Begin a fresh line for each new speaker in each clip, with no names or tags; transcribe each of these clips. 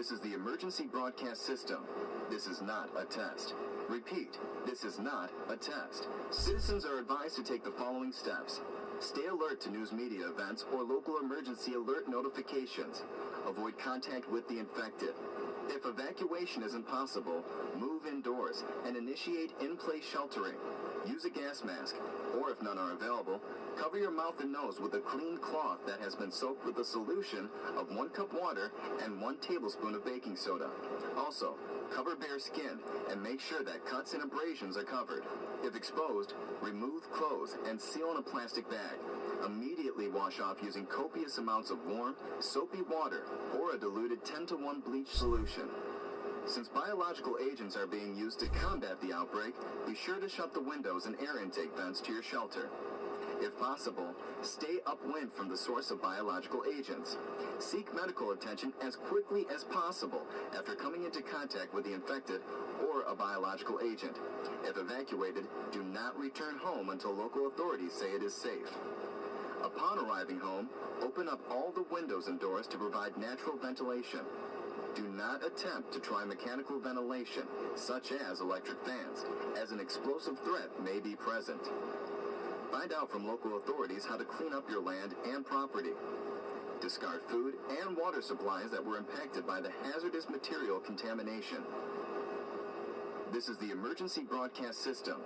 This is the emergency broadcast system. This is not a test. Repeat, this is not a test. Citizens are advised to take the following steps. Stay alert to news media events or local emergency alert notifications. Avoid contact with the infected. If evacuation isn't possible, move indoors and initiate in-place sheltering. Use a gas mask, or if none are available, cover your mouth and nose with a clean cloth that has been soaked with a solution of 1 cup water and 1 tablespoon of baking soda. Also, cover bare skin and make sure that cuts and abrasions are covered. If exposed, remove clothes and seal in a plastic bag. Immediately wash off using copious amounts of warm, soapy water or a diluted 10-to-1 bleach solution. Since biological agents are being used to combat the outbreak, be sure to shut the windows and air intake vents to your shelter. If possible, stay upwind from the source of biological agents. Seek medical attention as quickly as possible after coming into contact with the infected or a biological agent. If evacuated, do not return home until local authorities say it is safe. Upon arriving home, open up all the windows and doors to provide natural ventilation. Do not attempt to try mechanical ventilation, such as electric fans, as an explosive threat may be present. Find out from local authorities how to clean up your land and property. Discard food and water supplies that were impacted by the hazardous material contamination. This is the emergency broadcast system.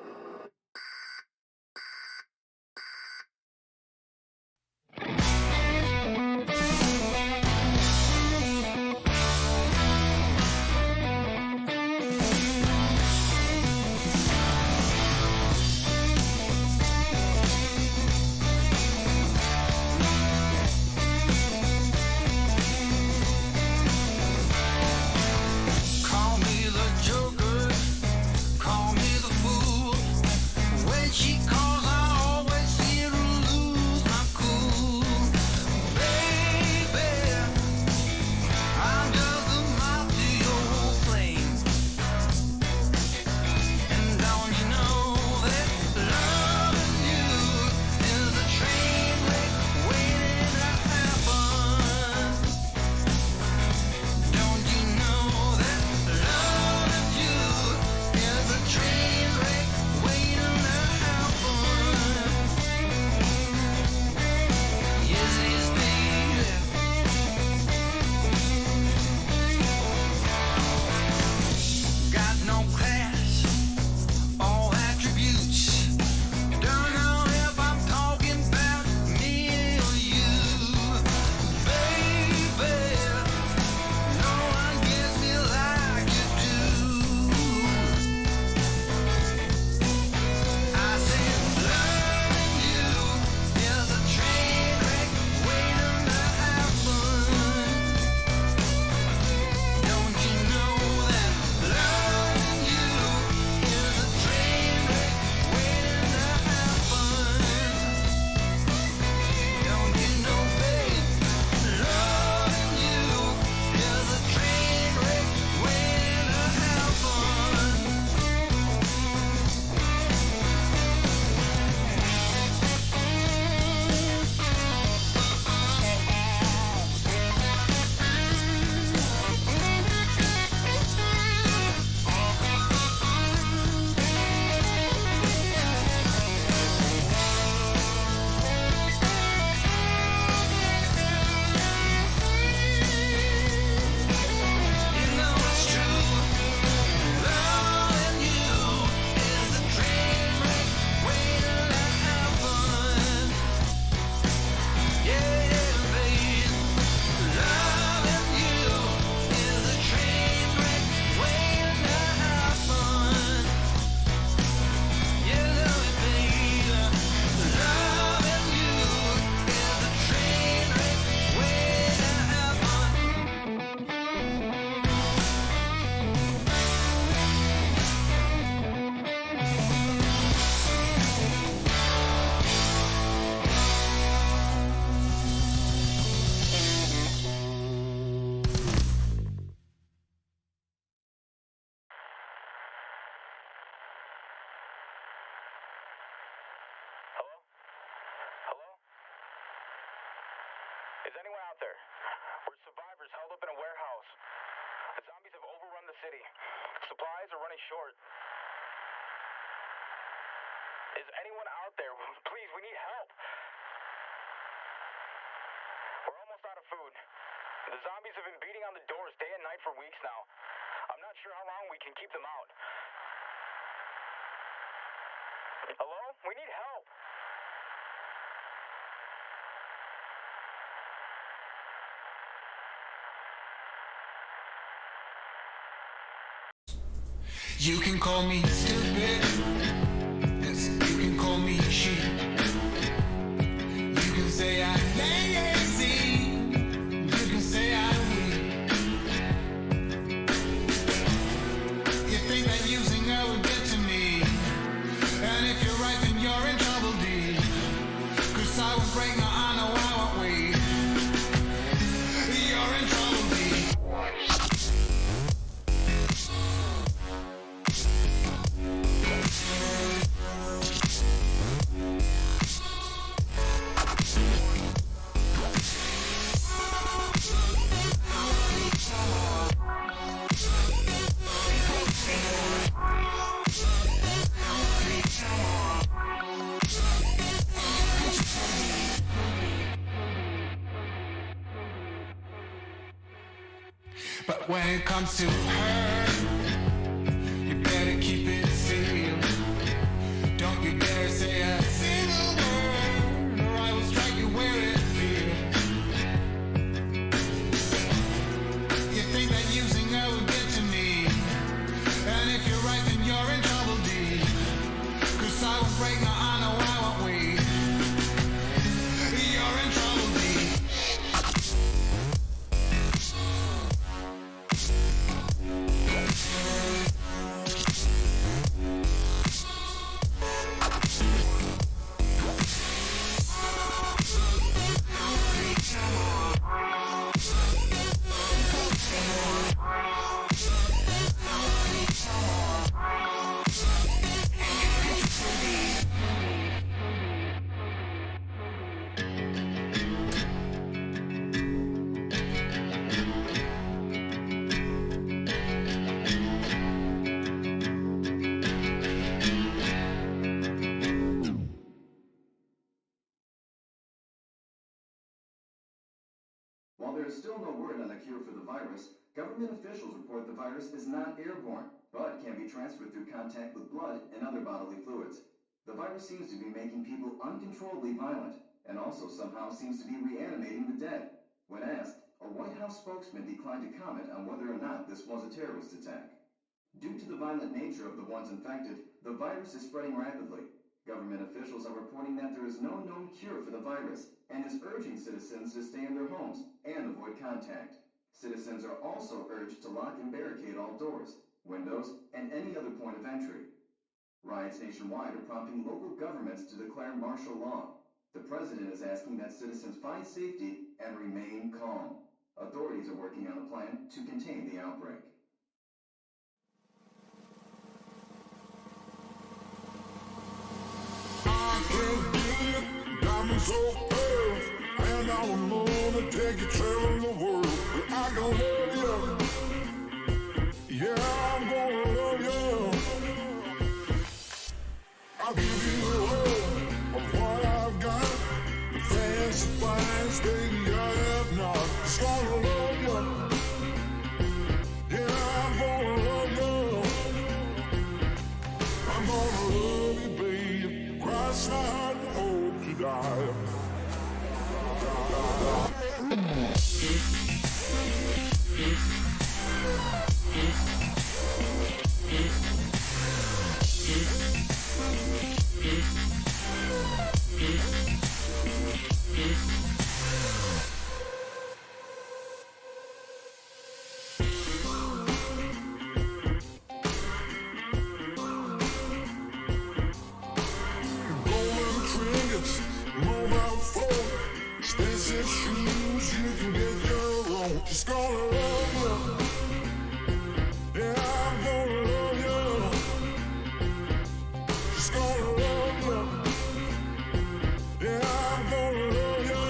Is anyone out there? We're survivors held up in a warehouse. the city. Supplies are running short. Is anyone out there? Please, we need help. We're almost out of food. The zombies have been beating on the doors day and night for weeks now. I'm not sure how long we can keep them out. Hello? We need help.
You can call me stupid. Yes, you can call me sheep. You can say I'm lazy. You can say I'm weak. You think that using her will get to me. And if you're right, then you're in trouble, D. 'Cause I will break my honor, I won't wait. You're in trouble, D. But when it comes to her, you better keep it sealed. Don't you dare say a single word, or I will strike you where it feels. You think that using her will get to me, and if you're right, then you're in trouble, D. 'Cause I will break my honor, I won't wait. You're in trouble, D.
While there is still no word on a cure for the virus, government officials report the virus is not airborne, but can be transferred through contact with blood and other bodily fluids. The virus seems to be making people uncontrollably violent, and also somehow seems to be reanimating the dead. When asked, a White House spokesman declined to comment on whether or not this was a terrorist attack. Due to the violent nature of the ones infected, the virus is spreading rapidly. Government officials are reporting that there is no known cure for the virus and is urging citizens to stay in their homes and avoid contact. Citizens are also urged to lock and barricade all doors, windows, and any other point of entry. Riots nationwide are prompting local governments to declare martial law. The president is asking that citizens find safety and remain calm. Authorities are working on a plan to contain the outbreak.
Diamonds so pale, and I was gonna take you traveling the world. I gonna love you, yeah, I'm gonna love you. I'll give you all of what I've got. The fancy fines, baby, I have not. Just gonna love you, yeah, I'm gonna love you. I'm gonna love you, baby. Cross my heart and hope to die. Golden trinkets, mobile phone, expensive shoes, you can get your own. Just gonna love you, yeah, I'm gonna love you. Just gonna love you, yeah, I'm gonna love you.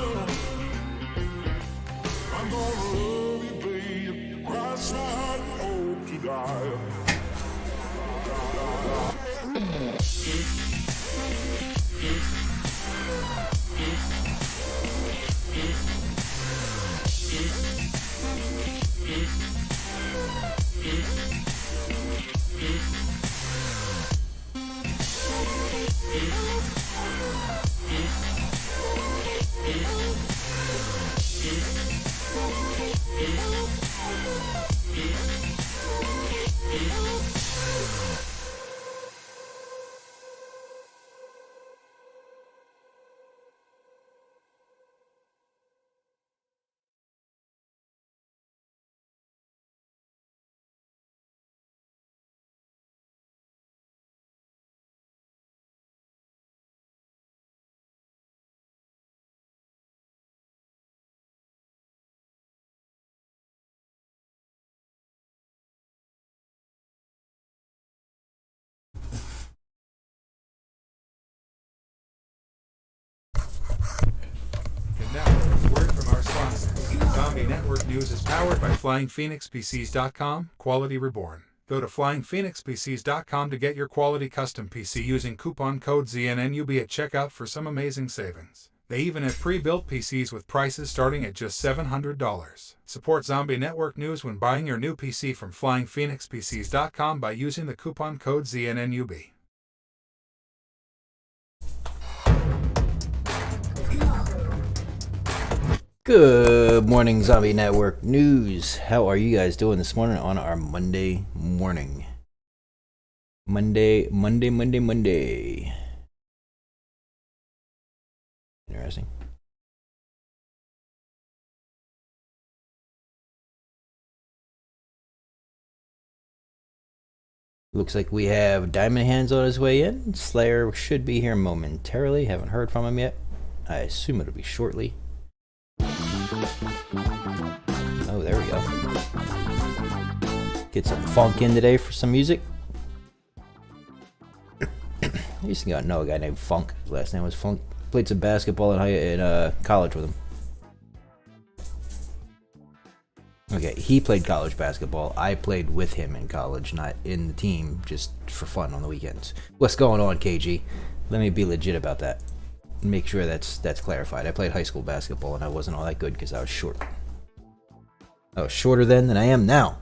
I'm gonna love you, baby. Cross my heart and hope to
And now, a word from our sponsor. Zombie Network News is powered by FlyingPhoenixPCs.com, Quality Reborn. Go to FlyingPhoenixPCs.com to get your quality custom PC using coupon code ZNNUB at checkout for some amazing savings. They even have pre-built PCs with prices starting at just $700. Support Zombie Network News when buying your new PC from FlyingPhoenixPCs.com by using the coupon code ZNNUB.
Good morning, Zombie Network News. How are you guys doing this morning on our Monday morning? Monday. Interesting. Looks like we have Diamond Hands on his way in. Slayer should be here momentarily. Haven't heard from him yet. I assume it'll be shortly. Oh, there we go. Get some funk in today for some music. I used to know a guy named Funk. His last name was Funk. Played some basketball in college with him. Okay, he played college basketball. I played with him in college, not in the team, just for fun on the weekends. What's going on, KG? Let me be legit about that. Make sure that's clarified. I played high school basketball and I wasn't all that good because I was short. I was shorter then than I am now.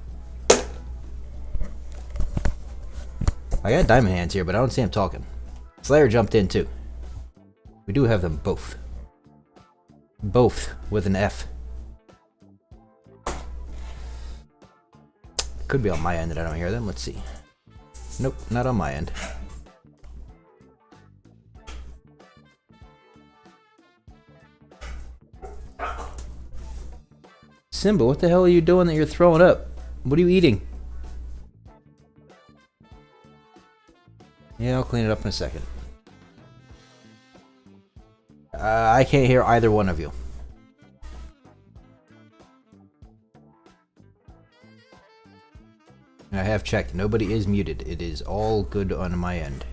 I got Diamond Hands here, but I don't see him talking. Slayer jumped in too. We do have them both. Both with an F. Could be on my end that I don't hear them. Let's see. Nope, not on my end. Simba, what the hell are you doing that you're throwing up? What are you eating? Yeah, I'll clean it up in a second. I can't hear either one of you. I have checked. Nobody is muted. It is all good on my end.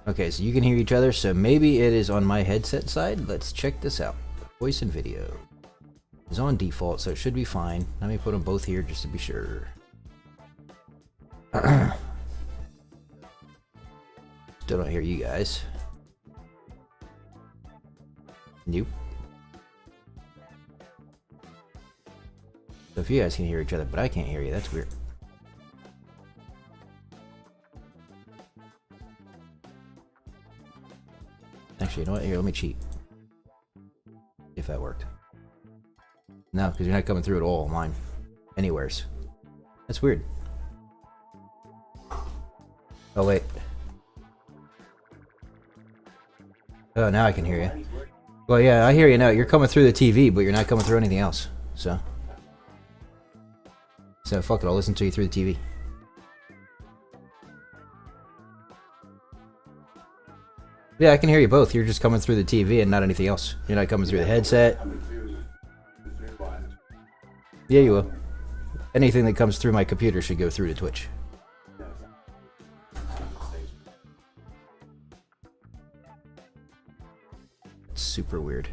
Okay, so you can hear each other, so maybe it is on my headset side. Let's check this out. Voice and video is on default, so it should be fine. Let me put them both here just to be sure. Still don't hear you guys. Nope. So if you guys can hear each other, but I can't hear you, that's weird. Actually, you know what? Here, let me cheat. If that worked. No, because you're not coming through at all on mine. Anywheres. That's weird. Oh, wait. Oh, now I can hear you. Well, yeah, I hear you now. You're coming through the TV, but you're not coming through anything else. So fuck it. I'll listen to you through the TV. Yeah, I can hear you both. You're just coming through the TV and not anything else. You're not coming through the headset. Yeah, you will. Anything that comes through my computer should go through to Twitch. It's super weird.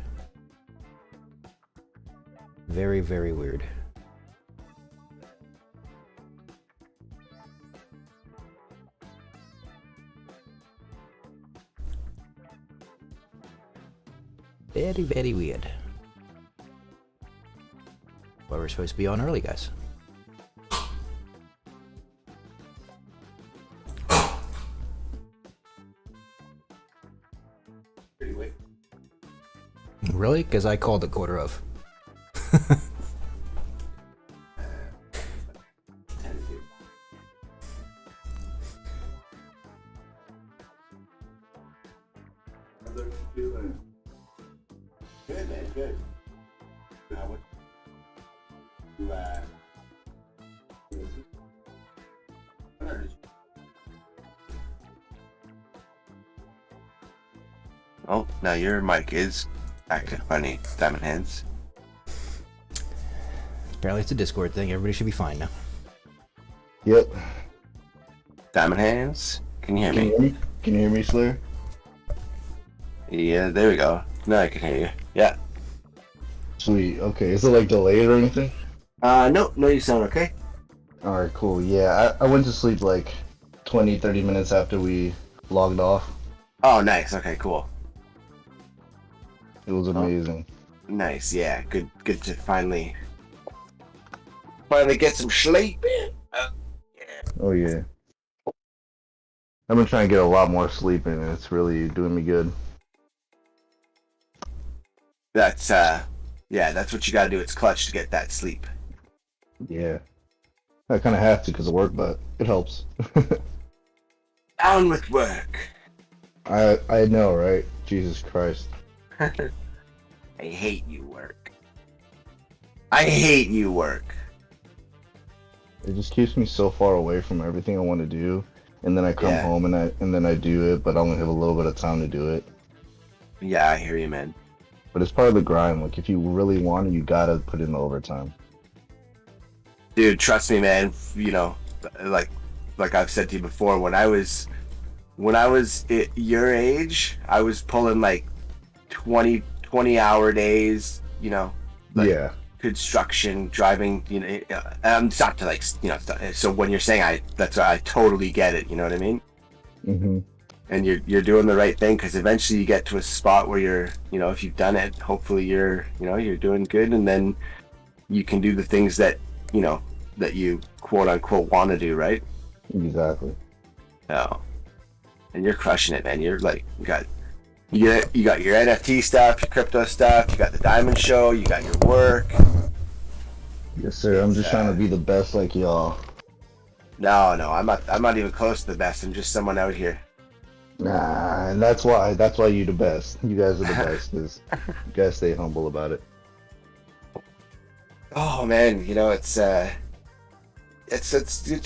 Very, very weird. Very, very weird. Well, we're supposed to be on early, guys. Really? Because I called a quarter of.
Good, man, good. How would you, oh, now your mic is acting funny, Diamond Hands.
Apparently it's a Discord thing. Everybody should be fine now.
Yep.
Diamond Hands, can you hear me?
Can you hear me, Slayer?
Yeah, there we go. Now I can hear you. Yeah.
Sweet. Okay. Is it like delayed or anything?
No, you sound okay.
Alright, cool. Yeah, I went to sleep like 20, 30 minutes after we logged off.
Oh, nice. Okay, cool.
It was amazing.
Nice. Yeah, good to finally get some sleep in.
Oh, yeah. I've been trying to get a lot more sleep in, and it's really doing me good.
That's yeah, that's what you gotta do. It's clutch to get that sleep.
Yeah. I kind of have to because of work, but it helps.
Down with work.
I know, right? Jesus Christ.
I hate you, work. I hate you, work.
It just keeps me so far away from everything I want to do, and then I come home and then I do it, but I only have a little bit of time to do it.
Yeah, I hear you, man.
But it's part of the grind. Like, if you really want it, you gotta put in the overtime.
Dude, trust me, man. You know, like I've said to you before, when I was at your age, I was pulling like 20-hour days. You know, like
Yeah.
construction, driving. You know, it's not to like, you know. So when you're saying I totally get it. You know what I mean?
Mm-hmm.
And you're doing the right thing, because eventually you get to a spot where you're, you know, if you've done it, hopefully you're doing good, and then you can do the things that, you know, that you quote unquote want to do, right?
Exactly.
Oh, and you're crushing it, man. You're like, you got your NFT stuff, your crypto stuff, you got the Diamond Show, you got your work.
Yes, sir. I'm just trying to be the best like y'all.
No, I'm not even close to the best. I'm just someone out here.
Nah, and that's why you the best. You guys are the best, because you guys stay humble about it.
Oh man, you know, it's what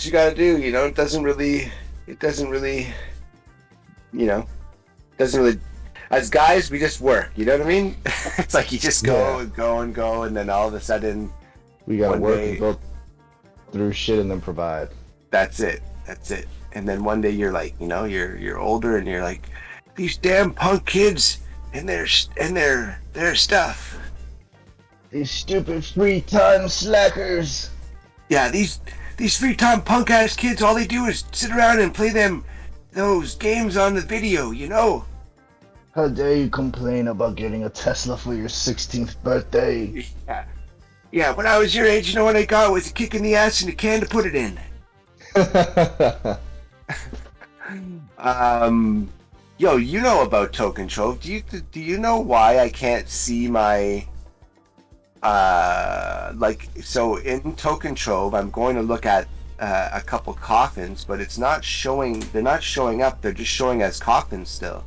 you gotta do, you know. It doesn't really, you know, as guys, we just work, you know what I mean? It's like you just go and go and go, and then all of a sudden
We gotta
one
work
day-
and go through shit and then provide.
that's it. And then one day you're like, you know, you're older, and you're like, these damn punk kids and their stuff.
These stupid free time slackers.
Yeah, these free time punk ass kids, all they do is sit around and play those games on the video, you know.
How dare you complain about getting a Tesla for your 16th birthday?
Yeah, when I was your age, you know what I got was a kick in the ass and a can to put it in. Yo, you know about Token Trove. Do you know why I can't see my so in Token Trove, I'm going to look at a couple coffins, but it's not showing. They're not showing up. They're just showing as coffins still.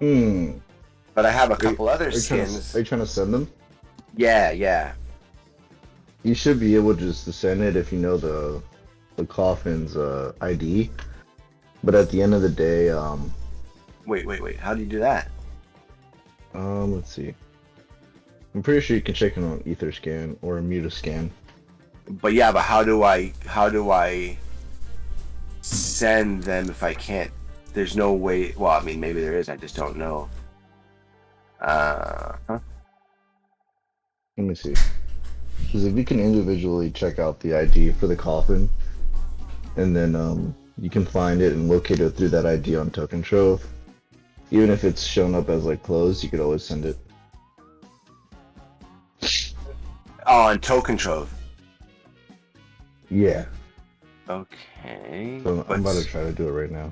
But I have a couple other skins.
Are you trying to send them?
Yeah.
You should be able just to send it if you know the coffin's ID. But at the end of the day,
Wait. How do you do that?
let's see. I'm pretty sure you can check it on Etherscan or Mutascan.
But yeah, but how do I send them if I can't? There's no way. Well, I mean, maybe there is. I just don't know.
Let me see. Because if you can individually check out the ID for the coffin, and then you can find it and locate it through that ID on Token Trove. Even if it's shown up as like closed, you could always send it.
Oh, on Token Trove.
Yeah.
Okay.
So I'm about to try to do it right now.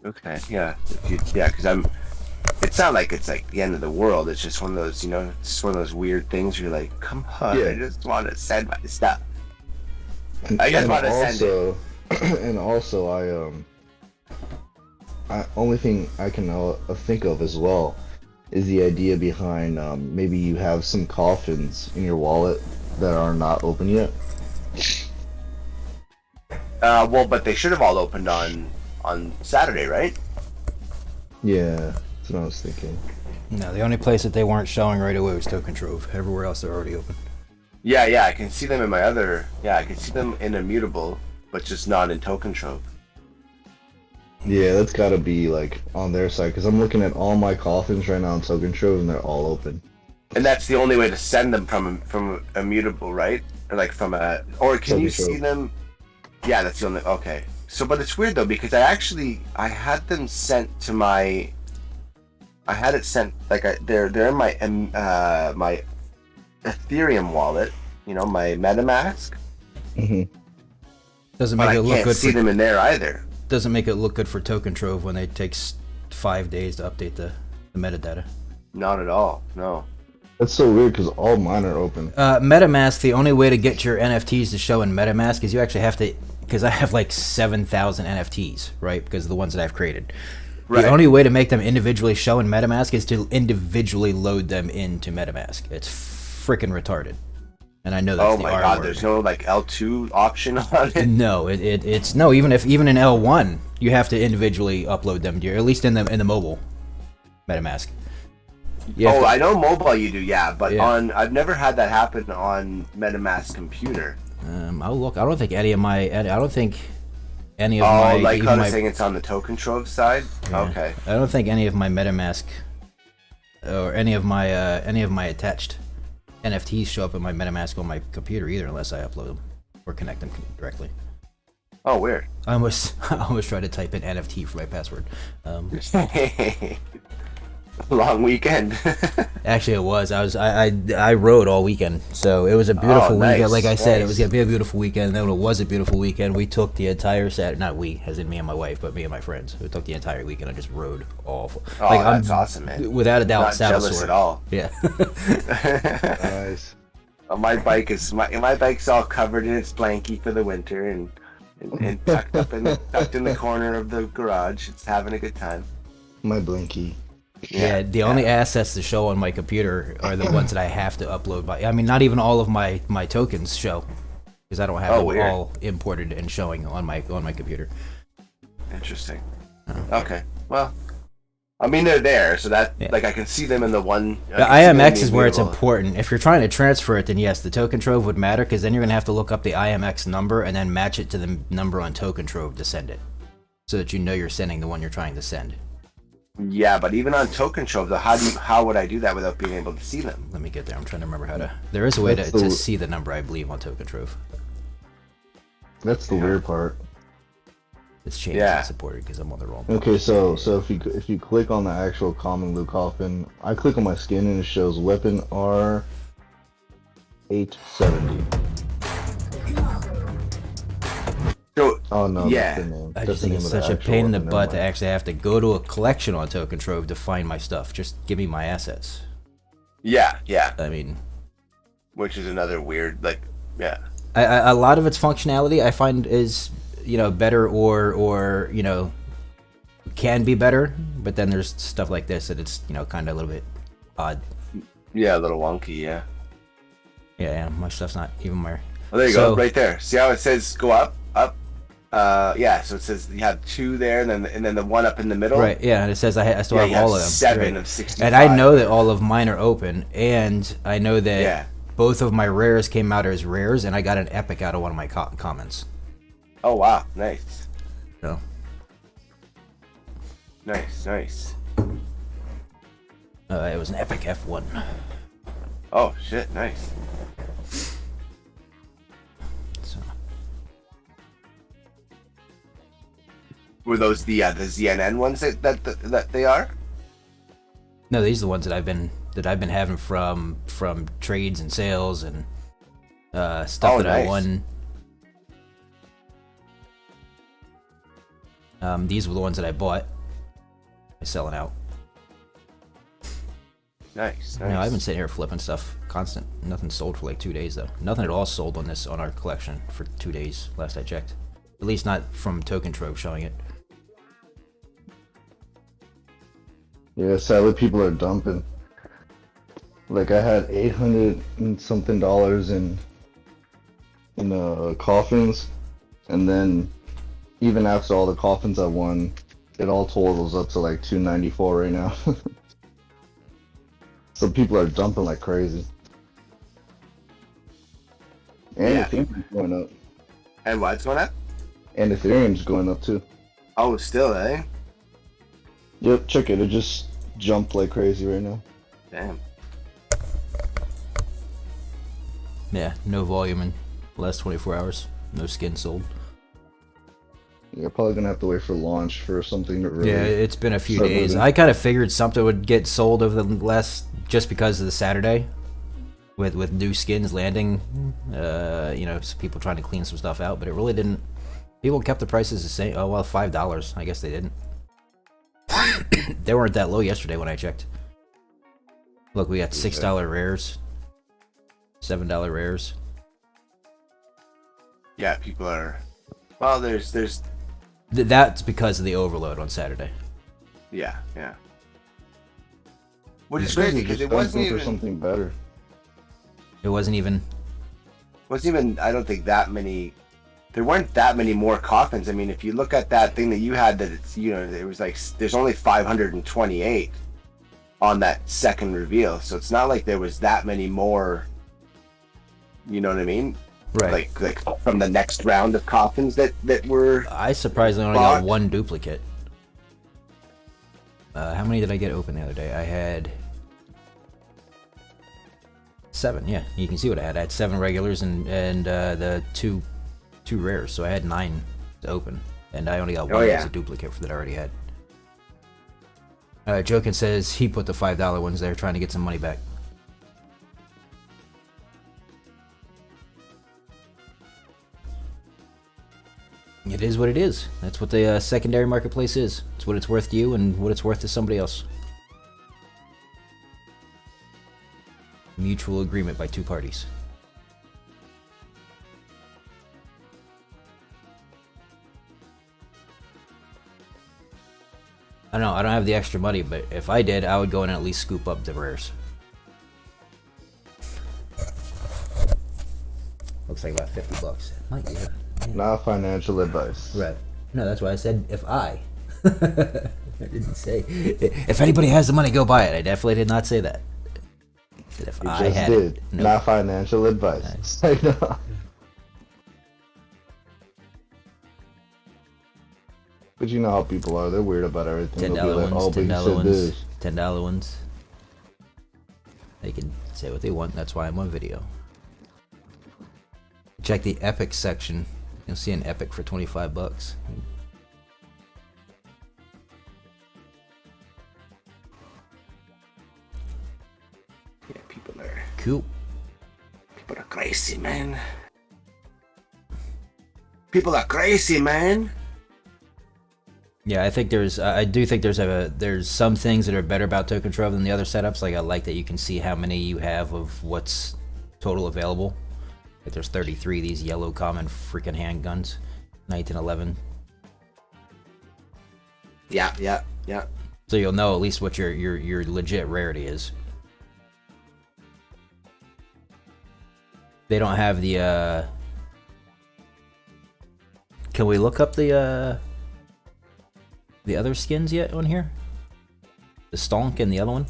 Okay, yeah. Because it's not like it's like the end of the world. It's just one of those, it's one of those weird things where you're like, come on,
Yeah.
I just want to send my stuff. I just want to send it.
And also, I only thing I can think of as well is the idea behind maybe you have some coffins in your wallet that are not open yet.
Well, but they should have all opened on Saturday, right?
Yeah, that's what I was thinking.
No, the only place that they weren't showing right away was Token Trove. Everywhere else they're already open.
Yeah, I can see them in my other. Yeah, I can see them in Immutable, but just not in Token Trove.
Yeah, that's gotta be like on their side because I'm looking at all my coffins right now on Token Trove and they're all open.
And that's the only way to send them from Immutable, right? Or like from a. Or can you see them? Yeah, that's the only. Okay. So, but it's weird though because I had them sent to my. I had it sent like they're in my my Ethereum wallet, my MetaMask.
Doesn't
But
make
I
it look
can't
good
see
for
them in there either.
doesn't make it look good for Token Trove when it takes 5 days to update the metadata.
Not at all. No.
That's so weird because all mine are open.
MetaMask, the only way to get your NFTs to show in MetaMask is you actually have to, because I have like 7,000 NFTs, right? Because of the ones that I've created.
Right.
The only way to make them individually show in MetaMask is to individually load them into MetaMask. It's freaking retarded. And I know that's
Oh
the
my
R
god,
word.
there's no like L2 option on it.
No, it's no. Even in L1, you have to individually upload them to your, at least in the mobile MetaMask.
I know mobile you do, but
Yeah.
I've never had that happen on MetaMask computer.
I'll look. I don't think any of my. I don't think any of
Oh,
my.
like
even
I was
my-
saying, it's on the Token Trove side.
Yeah.
Okay.
I don't think any of my MetaMask or any of my attached NFTs show up in my MetaMask on my computer either, unless I upload them or connect them directly.
Oh, weird.
I almost tried to type in NFT for my password.
Long weekend.
Actually, it was. I rode all weekend, so it was a beautiful
nice,
weekend. Like I said, it was
nice.
gonna be a beautiful weekend. And then when it was a beautiful weekend, we took the entire Saturday. Not we, as in me and my wife, but me and my friends. We took the entire weekend and just rode all.
Oh, that's awesome, man.
Without a doubt,
Not
saddle
jealous
sore.
at all.
Yeah.
Nice.
My bike is my bike's all covered in its blankie for the winter and tucked in the corner of the garage. It's having a good time.
My Blinky.
Yeah, the only assets to show on my computer are the ones that I have to upload by. I mean, not even all of my tokens show because I don't have them
weird.
all imported and showing on my computer.
Interesting. Okay. Well, I mean they're there, so that
Yeah.
like I can see them in the one.
The IMX is where it's important. If you're trying to transfer it, then yes, the Token Trove would matter because then you're gonna have to look up the IMX number and then match it to the number on Token Trove to send it, so that you know you're sending the one you're trying to send.
Yeah, but even on Token Trove, though, how would I do that without being able to see them?
Let me get there. I'm trying to remember how to. There is a way
That's
to
the-
see the number, I believe, on Token Trove.
That's the weird part.
It's changed
Yeah.
and supported because I'm on the wrong.
Okay, so if you click on the actual common Luke Coffin, I click on my skin and it shows weapon R870.
So
Oh no,
Yeah.
that's the name.
I
That's
just
the
think
name
it's
of the
such a
actual
pain in the
weapon,
butt to
never mind.
actually have to go to a collection on Token Trove to find my stuff. Just give me my assets.
yeah,
I mean,
which is another weird
a lot of its functionality I find is better or can be better, but then there's stuff like this that it's kind of a little bit odd.
a little wonky. Yeah.
Yeah, my stuff's not even my.
Well, there you
So-
go, right there. See how it says go up. Yeah. So it says you have 2 there, and then the one up in the middle.
Right, yeah, and it says I still
Yeah,
have
you have
all of them.
7
right.
of 65.
And I know that all of mine are open, and I know that
Yeah.
both of my rares came out as rares, and I got an epic out of one of my comments.
Oh wow, nice,
So,
nice.
it was an epic F1.
Oh shit! Nice.
So
Were those the ZNN ones that they are?
no, these are the ones that I've been having from trades and sales and stuff
Oh,
that I
nice.
won. These were the ones that I bought. I'm selling out.
Nice.
No, I've been sitting here flipping stuff constant. Nothing sold for like 2 days though. Nothing at all sold on our collection for 2 days. Last I checked. At least not from Token Trove showing it.
Yeah, sadly people are dumping. Like I had $800 and something in coffins, and then even after all the coffins I won, it all totals up to like $294 right now. So people are dumping like crazy. And
Yeah.
Ethereum's going up.
And what's going on?
And Ethereum's going up too.
Oh, still, eh?
Yep, check it. It just jumped like crazy right now.
Damn.
Yeah, no volume in the last 24 hours. No skin sold.
You're probably gonna have to wait for launch for something to really.
Yeah, it's been a few
start
days.
moving.
I kind of figured something would get sold over the last, just because of the Saturday, with new skins landing. Some people trying to clean some stuff out, but it really didn't. People kept the prices the same. Oh well, $5. I guess they didn't. They weren't that low yesterday when I checked. Look, we got $6 rares, $7 rares.
Yeah, people are. Well, there's.
That's because of the overload on Saturday.
Yeah. Which is
These guys
crazy
are
because
just
it wasn't
dumping for
even.
something better.
It wasn't even.
I don't think that many. There weren't that many more coffins. I mean, if you look at that thing that you had, that it's there was like there's only 528 on that second reveal, so it's not like there was that many more. You know what I mean?
Right.
Like from the next round of coffins that were.
I surprisingly only got one duplicate. How many did I get open the other day? I had 7. Yeah, you can see what I had. I had 7 regulars and the two rares, so I had 9 to open, and I only got one as a duplicate that I already had. Jokin says he put the $5 ones there, trying to get some money back. It is what it is. That's what the secondary marketplace is. It's what it's worth to you and what it's worth to somebody else. Mutual agreement by 2 parties. I don't know, I don't have the extra money, but if I did, I would go in and at least scoop up the rares. Looks like about $50. Might be.
Not financial advice.
Right. No, that's why I said if I. I didn't say if anybody has the money, go buy it. I definitely did not say that. I said if
You
I
just
had
did.
it. Nope.
Not financial advice. I know. But you know how people are. They're weird about everything.
$10
They'll be like, oh,
ones,
but you
$10
said
ones,
this.
$10 ones. They can say what they want. That's why I'm on video. Check the Epic section. You'll see an Epic for $25.
Yeah, people are.
Cool.
People are crazy, man. People are crazy, man.
Yeah, I think I do think there's some things that are better about Token Trove than the other setups. Like I like that you can see how many you have of what's total available. Like there's 33 of these yellow common freaking handguns, 1911.
Yeah.
So you'll know at least what your legit rarity is. They don't have the. Can we look up the other skins yet on here? The Stonk and the other one?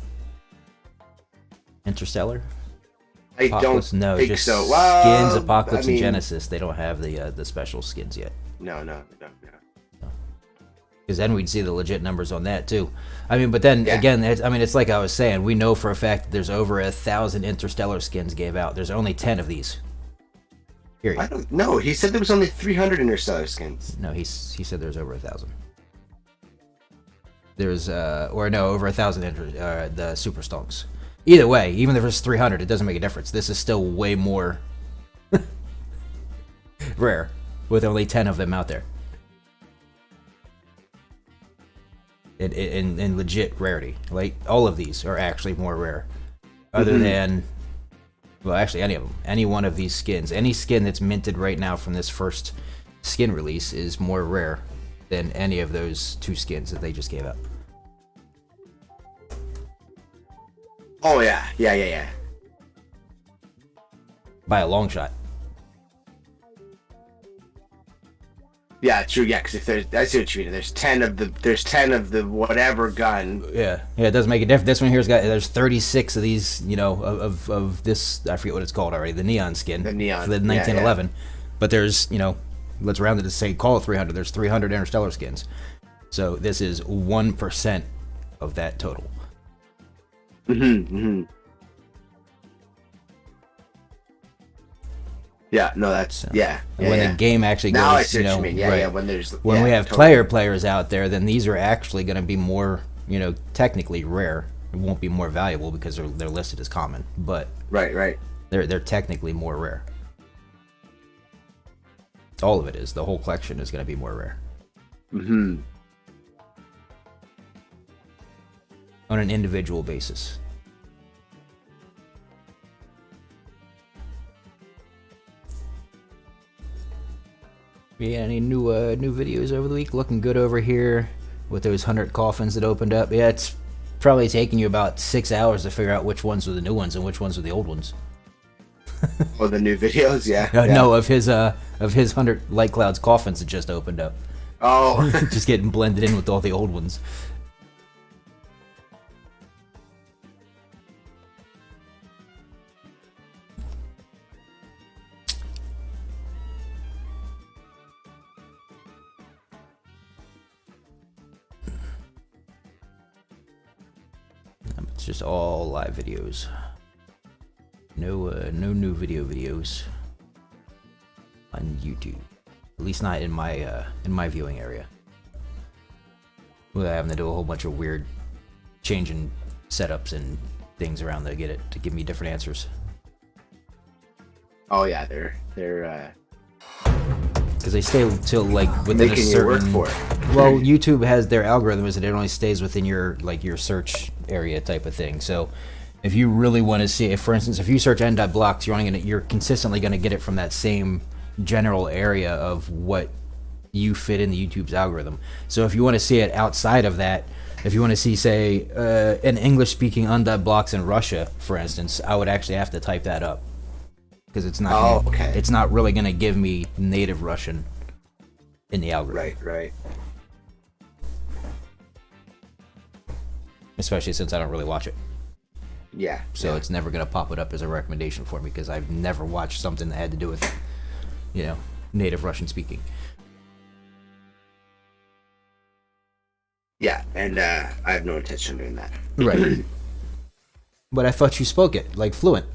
Interstellar?
I
Apocalypse?
don't
No,
think
just
so. Well,
skins, Apocalypse,
I mean,
and Genesis. They don't have the special skins yet.
No.
Because then we'd see the legit numbers on that too. I mean, but then
Yeah.
again, it's like I was saying. We know for a fact that there's over 1,000 Interstellar skins gave out. There's only 10 of these. Period.
I don't know. He said there was only 300 Interstellar skins.
No, he said there's over 1,000. There's over 1,000 the Super Stonks. Either way, even if it's 300, it doesn't make a difference. This is still way more rare, with only 10 of them out there. In legit rarity. Like, all of these are actually more rare. Other than, well, actually any of them. Any one of these skins. Any skin that's minted right now from this first skin release is more rare than any of those 2 skins that they just gave out.
Oh, yeah.
By a long shot.
Yeah, true. Yeah, because if there's, I see what you mean. There's 10 of the whatever gun.
Yeah, it doesn't make a difference. This one here's got, there's 36 of these, of this, I forget what it's called already, the neon skin.
The neon.
For the 1911. But there's, let's round it to say, call it 300. There's 300 Interstellar skins. So this is 1% of that total.
Yeah, no, that's, yeah.
And when the game actually goes,
now I see what you mean. Yeah, when there's...
When we have
totally.
players out there, then these are actually going to be more, technically rare. It won't be more valuable because they're listed as common, but
Right.
they're technically more rare. All of it is. The whole collection is going to be more rare. On an individual basis. Yeah, any new videos over the week? Looking good over here with those 100 coffins that opened up. Yeah, it's probably taking you about 6 hours to figure out which ones were the new ones and which ones were the old ones.
Oh, the new videos, yeah.
No, of his 100 Light Clouds coffins that just opened up.
Oh.
Just getting blended in with all the old ones. It's just all live videos. No new videos on YouTube. At least not in my viewing area. Without having to do a whole bunch of weird changing setups and things around to get it to give me different answers.
Oh yeah, they're
because they stay till like within
making
a certain.
you work for it.
Well, YouTube has their algorithm is that it only stays within your search area type of thing. So if you really want to see, if for instance, if you search n.blocks, you're consistently going to get it from that same general area of what you fit in the YouTube's algorithm. So if you want to see it outside of that, if you want to see, say, an English-speaking n.blocks in Russia, for instance, I would actually have to type that up because it's not. It's not really going to give me native Russian in the algorithm.
Right.
Especially since I don't really watch it.
Yeah.
So it's never going to pop it up as a recommendation for me because I've never watched something that had to do with, native Russian speaking.
Yeah, and I have no intention of doing that.
Right. But I thought you spoke it, like fluent.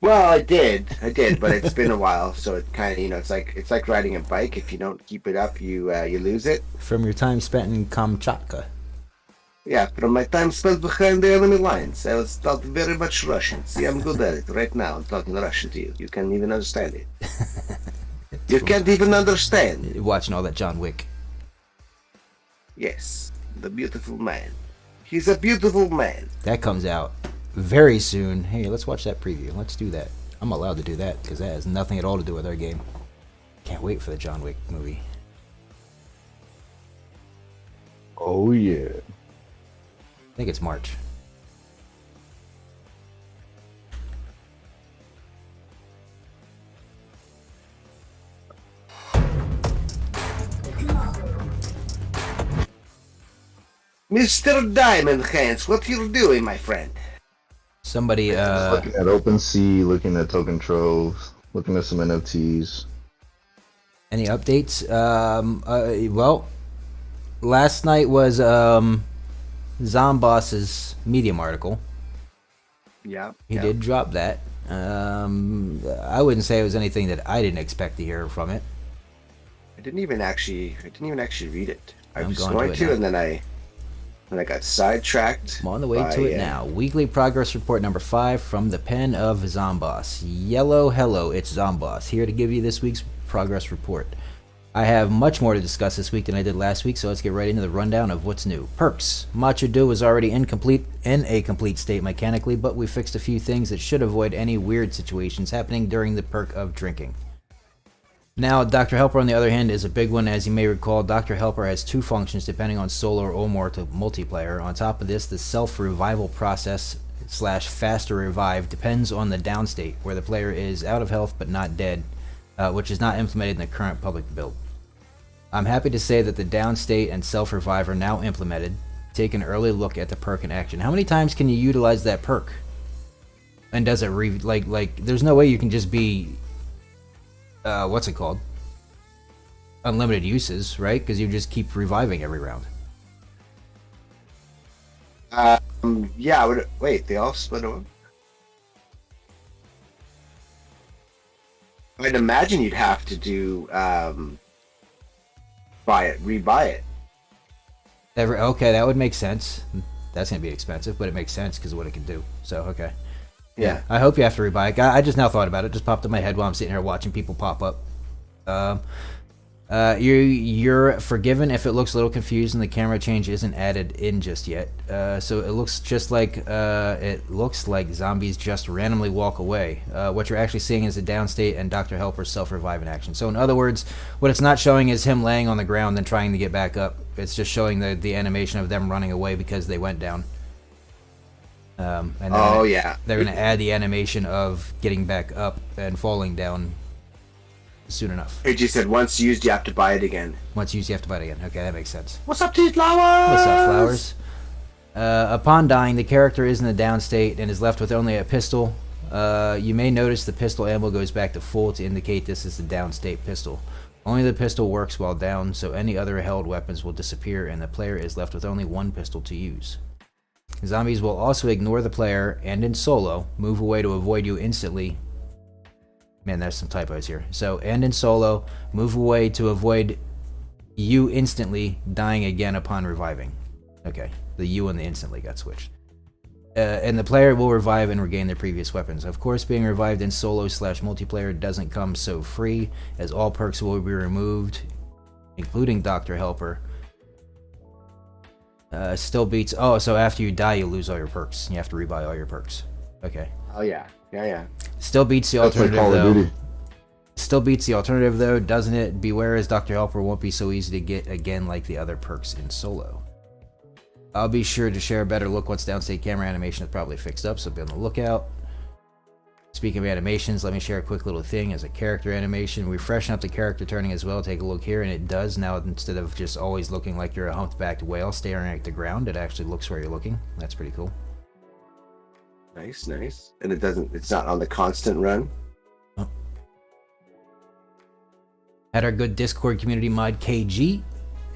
Well, I did, but it's been a while, so it kind of, it's like riding a bike. If you don't keep it up, you lose it.
From your time spent in Kamchatka.
Yeah, from my time spent behind the enemy lines, I was taught very much Russian. See, I'm good at it. Right now, I'm talking Russian to you. You can't even understand it. You can't even understand.
You're watching all that John Wick.
Yes, the beautiful man. He's a beautiful man.
That comes out very soon. Hey, let's watch that preview. Let's do that. I'm allowed to do that because that has nothing at all to do with our game. Can't wait for the John Wick movie.
Oh yeah.
I think it's March.
Mr. Diamond Hands, what you doing, my friend?
Somebody,
Looking at OpenSea, looking at Token Trove, looking at some NFTs.
Any updates? Well, last night was Zomboss's Medium article.
Yeah.
He did drop that. I wouldn't say it was anything that I didn't expect to hear from it.
I didn't even actually read it. I
I'm
was
going
going
to it
to,
now.
and then I got sidetracked.
I'm on the way
by,
to it now. Weekly progress report number 5 from the pen of Zomboss. Yellow, hello, it's Zomboss here to give you this week's progress report. I have much more to discuss this week than I did last week, so let's get right into the rundown of what's new. Perks. Macho Do was already in a complete state mechanically, but we fixed a few things that should avoid any weird situations happening during the perk of drinking. Now, Dr. Helper, on the other hand, is a big one. As you may recall, Dr. Helper has 2 functions depending on solo or more to multiplayer. On top of this, the self-revival process / faster revive depends on the down state, where the player is out of health but not dead, which is not implemented in the current public build. I'm happy to say that the down state and self-revive are now implemented. Take an early look at the perk in action. How many times can you utilize that perk? And does it there's no way you can just be what's it called? Unlimited uses, right? Because you just keep reviving every round.
Yeah, I would wait. They all split up. I'd imagine you'd have to do rebuy it.
Okay, that would make sense. That's gonna be expensive, but it makes sense because of what it can do. So okay.
Yeah.
I hope you have to rebuy it. I just now thought about it. Just popped in my head while I'm sitting here watching people pop up. You're forgiven if it looks a little confused and the camera change isn't added in just yet. So it looks just like zombies just randomly walk away. What you're actually seeing is a downstate and Dr. Helper's self-revive in action. So in other words, what it's not showing is him laying on the ground and trying to get back up. It's just showing the animation of them running away because they went down. And they're gonna add the animation of getting back up and falling down soon enough.
AJ said once used, you have to buy it again.
Once used, you have to buy it again. Okay, that makes sense.
What's up, T Flowers?
What's up, Flowers? Upon dying, the character is in the down state and is left with only a pistol. You may notice the pistol ammo goes back to full to indicate this is the down state pistol. Only the pistol works while down, so any other held weapons will disappear and the player is left with only one pistol to use. Zombies will also ignore the player and in solo, move away to avoid you instantly. Man, there's some typos here. So, and in solo, move away to avoid you instantly dying again upon reviving. Okay, the you and the instantly got switched. And the player will revive and regain their previous weapons. Of course, being revived in solo / multiplayer doesn't come so free, as all perks will be removed, including Dr. Helper. Still beats... Oh, so after you die, you lose all your perks. You have to rebuy all your perks. Okay.
Oh, yeah. Yeah.
Still beats the
That's like
alternative,
Call of
though.
Duty.
Still beats the alternative, though, doesn't it? Beware, as Dr. Helper won't be so easy to get again like the other perks in solo. I'll be sure to share a better look once downstate camera animation is probably fixed up, so be on the lookout. Speaking of animations, let me share a quick little thing as a character animation. We're freshening up the character turning as well. Take a look here, and it does now, instead of just always looking like you're a humpbacked whale staring at the ground, it actually looks where you're looking. That's pretty cool.
Nice. And it's not on the constant run.
Oh. Had our good Discord community mod KG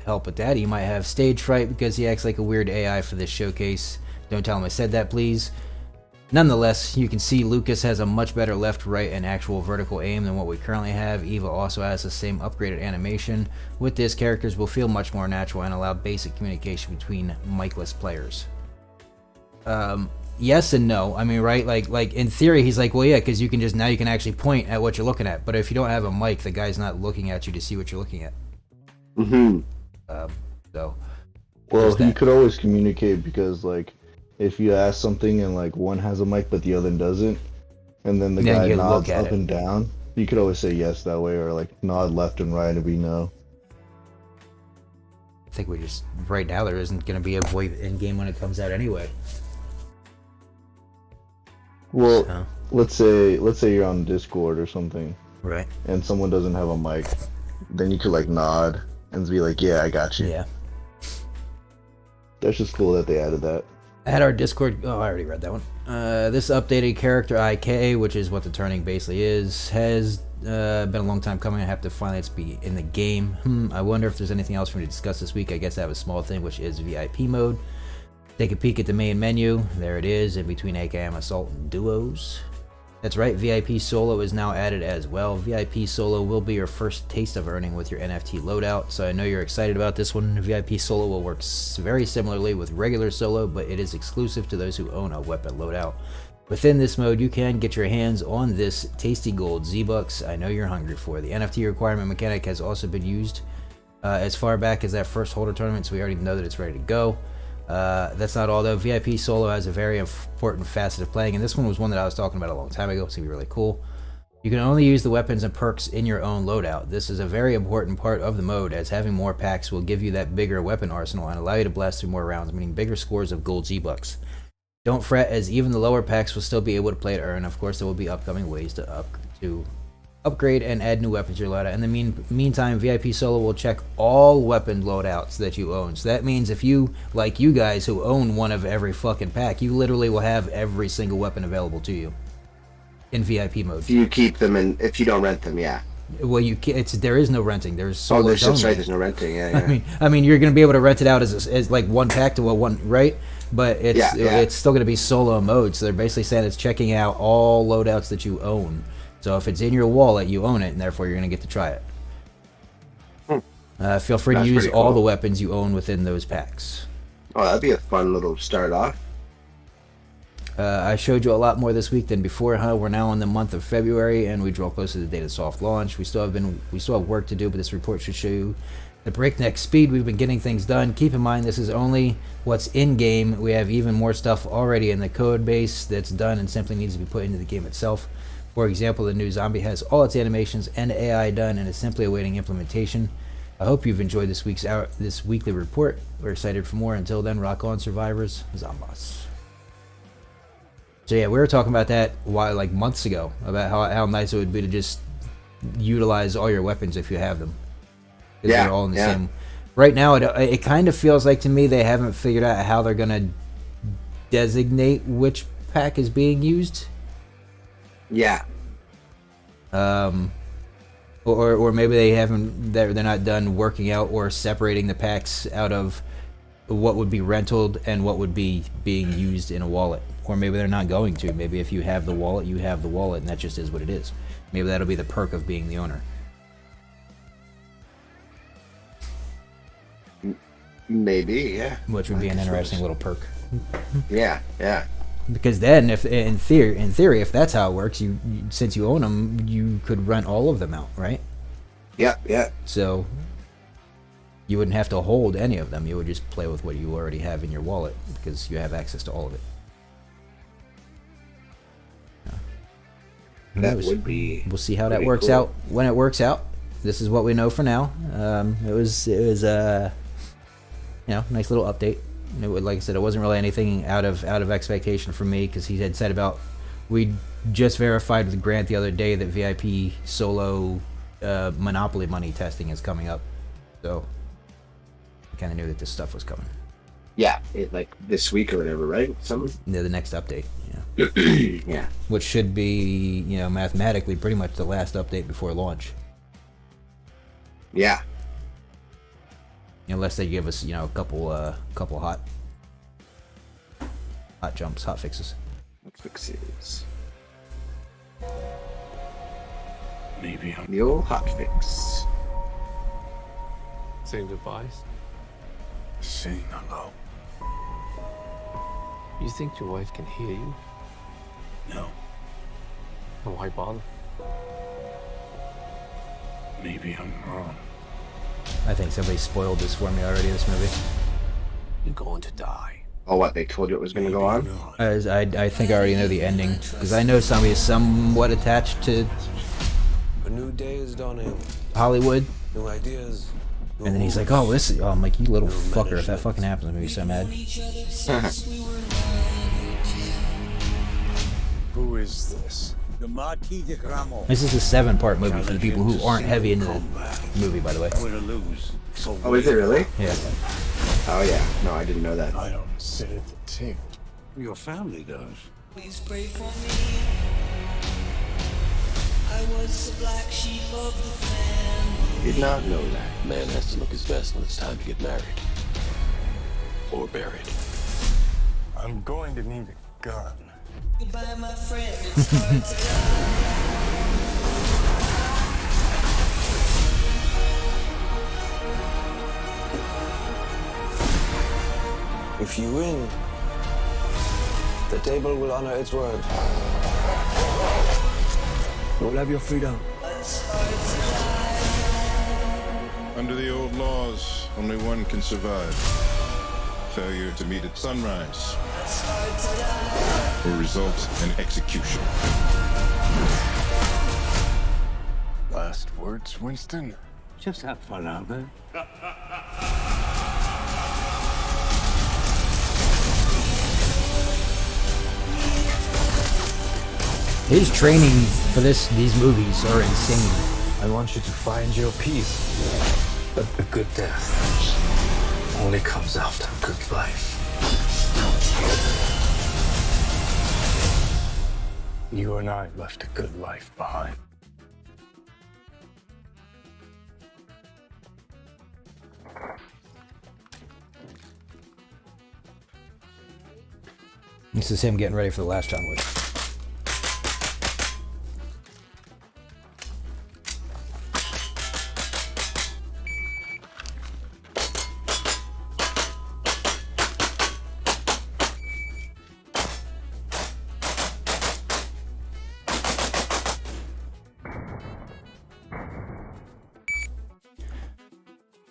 help with that. He might have stage fright because he acts like a weird AI for this showcase. Don't tell him I said that, please. Nonetheless, you can see Lucas has a much better left, right, and actual vertical aim than what we currently have. Eva also has the same upgraded animation. With this, characters will feel much more natural and allow basic communication between mic-less players. Yes and no. I mean, right? Like in theory, he's like, well, yeah, because you can actually point at what you're looking at. But if you don't have a mic, the guy's not looking at you to see what you're looking at.
Mm-hmm.
So.
Well, you could always communicate because, like, if you ask something and, like, one has a mic but the other doesn't, and then the guy nods up and down, you could always say yes that way, or, like, nod left and right and be no.
I think right now there isn't going to be a VoIP in-game when it comes out anyway.
Well, let's say you're on Discord or something,
right?
And someone doesn't have a mic, then you could like nod and be like, "Yeah, I got you."
Yeah.
That's just cool that they added that.
At our Discord, I already read that one. This updated character IK, which is what the turning basically is, has been a long time coming. I have to finally let's be in the game. I wonder if there's anything else for me to discuss this week. I guess I have a small thing, which is VIP mode. Take a peek at the main menu. There it is, in between AKM Assault and Duos. That's right, VIP Solo is now added as well. VIP Solo will be your first taste of earning with your NFT loadout, so I know you're excited about this one. VIP Solo will work very similarly with regular Solo, but it is exclusive to those who own a weapon loadout. Within this mode, you can get your hands on this tasty gold Z-Bucks I know you're hungry for. The NFT requirement mechanic has also been used as far back as that first holder tournament, so we already know that it's ready to go. That's not all though. VIP Solo has a very important facet of playing, and this one was one that I was talking about a long time ago. It's going to be really cool. You can only use the weapons and perks in your own loadout. This is a very important part of the mode, as having more packs will give you that bigger weapon arsenal and allow you to blast through more rounds, meaning bigger scores of gold Z-Bucks. Don't fret, as even the lower packs will still be able to play to earn. Of course, there will be upcoming ways to upgrade and add new weapons to your loadout. In the meantime, VIP Solo will check all weapon loadouts that you own. So that means if you, like you guys who own one of every fucking pack, you literally will have every single weapon available to you in VIP mode.
If you keep them and if you don't rent them, yeah.
Well, you can't, there is no renting. There's solos
there's
only.
right. There's no renting. Yeah.
I mean, you're gonna be able to rent it out as like one pack to a one, right? But it's still gonna be solo mode. So they're basically saying it's checking out all loadouts that you own. So if it's in your wallet, you own it, and therefore you're going to get to try it. Feel free to use all the weapons you own within those packs.
Oh, that'd be a fun little start off.
I showed you a lot more this week than before, huh? We're now in the month of February, and we draw close to the date of soft launch. We still have work to do, but this report should show you the breakneck speed we've been getting things done. Keep in mind, this is only what's in game. We have even more stuff already in the code base that's done and simply needs to be put into the game itself. For example, the new zombie has all its animations and AI done and is simply awaiting implementation. I hope you've enjoyed this weekly report. We're excited for more. Until then, rock on, survivors. Zombots. So yeah, we were talking about that like months ago, about how nice it would be to just utilize all your weapons if you have them.
Yeah,
they're all in the same. Right now, it kind of feels like to me they haven't figured out how they're gonna designate which pack is being used.
Yeah.
Or maybe they haven't. They're not done working out or separating the packs out of what would be rentaled and what would be being used in a wallet. Or maybe they're not going to. Maybe if you have the wallet, you have the wallet, and that just is what it is. Maybe that'll be the perk of being the owner.
Maybe, yeah.
Which would be an interesting little perk.
Yeah.
Because then, if in theory, if that's how it works, you since you own them, you could rent all of them out, right?
Yeah.
So you wouldn't have to hold any of them. You would just play with what you already have in your wallet because you have access to all of it.
That would be.
We'll see how that works out when it works out. This is what we know for now. It was nice little update. Like I said, it wasn't really anything out of expectation for me because he had said about we just verified with Grant the other day that VIP Solo Monopoly money testing is coming up, so I kind of knew that this stuff was coming.
Yeah, like this week or whatever, right?
The next update,
yeah,
which should be mathematically pretty much the last update before launch.
Yeah.
Unless they give us, a couple hot jumps, hot fixes.
Maybe I'm
The old hot fix.
Saying goodbyes?
saying hello.
You think your wife can hear you?
No,
Then why bother?
maybe I'm wrong.
I think somebody spoiled this for me already, this movie.
You're going to die.
Oh, what? They told you it was going to go on?
As I think I already know the ending, because I know somebody is somewhat attached to
A new day is dawning.
Hollywood.
New ideas.
And then he's like, oh, I'm like, you little fucker, if that fucking happens, I'm going to be so mad.
Who is this?
The Marquis de Gramont.
This is a 7-part movie for the people who aren't heavy into the movie, by the way.
We're to lose. So
Oh, is it really?
Yeah.
Oh, yeah. No, I didn't know that.
I don't sit at the table.
your family does.
Please pray for me. I
Did not know that.
Man has to look his best when it's time to get married. Or buried.
I'm going to need a gun.
Goodbye, my friend. It's hard to die.
If you win, the table will honor its word. You'll have your freedom.
Under the old laws, only one can survive. Failure to meet at sunrise will result in execution.
Last words, Winston?
Just have fun out there.
His training for these movies are insane.
I want you to find your peace. But a good death only comes after a good life. You and I left a good life behind.
This is him getting ready for the last John Wick.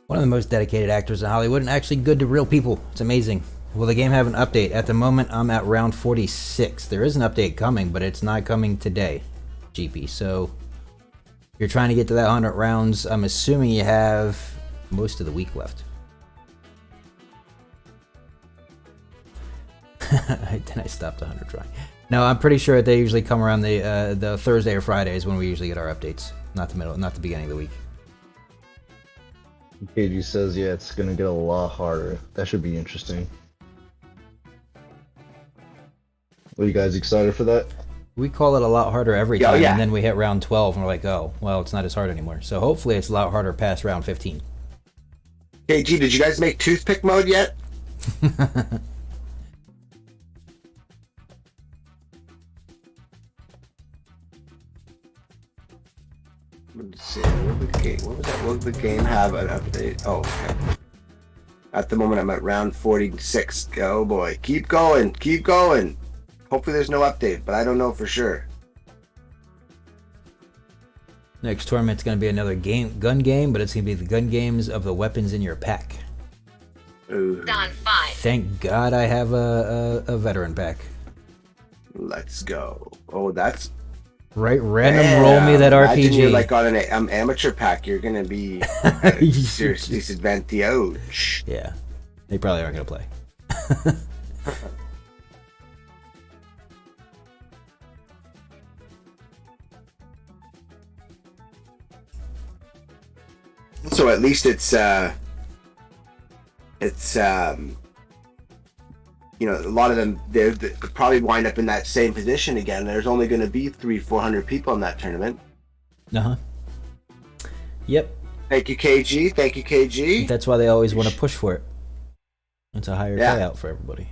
One of the most dedicated actors in Hollywood and actually good to real people. It's amazing. Will the game have an update? At the moment, I'm at round 46. There is an update coming, but it's not coming today, GP. So, if you're trying to get to that 100 rounds, I'm assuming you have most of the week left. Then I stopped 100 trying. No, I'm pretty sure they usually come around the Thursday or Friday is when we usually get our updates. Not the beginning of the week.
KG says, yeah, it's gonna get a lot harder. That should be interesting. Are you guys excited for that?
We call it a lot harder every time,
yeah.
and then we hit round 12, and we're like, oh, well, it's not as hard anymore. So hopefully it's a lot harder past round 15.
KG, did you guys make toothpick mode yet? Let's see. What was that? Will the game have an update? Oh, okay. At the moment, I'm at round 46. Oh boy, keep going, keep going. Hopefully, there's no update, but I don't know for sure.
Next tournament's going to be another gun game, but it's going to be the gun games of the weapons in your pack.
Ooh.
Done 5.
Thank God I have a veteran pack.
Let's go. Oh, that's
right. Random roll me that RPG.
Imagine you're like on an amateur pack. You're gonna be seriously disadvantaged.
Yeah, they probably aren't gonna play.
So at least it's you know, a lot of them they probably wind up in that same position again. There's only going to be 300-400 people in that tournament.
Yep.
Thank you, KG. Thank you, KG.
That's why they always want to push for it. It's a higher payout for everybody.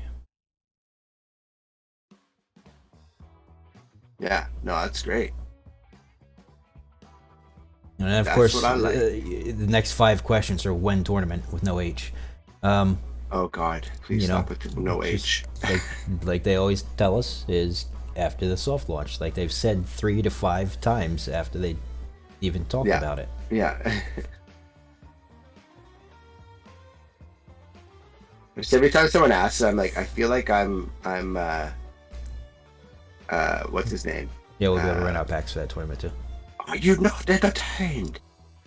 Yeah, no, that's great.
And then, of course, the next 5 questions are when tournament with no H.
Oh God! Please stop with the no H.
Like they always tell us, is after the soft launch. Like they've said 3 to 5 times after they even talked about it.
Yeah. Just every time someone asks, I'm like, I feel like I'm what's his name?
Yeah, we'll be able to rent out packs for that tournament too.
Are you not entertained?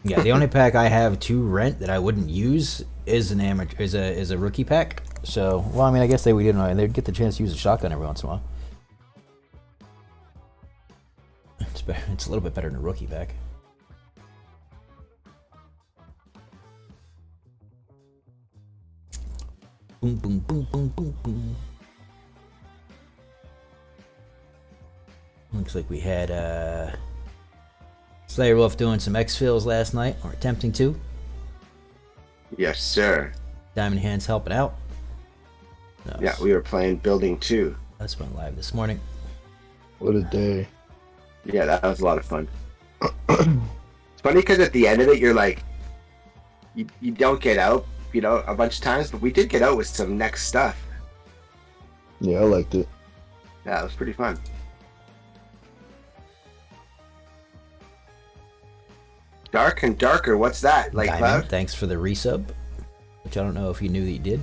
Yeah, the only pack I have to rent that I wouldn't use is a rookie pack. So, well, I mean, I guess they would, you know, and they'd get the chance to use a shotgun every once in a while. It's better. It's a little bit better than a rookie pack. Boom, boom, boom, boom, boom, boom. Looks like we had Slayer Wolf doing some X-Fills last night, or attempting to.
Yes, sir.
Diamond Hands helping out.
Yeah, we were playing Building 2.
That's went live this morning.
What a day.
Yeah, that was a lot of fun. It's funny because at the end of it, you're like, you don't get out, a bunch of times, but we did get out with some next stuff.
Yeah, I liked it.
Yeah, it was pretty fun. Dark and Darker, what's that? Like
Diamond,
Cloud?
thanks for the resub, which I don't know if you knew that you did.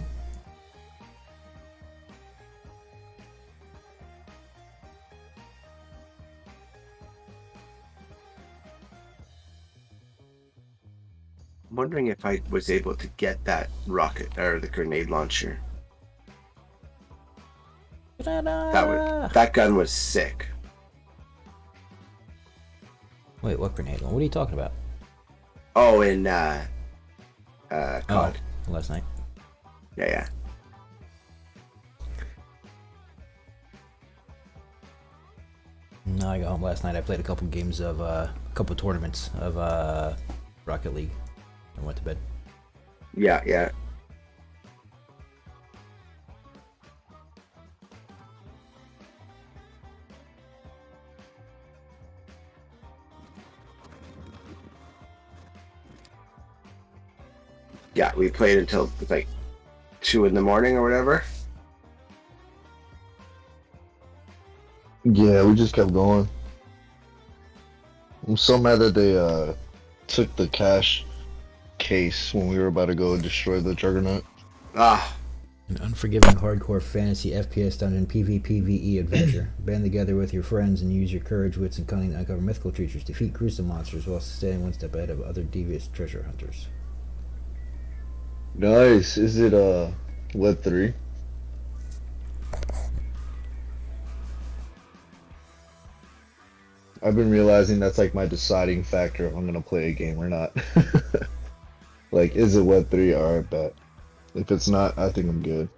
I'm wondering if I was able to get that rocket or the grenade launcher. That gun was sick.
Wait, what grenade? What are you talking about?
Oh, in COD.
Last night.
Yeah.
No, I got home last night. I played a couple games of a couple tournaments of Rocket League and went to bed.
Yeah. Yeah, we played until like 2 in the morning or whatever.
Yeah, we just kept going. I'm so mad that they took the cash case when we were about to go destroy the Juggernaut.
An unforgiving hardcore fantasy FPS dungeon PvPvE adventure. Band together with your friends and use your courage, wits, and cunning to uncover mythical creatures, defeat gruesome monsters while staying one step ahead of other devious treasure hunters.
Nice. Is it Web 3? I've been realizing that's like my deciding factor if I'm gonna play a game or not. Like, is it Web 3? Alright, bet. If it's not, I think I'm good.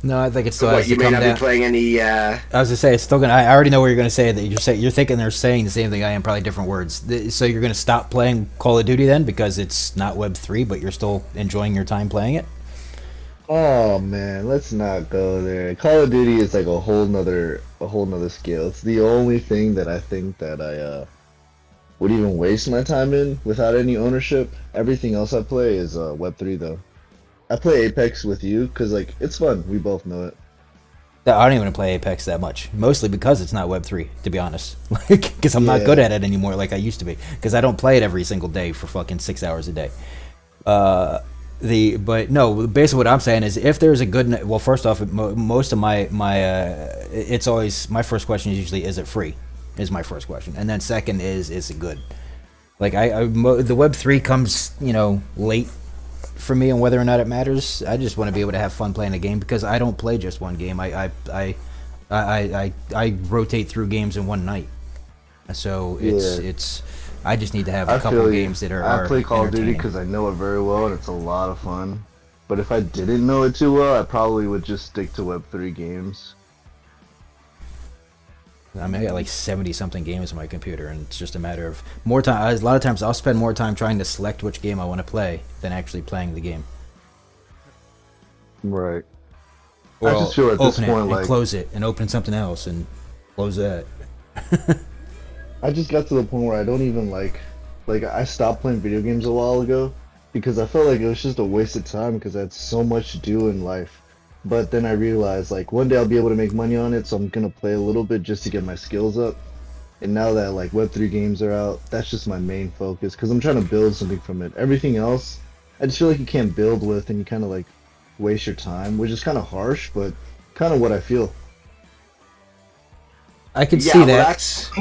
No, I think it's still
So
has
you
to
may
come
not
down.
be playing any.
I was gonna say it's still gonna. I already know what you're gonna say. That you're thinking they're saying the same thing I am, probably different words. So you're gonna stop playing Call of Duty then because it's not Web 3, but you're still enjoying your time playing it.
Oh man, let's not go there. Call of Duty is like a whole nother scale. It's the only thing that I think that I would even waste my time in without any ownership. Everything else I play is Web 3 though. I play Apex with you because like it's fun. We both know it.
I don't even play Apex that much, mostly because it's not Web 3, to be honest. Because I'm not good at it anymore like I used to be. Because I don't play it every single day for fucking 6 hours a day. But no, basically what I'm saying is if there's a good, well, first off, most of my it's always, my first question is usually, is it free? Is my first question. And then second is it good? Like the Web 3 comes, late for me on whether or not it matters. I just want to be able to have fun playing a game because I don't play just one game. I rotate through games in one night. So it's I just need to have a couple games that are.
I play Call of Duty because I know it very well and it's a lot of fun. But if I didn't know it too well, I probably would just stick to Web 3 games.
I mean, I got like 70-something games on my computer, and it's just a matter of more time. A lot of times, I'll spend more time trying to select which game I want to play than actually playing the game.
Right.
Or
I just feel at this
open it
point
and
like
close it and open something else and close that.
I just got to the point where I don't even like I stopped playing video games a while ago because I felt like it was just a waste of time because I had so much to do in life. But then I realized like one day I'll be able to make money on it, so I'm gonna play a little bit just to get my skills up. And now that like Web3 games are out, that's just my main focus because I'm trying to build something from it. Everything else, I just feel like you can't build with, and you kind of like waste your time, which is kind of harsh, but kind of what I feel.
I can see that.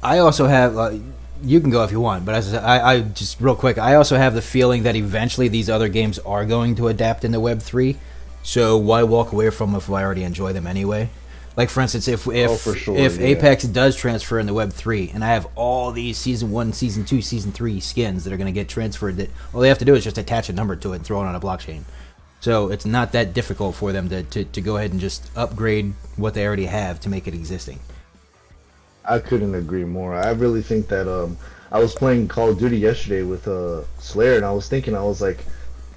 I also have. You can go if you want, but as I just real quick, I also have the feeling that eventually these other games are going to adapt into Web 3. So why walk away from them if I already enjoy them anyway? Like for instance, if Apex does transfer into Web 3, and I have all these Season 1, Season 2, Season 3 skins that are going to get transferred, that all they have to do is just attach a number to it and throw it on a blockchain. So it's not that difficult for them to go ahead and just upgrade what they already have to make it existing.
I couldn't agree more. I really think that I was playing Call of Duty yesterday with Slayer, and I was thinking, I was like,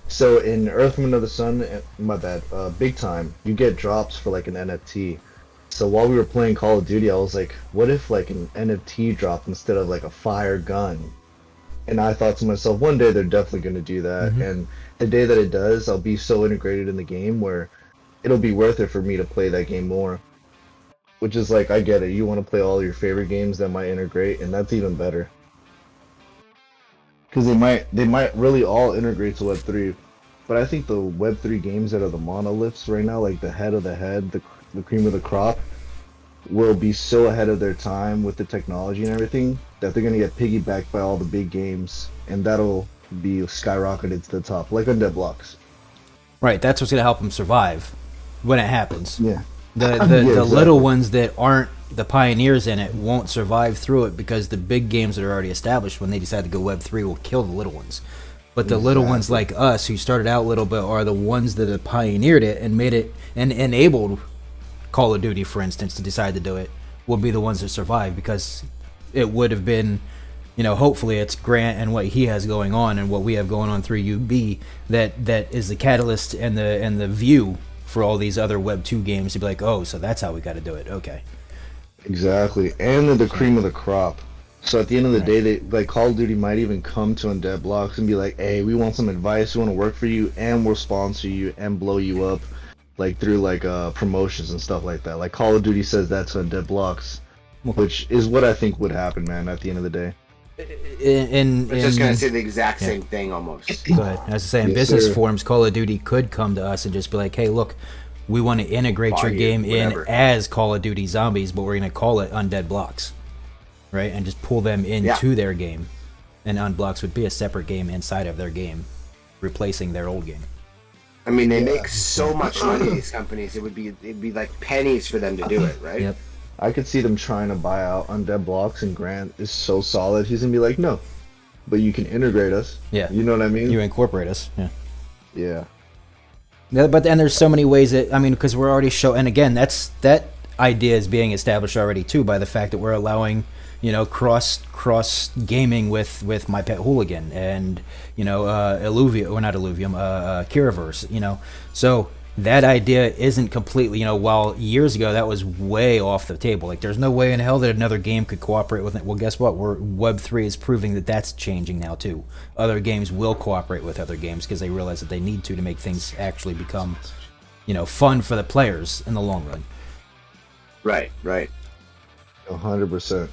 so in Earthman of the Sun, my bad, Big Time, you get drops for like an NFT. So while we were playing Call of Duty, I was like, what if like an NFT dropped instead of like a fire gun? And I thought to myself, one day they're definitely going to do that. And the day that it does, I'll be so integrated in the game where it'll be worth it for me to play that game more. Which is like, I get it. You want to play all your favorite games that might integrate, and that's even better. Because they might really all integrate to Web3. But I think the Web3 games that are the monoliths right now, like the head of the head, the cream of the crop, will be so ahead of their time with the technology and everything that they're going to get piggybacked by all the big games, and that'll be skyrocketed to the top, like Undead Blocks.
Right, that's what's going to help them survive when it happens.
Yeah.
The
Exactly.
little ones that aren't the pioneers in it won't survive through it because the big games that are already established, when they decide to go Web3, will kill the little ones. But the little ones like us, who started out little bit, are the ones that have pioneered it and made it and enabled Call of Duty, for instance, to decide to do it, will be the ones that survive, because it would have been, you know, hopefully it's Grant and what he has going on and what we have going on through UB that is the catalyst and the view for all these other Web 2 games to be like, oh, so that's how we got to do it. Okay.
Exactly, and they're the cream of the crop. So at the end of the day, they, like, Call of Duty might even come to Undead Blocks and be like, hey, we want some advice, we want to work for you, and we'll sponsor you and blow you up, like, through, like, promotions and stuff like that. Like, Call of Duty says that to Undead Blocks, which is what I think would happen, man, at the end of the day.
I'm just going to say the exact same thing, almost.
Go ahead. As I say, in
Yes,
business
sir.
forums, Call of Duty could come to us and just be like, hey, look, we want to integrate your
Buy it,
game
whatever.
in as Call of Duty Zombies, but we're going to call it Undead Blocks, right? And just pull them into their game. And Unblocks would be a separate game inside of their game, replacing their old game.
I mean, they make so much money, these companies. It'd be like pennies for them to do it, right?
Yep.
I could see them trying to buy out Undead Blocks, and Grant is so solid, he's going to be like, no, but you can integrate us.
Yeah.
You know what I mean?
You incorporate us. Yeah.
Yeah.
Yeah, but then there's so many ways that, I mean, because we're already and again, that idea is being established already too by the fact that we're allowing, you know, cross gaming with My Pet Hooligan and, you know, Illuvium, or not Illuvium, Kiraverse, you know. So that idea isn't completely, you know, while years ago that was way off the table. Like, there's no way in hell that another game could cooperate with it. Well, guess what? Web3 is proving that that's changing now too. Other games will cooperate with other games because they realize that they need to make things actually become, you know, fun for the players in the long run.
Right.
100%.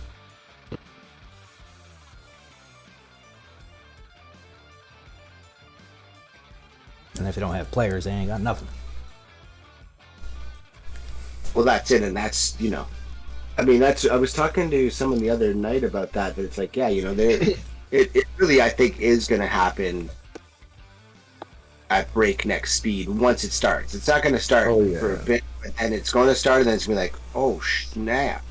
And if they don't have players, they ain't got nothing.
Well, that's it, and that's, you know, I mean, I was talking to someone the other night about that it's like, yeah, you know, it really, I think, is going to happen at breakneck speed once it starts. It's not going to start for a bit, but then it's going to start, and then it's going to be like, oh, snap.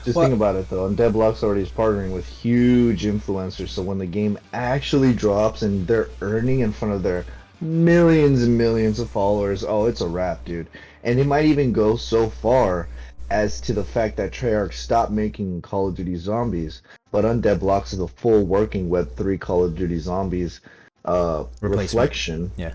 Just think about it, though. Undead Blocks already is partnering with huge influencers, so when the game actually drops and they're earning in front of their millions and millions of followers, oh, it's a wrap, dude. And it might even go so far as to the fact that Treyarch stopped making Call of Duty Zombies, but Undead Blocks is a full working Web3 Call of Duty Zombies reflection.
Yeah.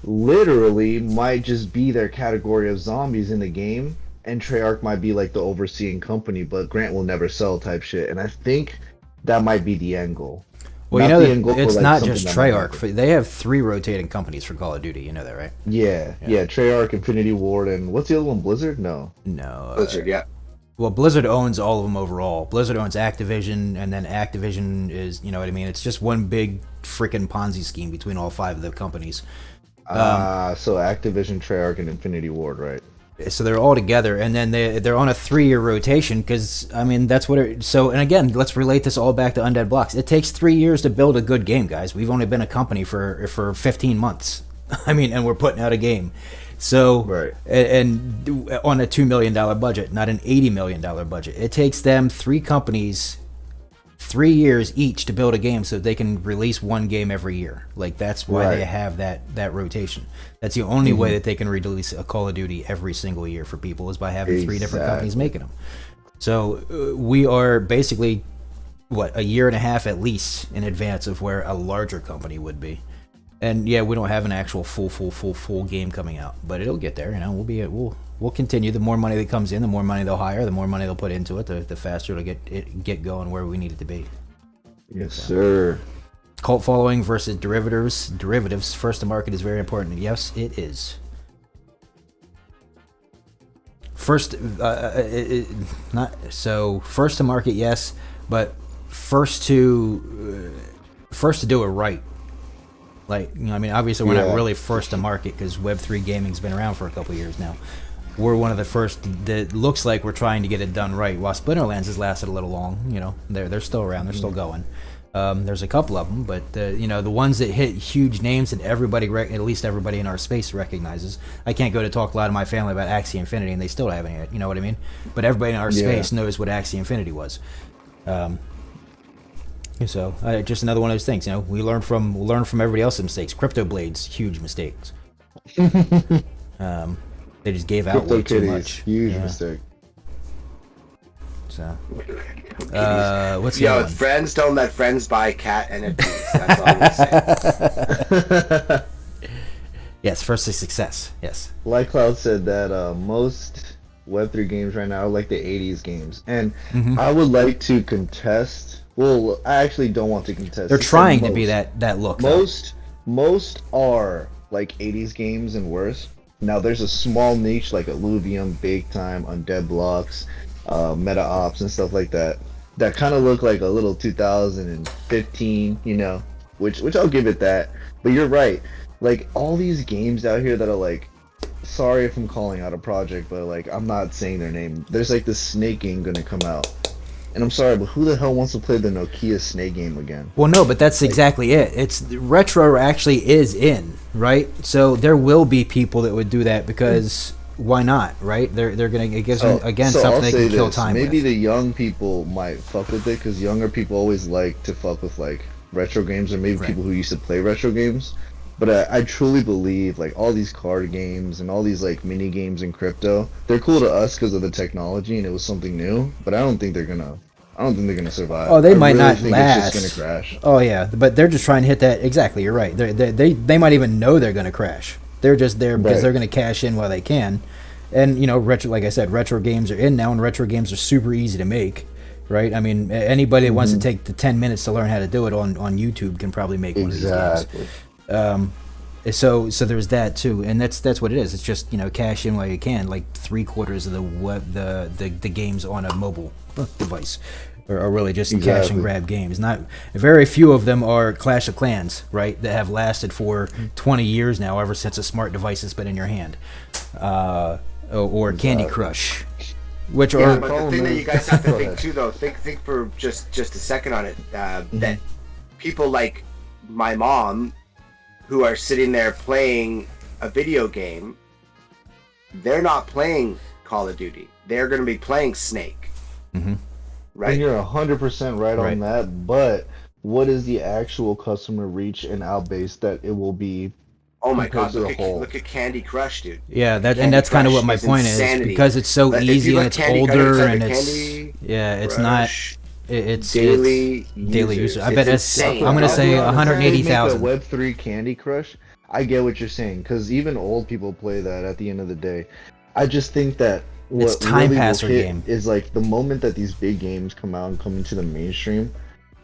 Literally might just be their category of zombies in the game, and Treyarch might be like the overseeing company, but Grant will never sell type shit. And I think that might be the end goal.
Well,
Not
you know,
the end goal for,
it's
like,
not
something
just
that might happen.
Treyarch. They have 3 rotating companies for Call of Duty. You know that, right?
Yeah. Treyarch, Infinity Ward, and what's the other one? Blizzard? No.
Blizzard, yeah.
Well, Blizzard owns all of them overall. Blizzard owns Activision, and then Activision is, you know what I mean? It's just one big freaking Ponzi scheme between all 5 of the companies.
So Activision, Treyarch, and Infinity Ward, right?
So they're all together, and then they're on a 3-year rotation because, I mean, that's what it... So, and again, let's relate this all back to Undead Blocks. It takes 3 years to build a good game, guys. We've only been a company for 15 months. I mean, and we're putting out a game. So,
right.
and on a $2 million budget, not an $80 million budget. It takes them 3 companies 3 years each to build a game so that they can release one game every year. Like, that's why they have that rotation. That's the only way that they can release a Call of Duty every single year for people, is by having 3 different companies making them. So we are basically, a year and a half at least in advance of where a larger company would be. And yeah, we don't have an actual full game coming out, but it'll get there. You know, we'll continue. The more money that comes in, the more money they'll hire, the more money they'll put into it, the faster it'll get going where we need it to be.
Yes, sir.
Cult following versus derivatives. First to market is very important. Yes, it is. First to market, yes, but first to do it right. Like, you know, I mean, obviously we're not really first to market because Web3 gaming's been around for a couple of years now. We're one of the first that looks like we're trying to get it done right. While Splinterlands has lasted a little long, you know, they're still around, they're still going. There's a couple of them, but you know, the ones that hit huge names that everybody, at least everybody in our space recognizes. I can't go to talk loud to my family about Axie Infinity, and they still haven't yet. You know what I mean? But everybody in our space knows what Axie Infinity was. So just another one of those things. You know, we learn from everybody else's mistakes. Crypto Blades, huge mistakes. They just gave out way too much.
Huge mistake.
So, what's the other one?
Friends don't let friends buy cat NFTs. That's all I'm saying.
Yes, first to success. Yes.
Lightcloud said that most Web3 games right now are like the 80s games, and I would like to contest. Well, I actually don't want to contest.
They're trying to be that look.
Most are like 80s games and worse. Now there's a small niche like Illuvium, Bake Time, Undead Blocks, Meta Ops, and stuff like that kind of look like a little 2015, you know, which I'll give it that. But you're right, like all these games out here that are like, sorry if I'm calling out a project, but like I'm not saying their name. There's like this Snake game gonna come out. And I'm sorry, but who the hell wants to play the Nokia Snake game again?
Well, no, but that's exactly it. It's retro actually is in, right? So there will be people that would do that because why not, right? They're gonna, it gives them again something they can kill time with.
Maybe the young people might fuck with it because younger people always like to fuck with like retro games, or maybe people who used to play retro games. But I truly believe like all these card games and all these like mini games in crypto, they're cool to us because of the technology and it was something new. But I don't think they're gonna survive.
Oh, they might not
It's
last.
just gonna crash.
Oh yeah, but they're just trying to hit that. Exactly, you're right. They might even know they're gonna crash. They're just there because they're gonna cash in while they can. And you know, like I said, retro games are in now, and retro games are super easy to make. Right? I mean, anybody that wants to take the 10 minutes to learn how to do it on YouTube can probably make one of these games. So there's that too, and that's what it is. It's just, you know, cash in while you can. Like 3/4 of the games on a mobile device are really just cash and grab games. Not very few of them are Clash of Clans, right? That have lasted for 20 years now, ever since a smart device has been in your hand, or Candy Crush. Which
but the thing that you guys have to think too, though, think for just a second on it, that people like my mom, who are sitting there playing a video game, they're not playing Call of Duty. They're going to be playing Snake. Right?
And you're 100% right on that. But what is the actual customer reach and outbase that it will be?
Oh my God! Look at Candy Crush, dude.
Yeah, that's kind of what my point is, because it's so easy and it's older and it's not. It's daily user. I bet it's. I'm gonna say 180,000.
Web3 Candy Crush. I get what you're saying, because even old people play that. At the end of the day, I just think that
it's time passer game
is like the moment that these big games come out and come into the mainstream.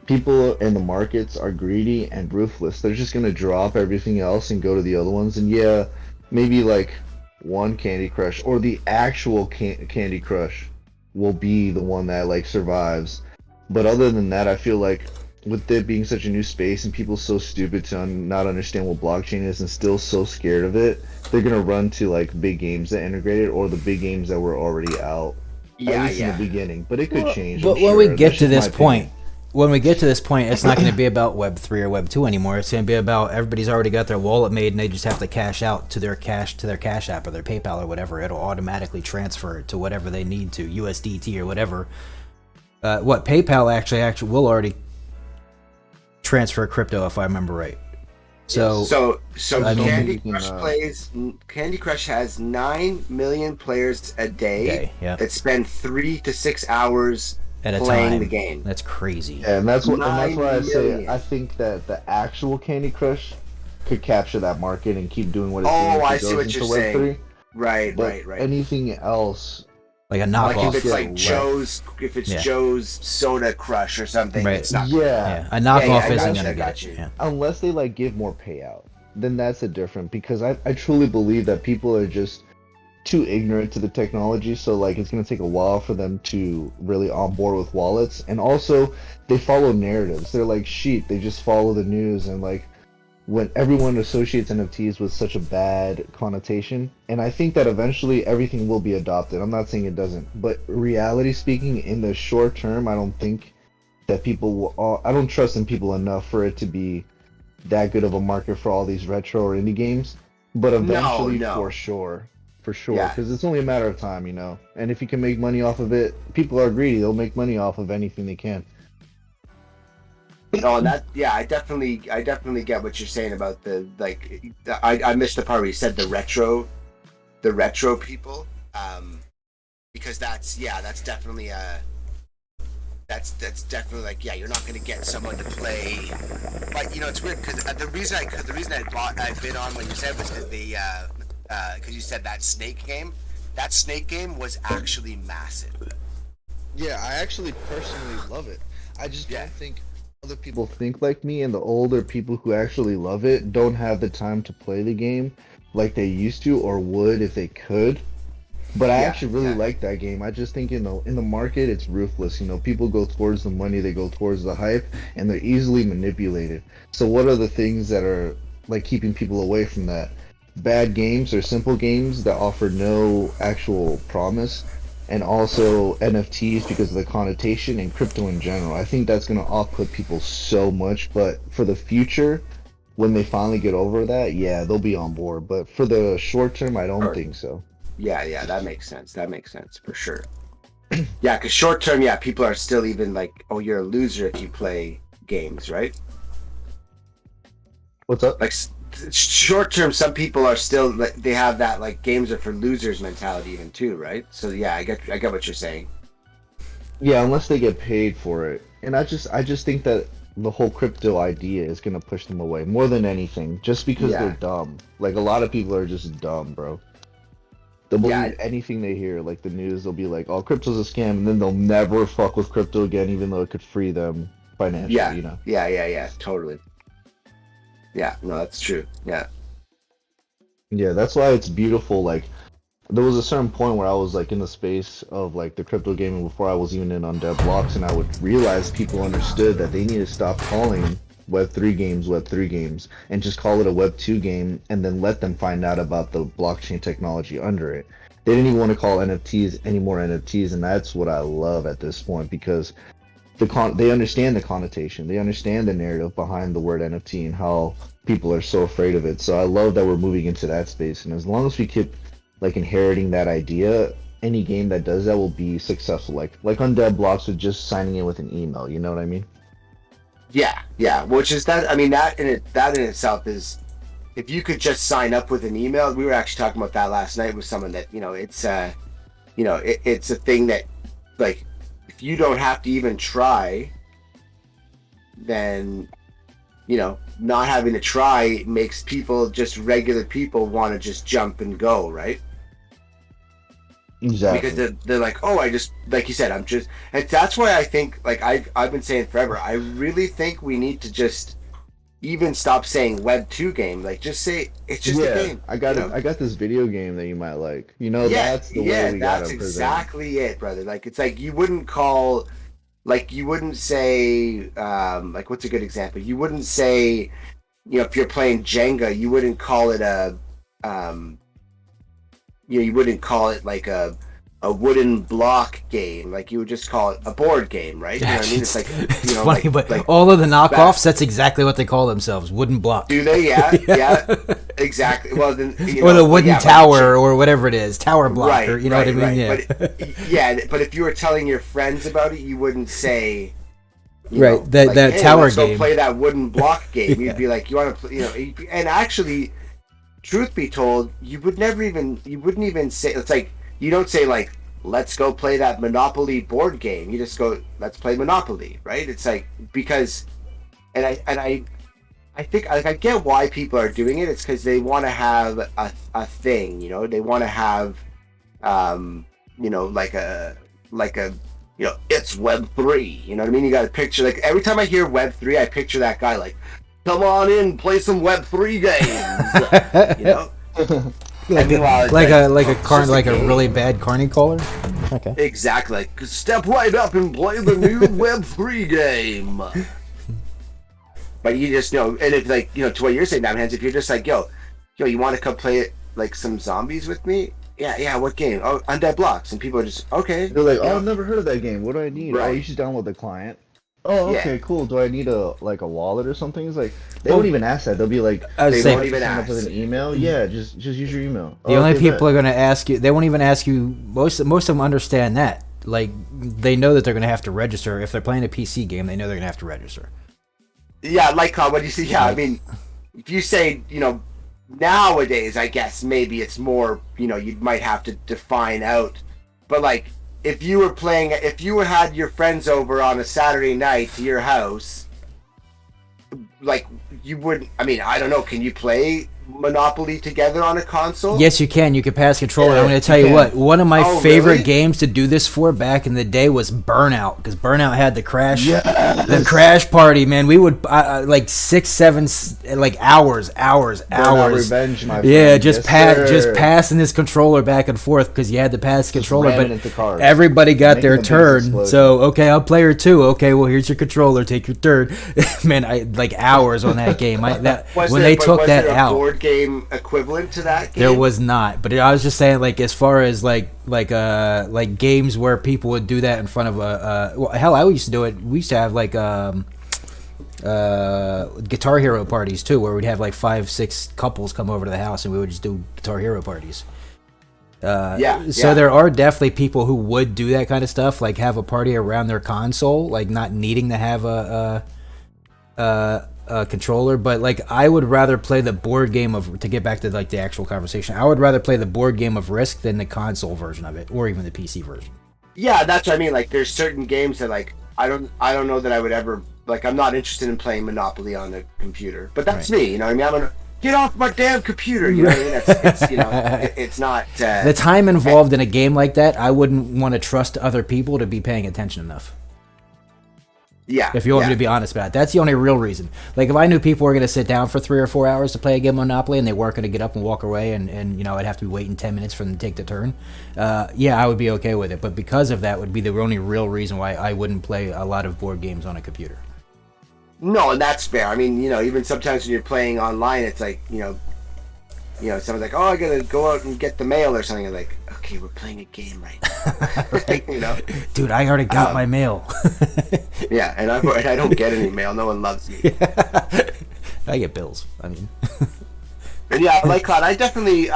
People in the markets are greedy and ruthless. They're just gonna drop everything else and go to the other ones. And yeah, maybe like one Candy Crush or the actual Candy Crush will be the one that like survives. But other than that, I feel like with it being such a new space and people so stupid to not understand what blockchain is and still so scared of it, they're gonna run to like big games that integrate it or the big games that were already out. At least in the beginning. But it could change.
But when we get to this point. When we get to this point, it's not going to be about Web 3 or Web 2 anymore. It's going to be about everybody's already got their wallet made, and they just have to cash out to their Cash App or their PayPal or whatever. It'll automatically transfer to whatever they need to, USDT or whatever. What PayPal actually will already transfer crypto if I remember right. So
Candy Crush has 9 million players a day that spend 3 to 6 hours
at
playing
time.
The game.
That's crazy.
Yeah, and that's why I say I think that the actual Candy Crush could capture that market and keep doing what it's doing.
I see what you're saying. Right.
Anything else,
like a knockoff,
like if it's like Joe's Soda Crush or something,
right?
It's not.
Yeah, a knockoff isn't gonna get you. Yeah.
Unless they like give more payout, then that's a different. Because I truly believe that people are just too ignorant to the technology, so like it's gonna take a while for them to really on board with wallets. And also, they follow narratives. They're like sheep. They just follow the news, and like when everyone associates NFTs with such a bad connotation, and I think that eventually everything will be adopted. I'm not saying it doesn't, but reality speaking, in the short term, I don't think that people will. I don't trust in people enough for it to be that good of a market for all these retro or indie games. But eventually, for sure, because it's only a matter of time, you know. And if you can make money off of it, people are greedy. They'll make money off of anything they can.
No, and I definitely get what you're saying about the like. I missed the part where you said the retro people, because that's definitely that's definitely like, you're not going to get someone to play. But you know, it's weird because the reason I've been on when you said was because you said that Snake game. That Snake game was actually massive.
Yeah, I actually personally love it. I just don't think other people think like me, and the older people who actually love it don't have the time to play the game like they used to or would if they could. But I actually really like that game. I just think in the market it's ruthless. You know, people go towards the money, they go towards the hype, and they're easily manipulated. So what are the things that are like keeping people away from that? Bad games or simple games that offer no actual promise, and also NFTs because of the connotation, and crypto in general. I think that's going to off-put people so much, but for the future, when they finally get over that, they'll be on board. But for the short term, I don't think so.
Yeah, that makes sense. That makes sense for sure. Yeah, because short term, people are still even like, oh, you're a loser if you play games, right?
What's up?
Like short term, some people are still they have that like games are for losers mentality even too, right? So I get what you're saying.
Yeah, unless they get paid for it, and I just think that the whole crypto idea is gonna push them away more than anything, just because they're dumb. Like a lot of people are just dumb, bro. They'll believe anything they hear, like the news. They'll be like, "Oh, crypto's a scam," and then they'll never fuck with crypto again, even though it could free them financially. You know?
Yeah, totally. Yeah, no, that's true. Yeah,
that's why it's beautiful. Like, there was a certain point where I was like in the space of like the crypto gaming before I was even in on Dev Blocks, and I would realize people understood that they need to stop calling Web3 games and just call it a Web2 game, and then let them find out about the blockchain technology under it. They didn't even want to call NFTs any more NFTs, and that's what I love at this point, because they understand the connotation, they understand the narrative behind the word NFT and how people are so afraid of it. So I love that we're moving into that space, and as long as we keep like inheriting that idea, any game that does that will be successful. Like on Dev Blocks with just signing in with an email, you know what I mean?
Yeah. Which is that? I mean, that in itself is, if you could just sign up with an email. We were actually talking about that last night with someone that it's it's a thing that, like, if you don't have to even try, then not having to try makes people, just regular people, want to just jump and go, right?
Exactly.
Because they're like, oh, I just, like you said, I'm just, and that's why I think, like I've been saying forever, I really think we need to just even stop saying Web2 game. Like, just say it's just a game.
I got this video game that you might like. That's the way we got to present.
That's exactly it, brother. Like, it's like you wouldn't say, like, what's a good example? You wouldn't say, if you're playing Jenga, you wouldn't call it you wouldn't call it like a wooden block game. Like, you would just call it a board game, right? You know what I mean? It's like,
it's funny, but like all of the knockoffs, that's exactly what they call themselves, wooden block.
Do they? Yeah. Exactly. Well, then
or the wooden
yeah,
tower or whatever it is, tower block,
right,
or you know what I mean?
Right.
Yeah.
But if you were telling your friends about it, you wouldn't say.
Right, that
hey,
tower
let's
game.
Go play that wooden block game. You'd be like, you want to, and actually, truth be told, you wouldn't even say. It's like you don't say like, let's go play that Monopoly board game. You just go, let's play Monopoly, right? It's like because, and I think like I get why people are doing it. It's because they want to have a thing, They want to have, like a it's Web3. You know what I mean? You got to picture like every time I hear Web3, I picture that guy like, come on in, play some Web3 games.
like a really bad carny caller. Okay.
Exactly. Like, step right up and play the new Web3 game. But you just and if like to what you're saying, Diamond Hands, if you're just like yo, you want to come play like some zombies with me? Yeah, what game? Oh, Undead Blocks. And people are just, okay.
They're like, I've never heard of that game. What do I need?
Right.
Oh, you should download the client. Oh, okay, cool. Do I need a wallet or something? It's like, they won't even ask that. They'll be like,
they won't even
sign up
ask.
with an email? Yeah, just use your email.
The only people are going to ask you, they won't even ask you, most of them understand that. Like, they know that they're going to have to register. If they're playing a PC game, they know they're going to have to register.
Yeah, like what do you see? Yeah, I mean, if you say, nowadays, I guess maybe it's more, you might have to define out. But like, if you had your friends over on a Saturday night to your house, like you wouldn't. I mean, I don't know. Can you play Monopoly together on a console?
Yes, you can. You can pass controller. I'm going to tell you what. One of my favorite games to do this for back in the day was Burnout, because Burnout had the crash, the crash party. Man, we would like 6, 7, like hours.
Revenge, my friend.
Yeah, just passing this controller back and forth because you had to pass the controller, but everybody got their turn. So okay, I'll player 2. Okay, well here's your controller. Take your turn. Man, I like hours on that game. When they took that out.
Board game equivalent to that game?
There was not, but I was just saying, like, as far as like games where people would do that in front of hell, I used to do it. We used to have like Guitar Hero parties too, where we'd have like 5, 6 couples come over to the house and we would just do Guitar Hero parties. So there are definitely people who would do that kind of stuff, like have a party around their console, like not needing to have a controller. But like I would rather play the board game to get back to like the actual conversation, I would rather play the board game of Risk than the console version of it, or even the PC version.
Yeah, that's what I mean. Like there's certain games that like I don't know that I would ever like. I'm not interested in playing Monopoly on a computer, but that's me. You know what I mean? I'm gonna get off my damn computer. You know what I mean? It's not the
time involved in a game like that. I wouldn't want to trust other people to be paying attention enough.
Yeah.
If you want me to be honest about it, that's the only real reason. Like if I knew people were going to sit down for 3 or 4 hours to play a game of Monopoly and they weren't going to get up and walk away, and I'd have to be waiting 10 minutes for them to take the turn. I would be okay with it. But because of that would be the only real reason why I wouldn't play a lot of board games on a computer.
No, and that's fair. I mean, even sometimes when you're playing online, it's like, someone's like, oh, I got to go out and get the mail or something. I'm like, okay, we're playing a game right now.
Dude, I already got my mail.
Yeah, and I don't get any mail. No one loves me.
I get bills. I mean,
and yeah, like Cloud, I definitely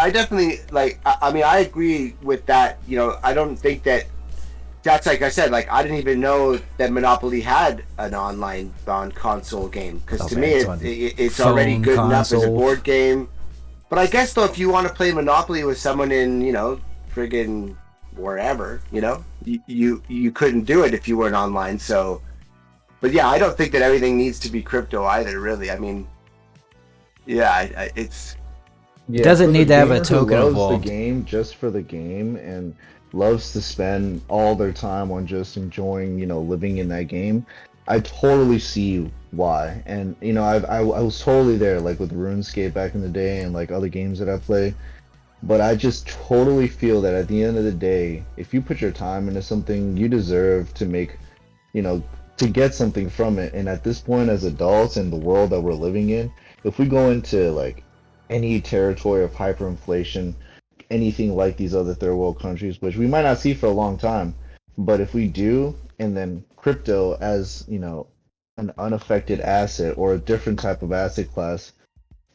like. I mean, I agree with that. I don't think that's like I said. Like, I didn't even know that Monopoly had an on console game, because to me, it's already good enough as a board game. But I guess though, if you want to play Monopoly with someone in friggin' wherever, you couldn't do it if you weren't online. So, but yeah, I don't think that everything needs to be crypto either. Really, I mean, it's
doesn't need to have a token
loves
involved.
The game just for the game and loves to spend all their time on just enjoying, living in that game. I totally see why, and I was totally there, like with RuneScape back in the day and like other games that I play. But I just totally feel that at the end of the day, if you put your time into something, you deserve to make, to get something from it. And at this point, as adults in the world that we're living in, if we go into like any territory of hyperinflation, anything like these other third world countries, which we might not see for a long time, but if we do, and then crypto as, an unaffected asset or a different type of asset class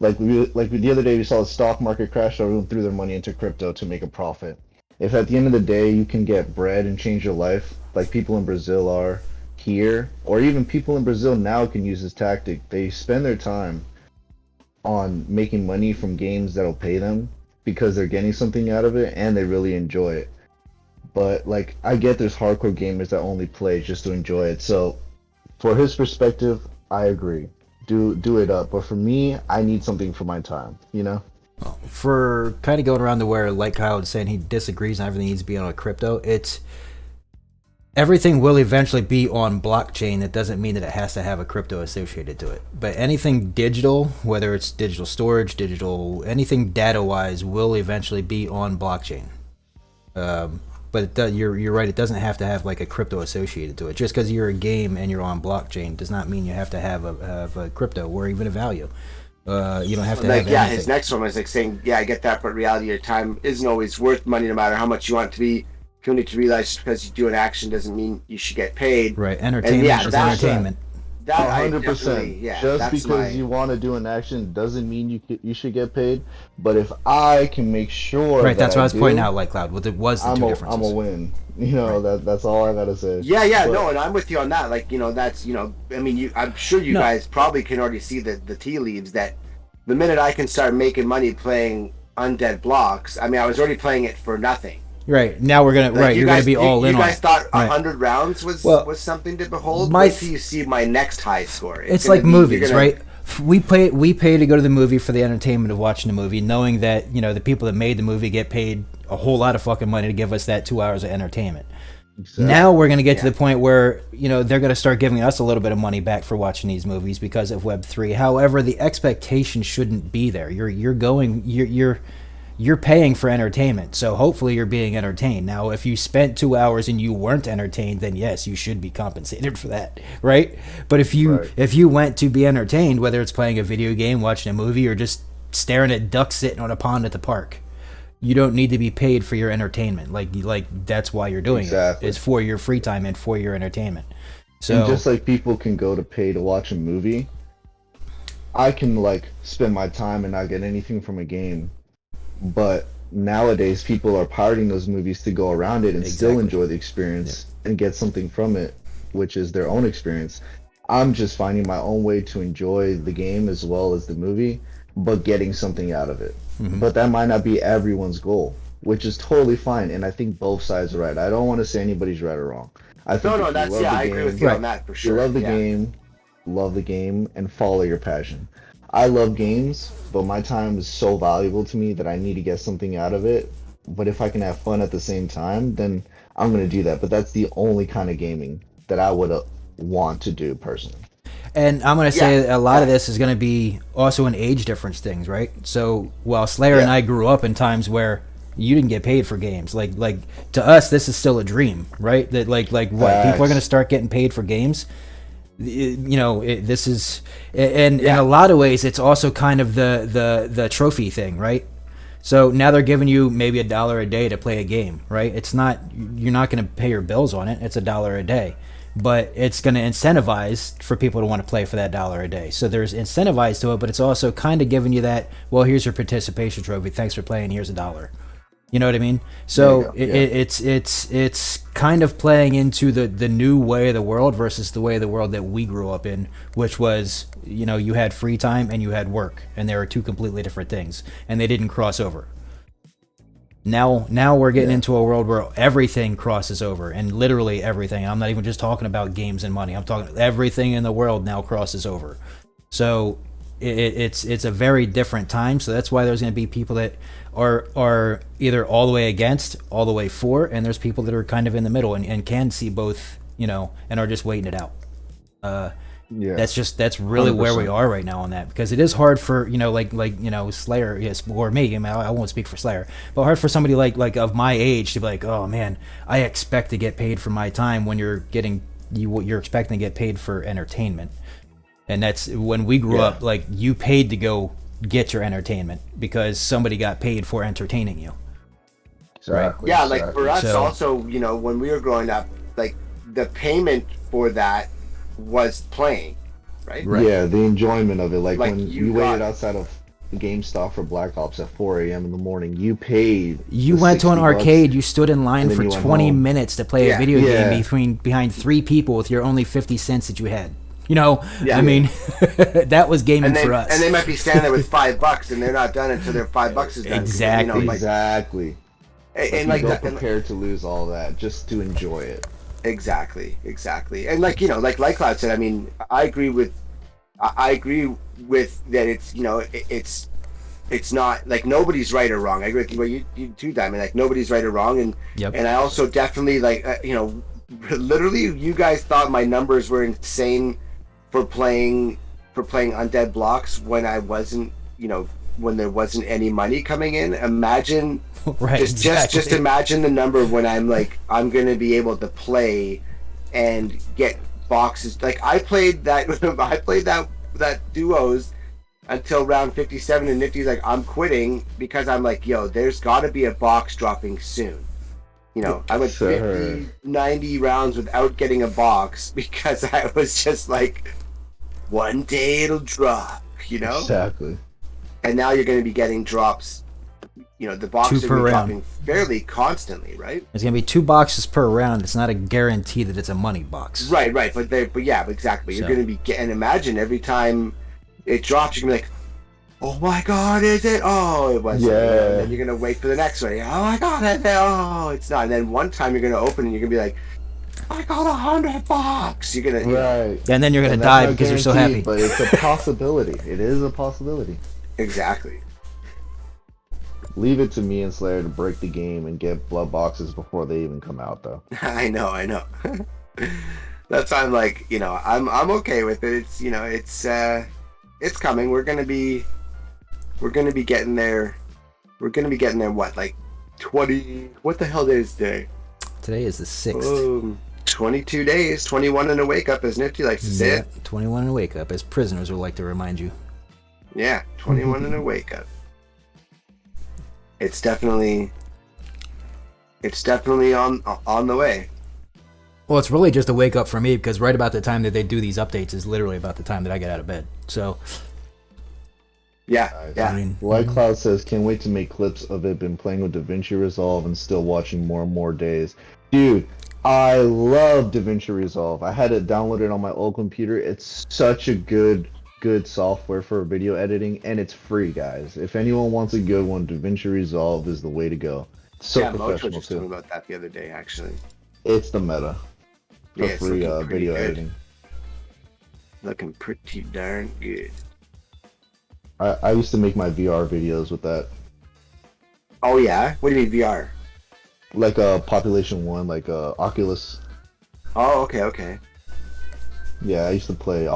The other day we saw the stock market crash, so everyone threw their money into crypto to make a profit. If at the end of the day you can get bread and change your life, like people in Brazil are here, or even people in Brazil now can use this tactic. They spend their time on making money from games that'll pay them because they're getting something out of it and they really enjoy it. But like, I get there's hardcore gamers that only play just to enjoy it. So for his perspective, I agree. Do it up. But for me, I need something for my time, you know?
For kind of going around to where, like Kyle was saying, he disagrees and everything needs to be on a crypto, it's everything will eventually be on blockchain. That doesn't mean that it has to have a crypto associated to it. But anything digital, whether it's digital storage, anything data-wise, will eventually be on blockchain. But you're right, it doesn't have to have like a crypto associated to it. Just because you're a game and you're on blockchain does not mean you have to have a crypto or even a value. You don't have to have anything.
His next one was like saying, yeah, I get that, but reality, your time isn't always worth money no matter how much you want it to be. You need to realize just because you do an action doesn't mean you should get paid.
Right, entertainment is entertainment.
100%. Just because you want to do an action doesn't mean you should get paid. But if I can make sure,
right, that's what I was pointing out. Like Cloud, what it was the two differences.
I'm a win. You know, right. That's all I gotta say.
Yeah, no, and I'm with you on that. Like, you know, that's, you know, I mean, I'm sure you guys probably can already see the tea leaves that the minute I can start making money playing Undead Blocks, I mean, I was already playing it for nothing.
Right, now we're gonna you're gonna be all in on it.
You guys thought 100 rounds was something to behold? Wait till you see my next high score.
It's like movies, right? We pay to go to the movie for the entertainment of watching the movie, knowing that, you know, the people that made the movie get paid a whole lot of fucking money to give us that 2 hours of entertainment. Exactly. Now we're going to get to the point where, you know, they're going to start giving us a little bit of money back for watching these movies because of Web3. However, the expectation shouldn't be there. You're paying for entertainment, so hopefully you're being entertained. Now, if you spent 2 hours and you weren't entertained, then yes, you should be compensated for that, right? But if you went to be entertained, whether it's playing a video game, watching a movie, or just staring at ducks sitting on a pond at the park, you don't need to be paid for your entertainment. Like that's why you're doing it. It's for your free time and for your entertainment. So,
and just like people can go to pay to watch a movie, I can like spend my time and not get anything from a game. But nowadays people are pirating those movies to go around it and still enjoy the experience and get something from it, which is their own experience. I'm just finding my own way to enjoy the game as well as the movie, but getting something out of it. Mm-hmm. But that might not be everyone's goal, which is totally fine. And I think both sides are right. I don't want to say anybody's right or wrong. I think
I agree with you on that for sure.
You love the game, and follow your passion. I love games, but my time is so valuable to me that I need to get something out of it. But if I can have fun at the same time, then I'm going to do that. But that's the only kind of gaming that I would want to do personally.
And I'm going to say a lot of this is going to be also an age difference things, right? So while Slayer and I grew up in times where you didn't get paid for games, like to us, this is still a dream, right? That like what people are going to start getting paid for games. You know, this is, and in a lot of ways, it's also kind of the trophy thing, right? So now they're giving you maybe $1 a day to play a game, right? It's not, you're not going to pay your bills on it. It's $1 a day, but it's going to incentivize for people to want to play for that $1 a day. So there's incentivized to it, but it's also kind of giving you that, well, here's your participation trophy. Thanks for playing. Here's $1. You know what I mean? So it's kind of playing into the new way of the world versus the way of the world that we grew up in, which was, you know, you had free time and you had work, and they were two completely different things, and they didn't cross over. Now we're getting into a world where everything crosses over, and literally everything. I'm not even just talking about games and money. I'm talking everything in the world now crosses over. So it's a very different time. So that's why there's going to be people that are either all the way against, all the way for, and there's people that are kind of in the middle and can see both, you know, and are just waiting it out. That's really 100%. Where we are right now on that, because it is hard for, you know, like you know, Slayer, or me. I mean, I won't speak for Slayer, but hard for somebody like of my age to be like, oh man, I expect to get paid for my time, when you're expecting to get paid for entertainment. And that's when we grew up, like, you paid to go get your entertainment because somebody got paid for entertaining you.
Exactly.
Yeah, like for us also, you know, when we were growing up, like the payment for that was playing, right?
Yeah, the enjoyment of it. Like when you waited outside of GameStop for Black Ops at 4 a.m. in the morning. You paid.
You
the
went to an
60
arcade.
bucks,
You stood in line
and then
for
you went
20
home.
minutes to play a
Yeah.
video
Yeah.
game behind 3 people with your only 50 cents that you had. You know,
Yeah.
I mean, that was gaming for us.
And they might be standing there with $5 and they're not done until their $5 is done.
Exactly.
You know, like,
Exactly.
and
you
like
go
that, and-
prepared to lose all that just to enjoy it.
Exactly. And like, you know, like Cloud said, I mean, I agree with that. It's, you know, it's not like nobody's right or wrong. I agree with you too, Diamond. Like nobody's right or wrong, and
Yep.
and I also definitely like you know, literally, you guys thought my numbers were insane for playing Undead Blocks when I wasn't, you know, when there wasn't any money coming in. Imagine.
Right,
Just
exactly.
imagine the number when I'm like, I'm gonna be able to play and get boxes. Like I played that duos until round 57, and Nifty's like, I'm quitting because I'm like, yo, there's got to be a box dropping soon. You know, I went
Sure.
50, 90 rounds without getting a box because I was just like, one day it'll drop. You know,
Exactly.
and now you're going to be getting drops. You know, the
2
boxes
per
are
round.
dropping fairly constantly, right?
There's gonna be 2 boxes per round. It's not a guarantee that it's a money box.
Right. But yeah, exactly. You're
So-
going to be getting. Imagine every time it drops, you're gonna be like, "Oh my God, is it? Oh, it wasn't."
Yeah.
And then you're gonna wait for the next one. Oh my God, is it? Oh, it's not. And then one time you're gonna open and you're gonna be like, "I got $100." You're gonna, you know,
Right.
And then you're gonna
And
die
that's not
because you're so happy.
guaranteed, But it's a possibility. It is a possibility.
exactly.
Leave it to me and Slayer to break the game and get blood boxes before they even come out, though.
I know. That's why I'm like, you know, I'm okay with it. It's, you know, it's coming. We're gonna be getting there. We're gonna be getting there. What, like 20? What the hell is today?
Today is the 6th.
22 days, 21 and a wake up, as Nifty likes to say
Yeah,
it.
21 and wake up, as prisoners would like to remind you.
Yeah, 21 and a wake up. It's definitely on the way.
Well, it's really just a wake up for me because right about the time that they do these updates is literally about the time that I get out of bed. So,
Yeah, yeah.
I mean,
White Cloud says, can't wait to make clips of it. Been playing with DaVinci Resolve and still watching more and more days. Dude, I love DaVinci Resolve. I had it downloaded on my old computer. It's such a good software for video editing, and it's free, guys. If anyone wants a good one, DaVinci Resolve is the way to go. It's so
Yeah, Mocho
professional
just told me
too.
about that the other day, actually.
It's the meta for
Yeah, it's
free
looking pretty
video
good.
editing.
Looking pretty darn good.
I used to make my VR videos with that.
Oh yeah? What do you mean VR?
Like a Population 1, like Oculus.
Oh, okay.
Yeah, I used to play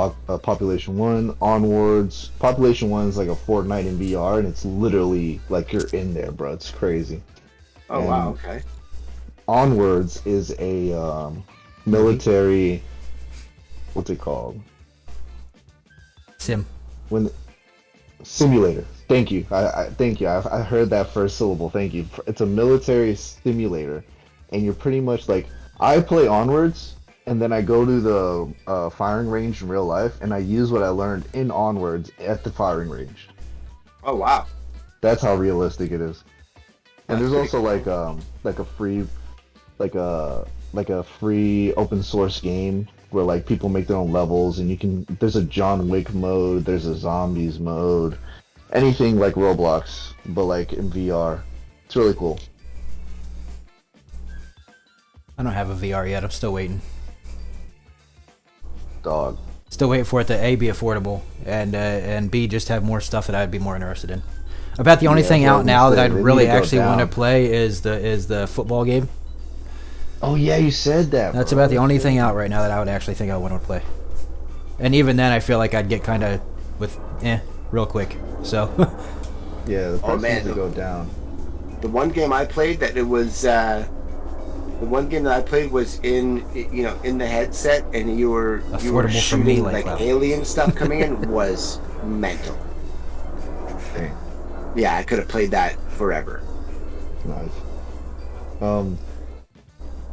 Population 1, Onwards. Population 1 is like a Fortnite in VR, and it's literally like you're in there, bro. It's crazy.
Oh
And
wow, okay.
Onwards is a military. What's it called?
Sim.
Simulator. Thank you. Thank you. I heard that first syllable. Thank you. It's a military simulator, and you're pretty much like, I play Onwards, and then I go to the firing range in real life, and I use what I learned in Onwards at the firing range.
Oh wow.
That's how realistic it is. And
That's
there's also
pretty
like a free open source game where like people make their own levels, and there's a John Wick mode, there's a zombies mode, anything like Roblox, but like in VR. It's really cool.
I don't have a VR yet. I'm still waiting.
Dog.
Still waiting for it to A, be affordable, and B, just have more stuff that I'd be more interested in. About the only
Yeah,
thing
bro,
out now that
they
I'd
need
really
to go
actually want to
down.
play is the football game.
Oh yeah, you said that.
That's
bro.
about the only thing out right now that I would actually think I would want to play. And even then, I feel like I'd get kind of with real quick. So
Yeah, the price
man.
needs to go down.
The one game I played that it was the one game that I played was in the headset, and you were
Affordable for me,
shooting
like
like
that.
alien stuff coming in was mental.
Dang.
Yeah, I could have played that forever.
Nice.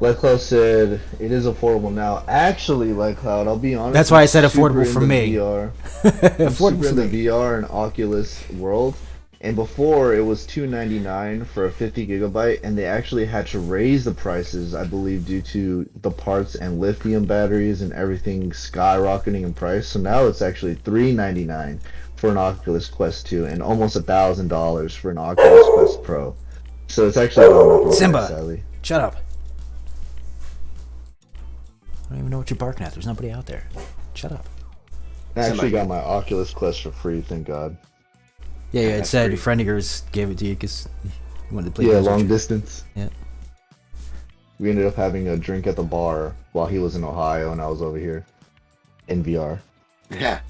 Like Cloud said, it is affordable now. Actually, like Cloud, I'll be honest.
That's why I said
I'm super
affordable for
into
me.
VR. I'm
Affordable
super
for
into
me.
VR and Oculus World. And before it was $299 for a 50 gigabyte, and they actually had to raise the prices, I believe, due to the parts and lithium batteries and everything skyrocketing in price. So now it's actually $399 for an Oculus Quest 2 and almost $1,000 for an Oculus Quest Pro. So it's actually going up in price,
Simba,
sadly.
shut up. I don't even know what you're barking at. There's nobody out there. Shut up.
I actually got my Oculus Quest for free, thank God.
Yeah, it said a friend of yours gave it to you because you wanted to play.
Yeah,
games with
long
you.
distance.
Yeah.
We ended up having a drink at the bar while he was in Ohio and I was over here in VR.
Yeah.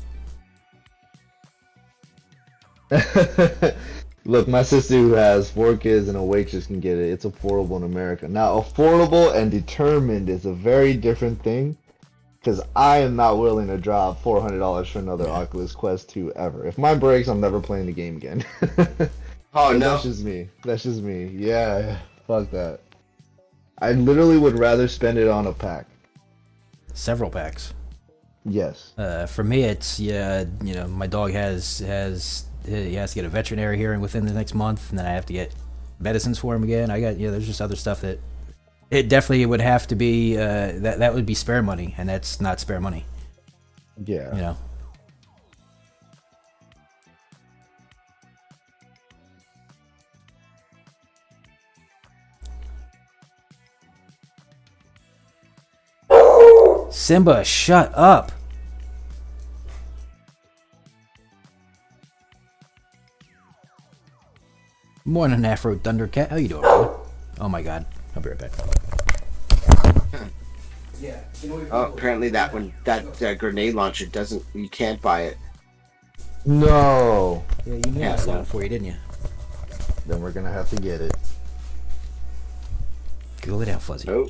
Look, my sister who has 4 kids and a waitress can get it. It's affordable in America. Now, affordable and determined is a very different thing. Because I am not willing to drop $400 for another Oculus Quest 2 ever. If mine breaks, I'm never playing the game again.
Oh, no.
That's just me. That's just me. Yeah, fuck that. I literally would rather spend it on a pack.
Several packs.
Yes.
For me, it's my dog has he has to get a veterinary hearing within the next month, and then I have to get medicines for him again. I got there's just other stuff that it definitely would have to be that would be spare money, and that's not spare money.
Yeah.
You know. Simba, shut up. Morning, Afro Thundercat. How you doing, brother? Oh my God. I'll be right back.
Yeah. Oh, apparently that grenade launcher doesn't. You can't buy it.
No.
Yeah, you knew I got it for you, didn't you?
Then we're gonna have to get it.
Go lay down, Fuzzy.
Oh.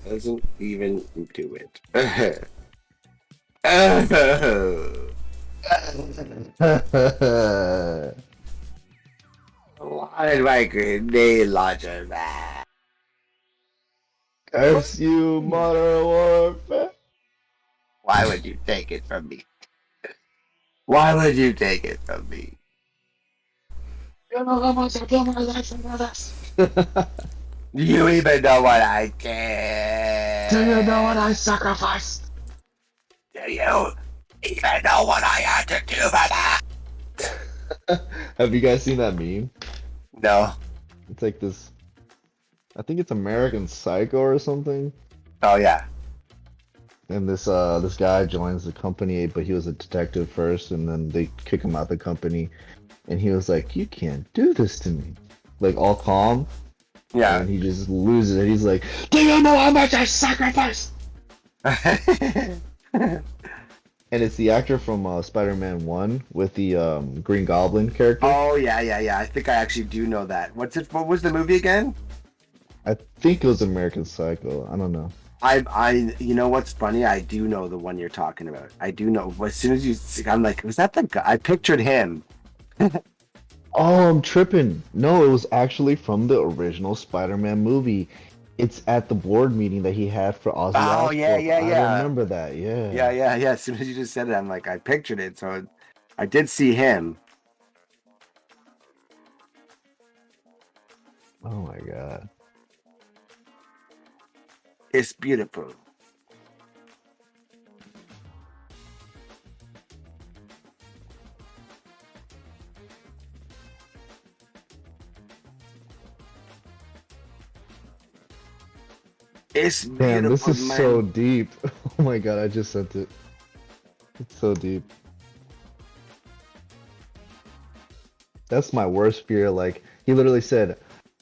Doesn't even do it. Why did my grenade launcher back?
Curse you, Modern Warfare.
Why would you take it from me? Why would you take it from me? You know how much I put my life into this. You even know what I did.
Do you know what I sacrificed?
Do you even know what I had to do for that?
Have you guys seen that meme?
No.
It's like this. I think it's American Psycho or something.
Oh yeah.
And this guy joins the company, but he was a detective first, and then they kick him out the company, and he was like, "You can't do this to me," like all calm.
Yeah.
And he just loses it. He's like, "Do you know how much I sacrificed?" And it's the actor from Spider-Man 1 with the Green Goblin character.
Oh yeah. I think I actually do know that. What was the movie again?
I think it was American Psycho. I don't know.
You know what's funny? I do know the one you're talking about. I do know. As soon as I'm like, was that the guy? I pictured him.
Oh, I'm tripping. No, it was actually from the original Spider-Man movie. It's at the board meeting that he had for Ozzy Osbourne.
Oh, yeah.
I remember that, yeah.
Yeah. As soon as you just said it, I'm like, I pictured it. So I did see him.
Oh my God.
It's beautiful. It's beautiful,
Man, this is
man.
so deep. Oh my God, I just sent it. It's so deep. That's my worst fear. Like, he literally said,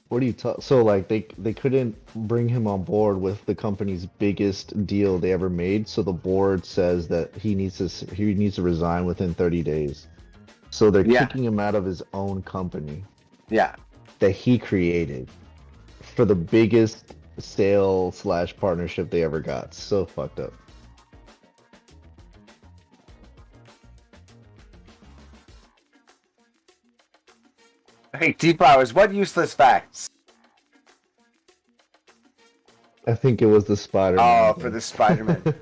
what do you talk? So like they couldn't bring him on board with the company's biggest deal they ever made. So the board says that he needs to resign within 30 days. So they're kicking him out of his own company.
Yeah.
That he created for the biggest sale/partnership they ever got. So fucked up.
Hey, T-Flowers, what useless facts?
I think it was the Spider-Man.
Oh, for the Spider-Man.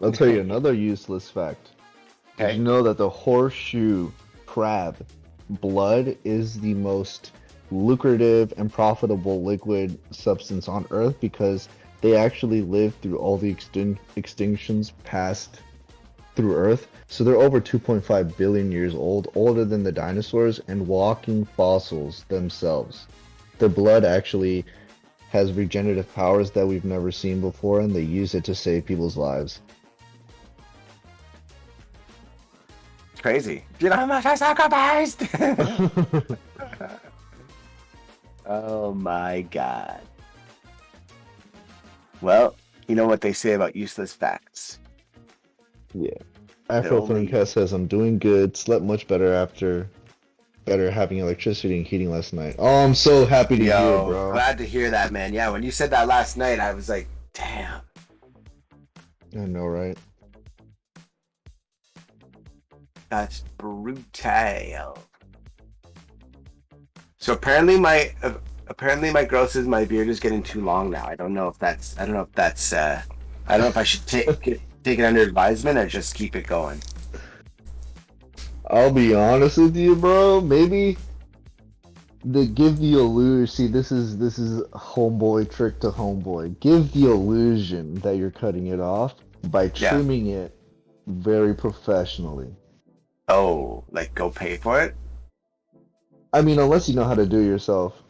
I'll tell you another useless fact. Did you know that the horseshoe crab blood is the most lucrative and profitable liquid substance on Earth because they actually live through all the extinctions passed through Earth? So they're over 2.5 billion years old, older than the dinosaurs, and walking fossils themselves. Their blood actually has regenerative powers that we've never seen before, and they use it to save people's lives.
Crazy. You know how much I sacrificed? Oh my god. Well, you know what they say about useless facts.
Yeah. Afro Filmcast says, I'm doing good, slept much better after having electricity and heating last night. Oh, I'm so happy to hear, bro.
Glad to hear that, man. Yeah, when you said that last night, I was like, damn.
I know, right?
That's brutal. So apparently my girl says my beard is getting too long now. I don't know if I should take it under advisement or just keep it going.
I'll be honest with you, bro. Maybe give the illusion. See, this is homeboy trick to homeboy. Give the illusion that you're cutting it off by trimming it very professionally.
Oh, like go pay for it?
I mean, unless you know how to do it yourself.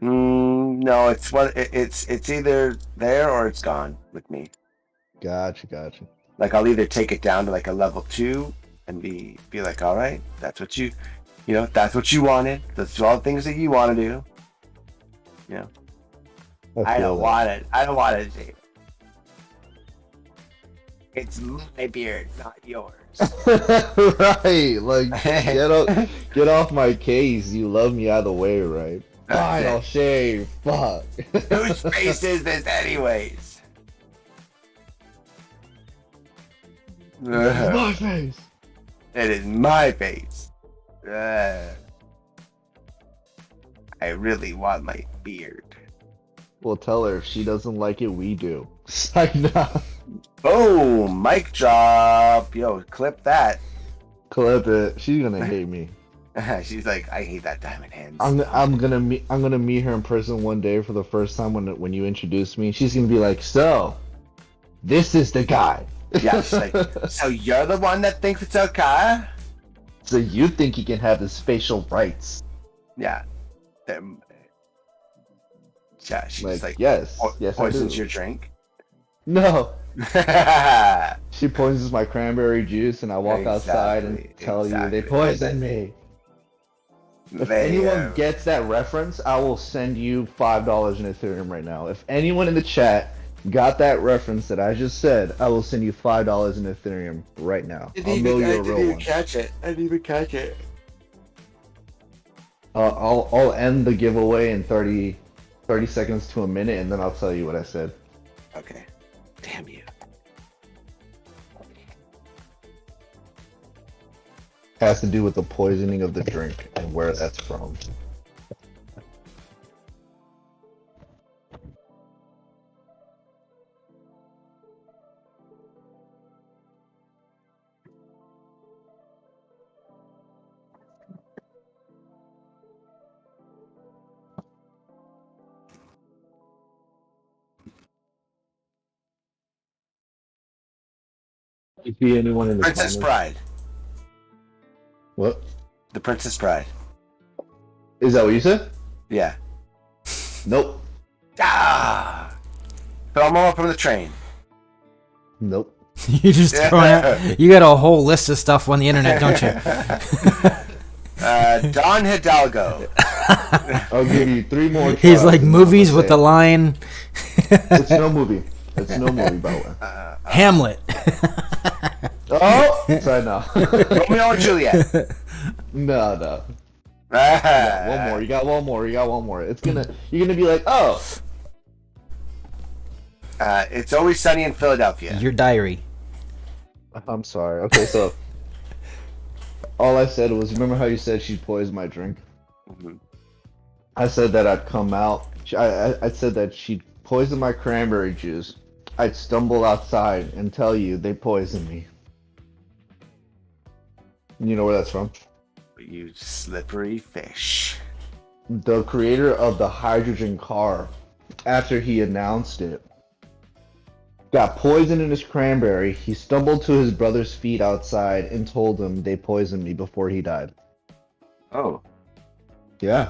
No, it's either there or it's gone with me.
Gotcha.
Like I'll either take it down to like a level 2 and be like, all right, that's what that's what you wanted. That's all the things that you want to do. You know, I don't want it, David. It's my beard, not yours.
Right, like get off my case. You love me either way, right? Fine, I'll shave. Fuck.
Whose face is this, anyways?
It's my face.
It is my face. I really want my beard.
Well, tell her if she doesn't like it, we do. Sign up.
Boom! Mic drop. Yo, clip that.
Clip it. She's gonna hate me.
She's like, I hate that diamond hands.
I'm gonna meet her in person one day for the first time when you introduce me. She's gonna be like, so, this is the guy.
Yeah, she's like, so you're the one that thinks it's okay?
So you think he can have his facial rights?
Yeah. Yeah, she's like,
yes,
poisons your drink.
No. She poisons my cranberry juice, and I walk outside and tell you they poisoned me. If anyone gets that reference, I will send you $5 in Ethereum right now. If anyone in the chat got that reference that I just said, I will send you $5 in Ethereum right now. I'll know you're a real one.
I didn't even catch it.
I'll end the giveaway in 30 seconds to a minute, and then I'll tell you what I said.
Okay. Damn you.
Has to do with the poisoning of the drink and where that's from. You see anyone in the
Princess Bride.
What?
The Princess Bride.
Is that what you said?
Yeah.
Nope.
Ah! Throw them all from the train.
Nope.
You just throwing out, you got a whole list of stuff on the internet, don't you?
Don Hidalgo.
I'll give you 3 more tries.
He's like movies with the line.
It's no movie. It's no movie, by the way.
Hamlet.
Oh! Sorry, no.
Romeo and Juliet.
No. One more. You got one more. You're gonna be like, oh.
It's Always Sunny in Philadelphia.
Your diary.
I'm sorry. Okay, so All I said was, remember how you said she poisoned my drink?
Mhm.
I said that I'd come out. I said that she'd poison my cranberry juice. I'd stumble outside and tell you they poisoned me. You know where that's from?
You slippery fish.
The creator of the hydrogen car, after he announced it, got poison in his cranberry. He stumbled to his brother's feet outside and told him they poisoned me before he died.
Oh.
Yeah.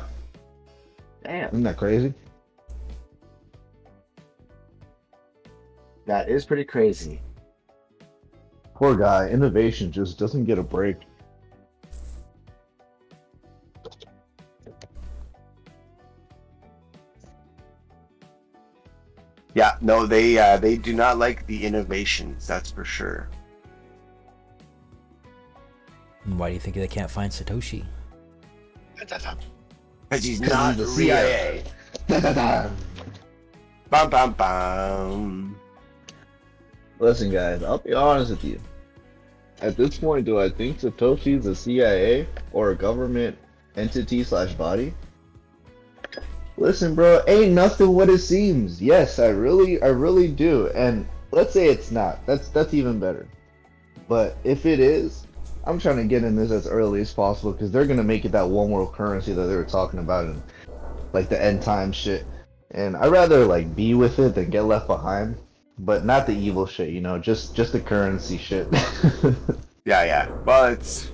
Damn.
Isn't that crazy?
That is pretty crazy.
Poor guy. Innovation just doesn't get a break.
Yeah, no, they do not like the innovations, that's for sure.
Why do you think they can't find Satoshi?
Because he's not the CIA. Bum bum bum.
Listen, guys, I'll be honest with you. At this point, do I think Satoshi's a CIA or a government entity / body? Listen, bro, ain't nothing what it seems. Yes, I really do. And let's say it's not. That's even better. But if it is, I'm trying to get in this as early as possible because they're gonna make it that one world currency that they were talking about in like the end time shit. And I'd rather like be with it than get left behind. But not the evil shit, you know, just the currency shit.
Yeah. Well, it's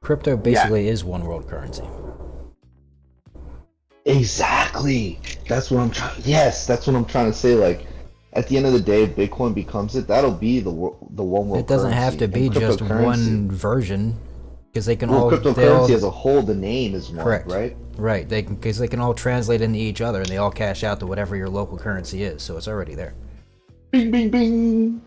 Crypto basically is one world currency.
Exactly. That's what I'm trying. Yes, that's what I'm trying to say. Like, at the end of the day, if Bitcoin becomes it, that'll be the one world.
It doesn't have to be
And
just
cryptocurrency-
one version, because they can
Well,
all.
cryptocurrency as a whole, the name is one,
Correct.
right?
Right. Because they can all translate into each other, and they all cash out to whatever your local currency is. So it's already there.
Bing, bing, bing.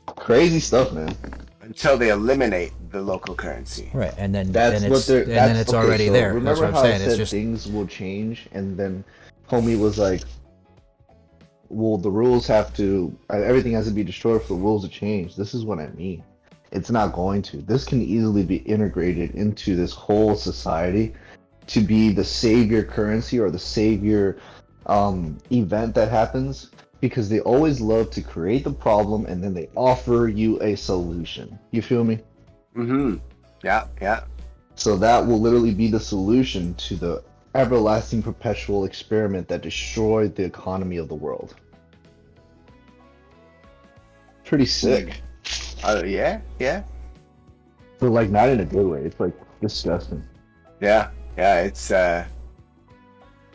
Crazy stuff, man.
until they eliminate the local currency.
Right, and then
That's what they're.
then it's
okay,
already
so
there.
Remember
That's what I'm
how
saying.
I
It's
said
just
things will change, and then homie was like, "Well, the rules have to. Everything has to be destroyed for the rules to change." This is what I mean. It's not going to. This can easily be integrated into this whole society to be the savior currency or the savior event that happens, because they always love to create the problem and then they offer you a solution. You feel me?
Mm-hmm. Yeah, yeah.
So that will literally be the solution to the everlasting perpetual experiment that destroyed the economy of the world. Pretty sick.
Yeah, yeah.
But like not in a good way. It's like disgusting.
Yeah, yeah, it's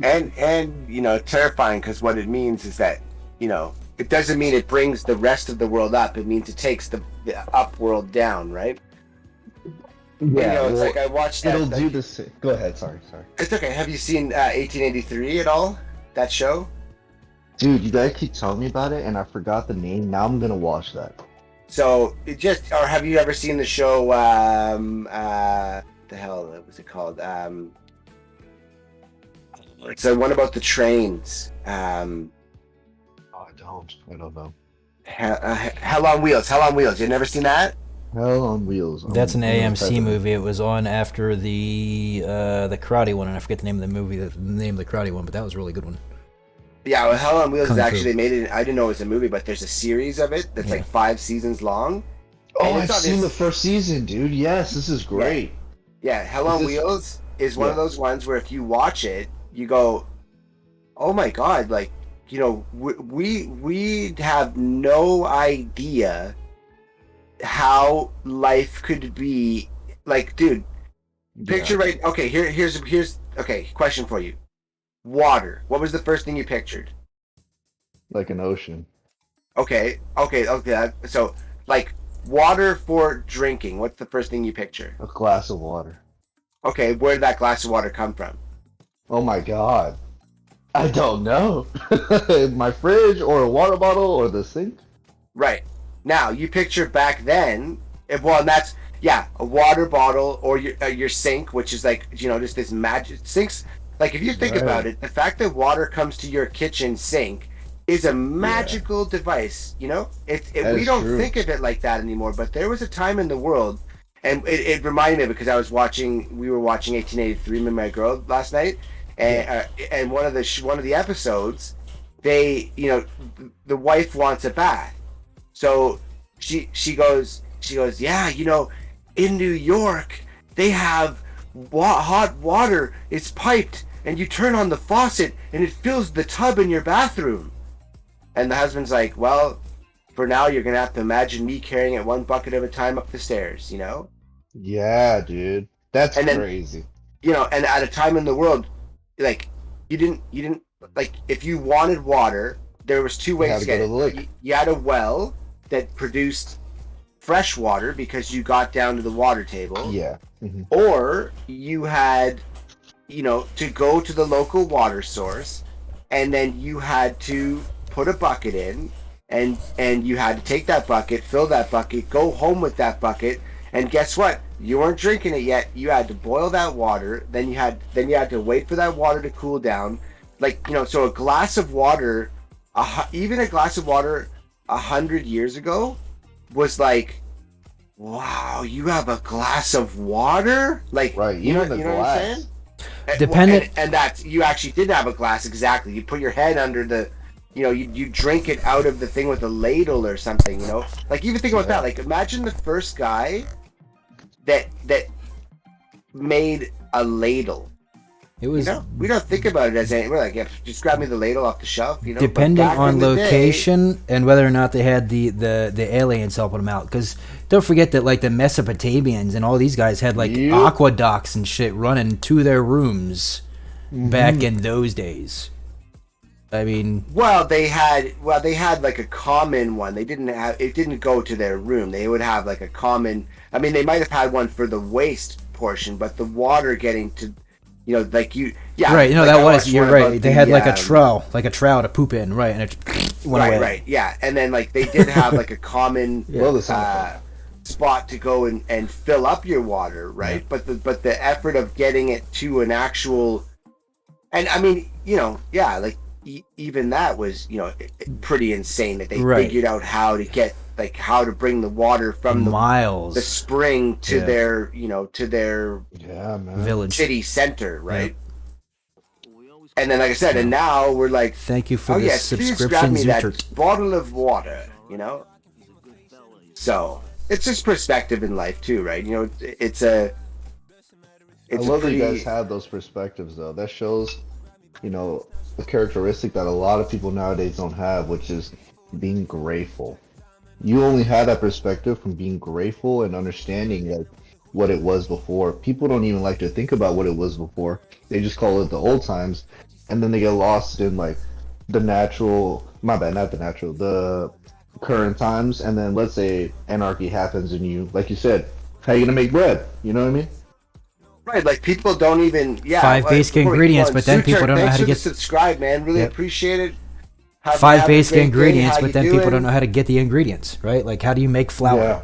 and you know, terrifying, because what it means is that, you know, it doesn't mean it brings the rest of the world up. It means it takes the up world down, right?
Yeah,
you know, it's
well,
like I watched that.
It'll do this. Go ahead. Sorry.
It's okay. Have you seen 1883 at all? That show?
Dude, you guys keep telling me about it, and I forgot the name. Now I'm gonna watch that.
So it just, or have you ever seen the show? The hell, what was it called? It's one about the trains.
Oh, I don't know.
Hell on Wheels. Hell on Wheels. You never seen that?
Hell on Wheels.
that's an AMC movie. It was on after the karate one, and I forget the name of the movie, the name of the karate one, but that was a really good one.
Yeah, well, Hell on Wheels
Kung
is
Fu.
actually, they made it. I didn't know it was a movie, but there's a series of it that's like 5 seasons long.
Oh,
And
I've
it's on
seen
this-
the first season, dude. Yes, this is great.
Yeah, Hell on
Is this-
Wheels is one of
Yeah.
those ones where if you watch it, you go, "Oh my god!" Like, you know, we have no idea how life could be. Like, dude, picture right. Okay, here's okay. Question for you: water. What was the first thing you pictured?
Like an ocean.
Okay. So, like, water for drinking. What's the first thing you picture?
A glass of water.
Okay, where did that glass of water come from?
Oh my god. I don't know. My fridge or a water bottle or the sink?
Right. Now, you picture back then, well, and that's, yeah, a water bottle or your sink, which is like, you know, just this magic sinks. Like, if you think
Right.
about it, the fact that water comes to your kitchen sink is a magical device. You know, we
is
don't
true.
think of it like that anymore. But there was a time in the world, and it reminded me because we were watching 1883 with my girl last night, and one of the episodes, they, you know, the wife wants a bath, so she goes, yeah, you know, in New York they have hot water. It's piped, and you turn on the faucet, and it fills the tub in your bathroom. And the husband's like, well, for now, you're gonna have to imagine me carrying it one bucket at a time up the stairs. You know?
Yeah, dude. That's
And then-
crazy.
You know, and at a time in the world, like you didn't like, if you wanted water, there was two ways
had
to
to
get
go
it.
to the lake.
You had a well that produced fresh water because you got down to the water table.
Yeah.
Or you had, you know, to go to the local water source, and then you had to put a bucket in, and you had to take that bucket, fill that bucket, go home with that bucket, and guess what? You weren't drinking it yet. You had to boil that water. Then you had to wait for that water to cool down. Like, you know, so a glass of water, even a glass of water 100 years ago was like, wow, you have a glass of water? Like,
Right,
you know,
even the
you know what I'm
glass.
saying?
Dependent-
and that's, you actually did have a glass, exactly. You put your head under the, you know, you drink it out of the thing with a ladle or something, you know? Like, even think about that. Like, imagine the first guy that made a ladle.
It was
You know, we don't think about it as anything. We're like, yeah, just grab me the ladle off the shelf, you know? But
depending
back
on
in the day-
location and whether or not they had the aliens helping them out. Because don't forget that, like, the Mesopotamians and all these guys had, like, aqueducts and shit running to their rooms back in those days. I mean,
Well, they had like a common one. They didn't have, it didn't go to their room. They would have like a common, I mean, they might have had one for the waste portion, but the water getting to, you know, like you, yeah.
right, you know,
like
that
I
was,
watched
you're
one
right.
about
They
the,
had like a trough to poop in, right, and it went
right,
away.
right, yeah. And then like they did have like a common
Well, the sound
spot to go and fill up your water, right? But the effort of getting it to an actual, and I mean, you know, yeah, like even that was, you know, pretty insane that they
Right.
figured out how to get, like, how to bring the water from
Miles.
the spring to
Yeah.
their, you know, to their
Village.
city center, right? And then, like I said, and now we're like,
Thank you for
oh
the
yes, please grab
subscription,
me that
Zootert.
bottle of water, you know. So it's just perspective in life too, right? You know, it's a
I love that you guys have those perspectives, though. That shows, you know, a characteristic that a lot of people nowadays don't have, which is being grateful. You only had that perspective from being grateful and understanding like what it was before. People don't even like to think about what it was before. They just call it the old times, and then they get lost in like the the current times. And then let's say anarchy happens, and you, like you said, how you gonna make bread? You know what I mean?
Right, like people don't even, yeah.
5
like,
basic
before we
ingredients,
go on,
but then people
Zootert,
don't know
thanks
how to
for the
get-
subscribe, man. Really
Yep.
appreciate it. Have a
5
great
basic
day.
ingredients,
How
but
you
then people
doing?
don't know how to get the ingredients, right? Like, how do you make flour?
Yeah.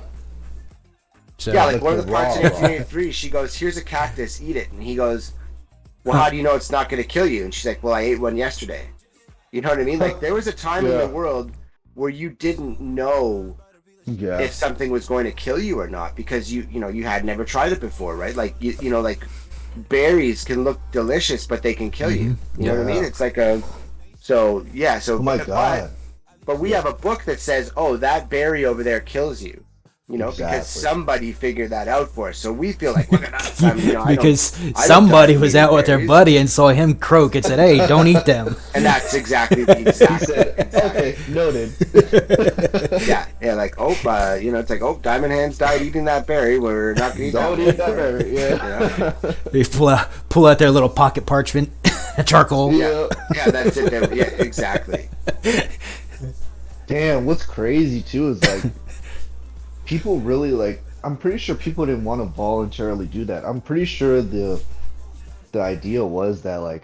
So,
Yeah, like one of the parts in
raw.
1883, she goes, "Here's a cactus, eat it," and he goes, "Well, how do you know it's not going to kill you?" And she's like, "Well, I ate one yesterday." You know what I mean? Like there was a time in
Yeah.
the world where you didn't know
Yeah.
if something was going to kill you or not because you know you had never tried it before, right? Like you know, like berries can look delicious, but they can kill you. You know what I mean?
Yeah.
It's like a so yeah. So
Oh my
but-
God.
But we have a book that says, "Oh, that berry over there kills you." You know, because
Exactly.
somebody figured that out for us. So we feel like, look at us. I mean, you know,
because
I don't
somebody
die
was
eating
out with their
berries.
buddy and saw him croak and said, "Hey, don't eat them."
And that's exactly the exact.
Okay, noted.
Yeah, like, you know, it's like, Diamond Hands died eating that berry. We're not going to eat
Don't
that
eat that berry. Yeah.
They pull out their little pocket parchment, charcoal.
Yeah.
Yeah, that's it. Yeah, exactly.
Damn, what's crazy too is like people really like. I'm pretty sure people didn't want to voluntarily do that. I'm pretty sure the idea was that like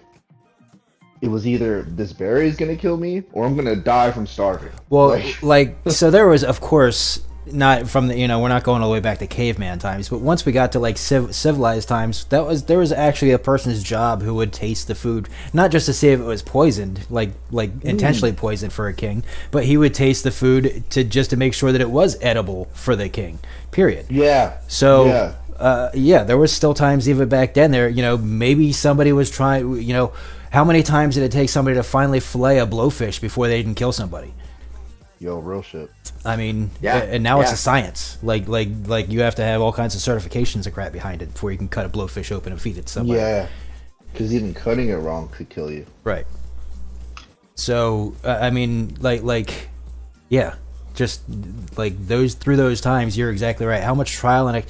it was either this berry is gonna kill me or I'm gonna die from starving.
Well, like, so there was, of course, not from the, we're not going all the way back to caveman times, but once we got to like civilized times, there was actually a person's job who would taste the food, not just to see if it was poisoned, like intentionally poisoned for a king, but he would taste the food to make sure that it was edible for the king. Period.
Yeah.
So there was still times even back then there, maybe somebody was trying, how many times did it take somebody to finally fillet a blowfish before they didn't kill somebody?
Yo, real shit.
I mean, and now it's a science. Like you have to have all kinds of certifications and crap behind it before you can cut a blowfish open and feed it to somebody.
Yeah, because even cutting it wrong could kill you.
Right. So I mean, just like through those times, you're exactly right. How much trial and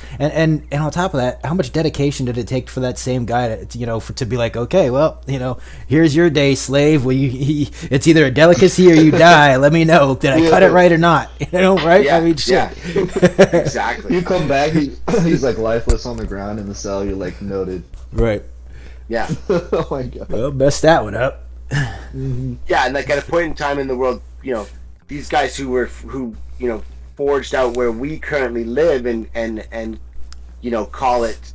on top of that, how much dedication did it take for that same guy to be like, okay, well, here's your day, slave. Well, it's either a delicacy or you die. Let me know. Did I cut it right or not? Right?
Yeah,
I mean, shit.
Exactly.
You come back, he's like lifeless on the ground in the cell. You're like noted.
Right.
Yeah.
Oh my god.
Well, messed that one up.
Yeah, and like at a point in time in the world, these guys who forged out where we currently live and call it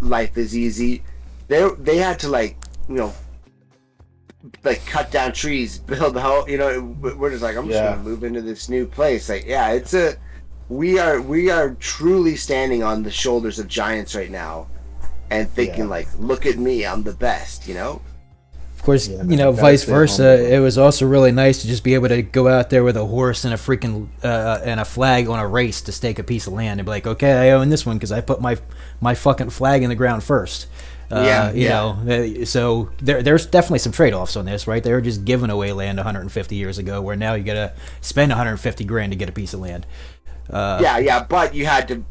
life is easy. They had to cut down trees, build a home. We're just like, I'm just gonna move into this new place. We are truly standing on the shoulders of giants right now, and thinking look at me, I'm the best.
Of course, vice versa. It was also really nice to just be able to go out there with a horse and a freaking and a flag on a race to stake a piece of land and be like, okay, I own this one because I put my fucking flag in the ground first. So there's definitely some trade-offs on this, right? They were just giving away land 150 years ago, where now you gotta spend 150 grand to get a piece of land.
But you had to,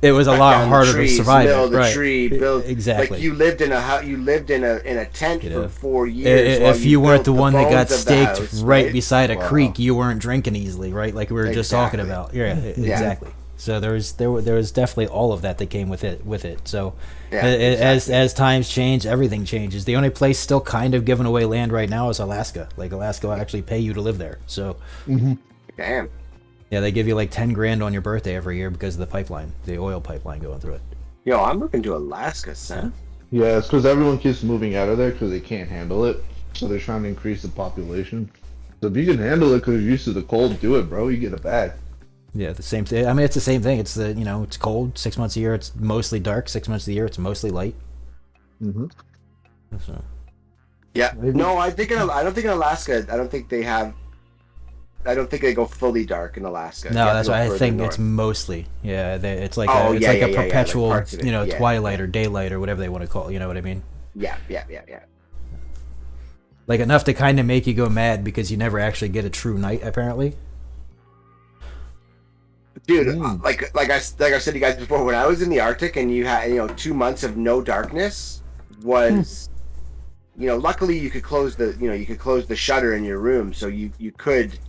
It was a lot harder to survive.
Build
it,
a
right?
tree, build
exactly.
Like you lived in a tent for 4 years.
If you weren't the one that got
bones of the
staked
house,
right beside a creek, you weren't drinking easily, right? Like we were just talking
Exactly.
about. Yeah, exactly. So there was definitely all of that came with it. So as times change, everything changes. The only place still kind of giving away land right now is Alaska. Like Alaska will actually pay you to live there. So
damn.
Yeah, they give you like 10 grand on your birthday every year because of the pipeline, the oil pipeline going through it.
Yo, I'm looking to Alaska, son.
Yeah, it's because everyone keeps moving out of there because they can't handle it. So they're trying to increase the population. So if you can handle it because you're used to the cold, do it, bro. You get it back.
Yeah, the same thing. I mean, it's the same thing. It's it's cold 6 months a year. It's mostly dark 6 months of the year. It's mostly light.
Mm-hmm.
So.
Yeah. No, I don't think in Alaska. I don't think they go fully dark in Alaska.
No, that's why I think it's mostly. Yeah, it's like a perpetual,
like
twilight or daylight or whatever they want to call it. You know what I mean?
Yeah.
Like enough to kind of make you go mad because you never actually get a true night, apparently.
Dude, like I said to you guys before, when I was in the Arctic and you had 2 months of no darkness was, luckily you could close the shutter in your room, so you could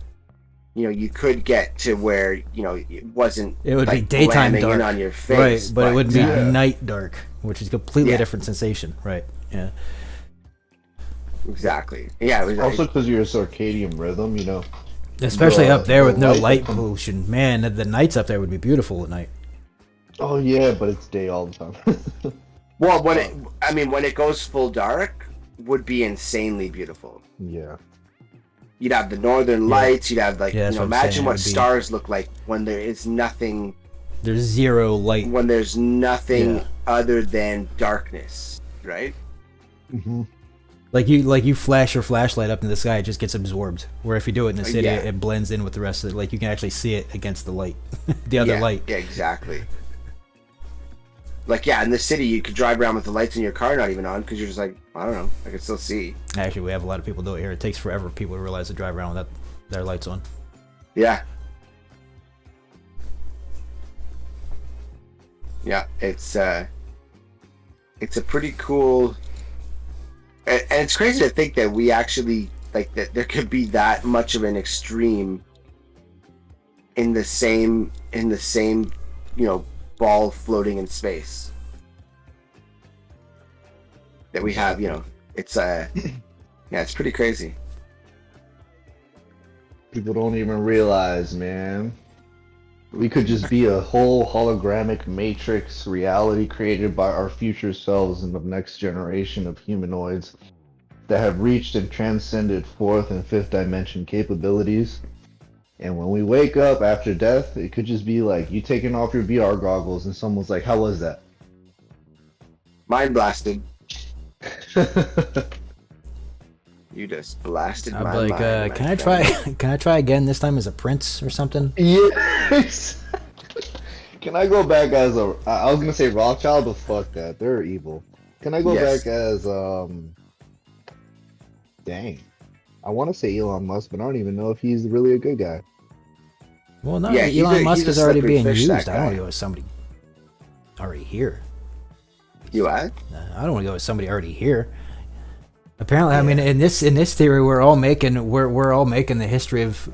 get to where it wasn't.
It would be daytime dark
in on your face,
right? But it would be night dark, which is a completely different sensation, right? Yeah.
Exactly. Yeah. It was
also because you're a circadian rhythm,
Especially up there with no light pollution. Man, the nights up there would be beautiful at night.
Oh yeah, but it's day all the time.
Well, when it goes full dark, would be insanely beautiful.
Yeah.
You'd have the northern lights. You'd have imagine what
saying.
stars look like when there is nothing.
There's zero light.
When there's nothing other than darkness, right?
Mm-hmm.
Like you flash your flashlight up in the sky, it just gets absorbed. Where if you do it in the city, it blends in with the rest of it. Like you can actually see it against the light, the other light.
Yeah, exactly. Like in the city, you could drive around with the lights in your car not even on because you're just like, I don't know, I can still see.
Actually, we have a lot of people do it here. It takes forever for people to realize to drive around without their lights on.
Yeah. Yeah, it's a pretty cool. And it's crazy to think that we actually that there could be that much of an extreme in the same ball floating in space that we have. It's it's pretty crazy.
People don't even realize, man. We could just be a whole hologramic matrix reality created by our future selves in the next generation of humanoids that have reached and transcended fourth and fifth dimension capabilities. And when we wake up after death, it could just be like you taking off your VR goggles and someone's like, "How was that?"
Mind blasted. You just blasted
I'd
my
be like,
mind.
can I try? Can I try again? This time as a prince or something?
Yes. Can I go back as a? I was gonna say Rothschild, but fuck that. They're evil. Can I go
Yes.
back as Dang. I want to say Elon Musk, but I don't even know if he's really a good guy.
Well, no,
Yeah,
Elon Musk
he's a
is already
slippery
being
fish,
used.
that
I don't want
guy.
to go with somebody already here.
You what?
I don't want to go with somebody already here. Apparently, I mean, in this theory, we're all making the history of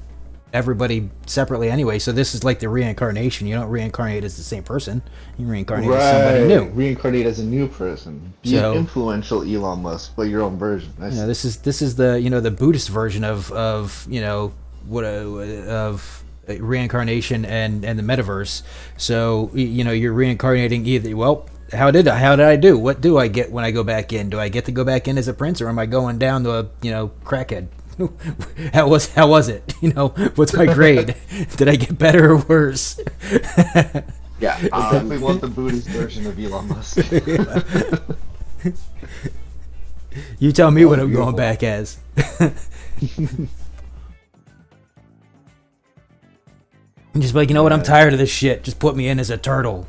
everybody separately anyway. So this is like the reincarnation. You don't reincarnate as the same person. You reincarnate as somebody new.
Reincarnate as a new person. Be
So-
an influential Elon Musk, but your own version. That's,
You know, this is the the Buddhist version of reincarnation and the metaverse. So you're reincarnating either. Well, how did I do? What do I get when I go back in? Do I get to go back in as a prince, or am I going down to a crackhead? How was it? What's my grade? Did I get better or worse?
Yeah,
I definitely want the Buddhist version of Elon Musk.
You tell me what I'm going back as. I'm just like, you know what? I'm tired of this shit. Just put me in as a turtle.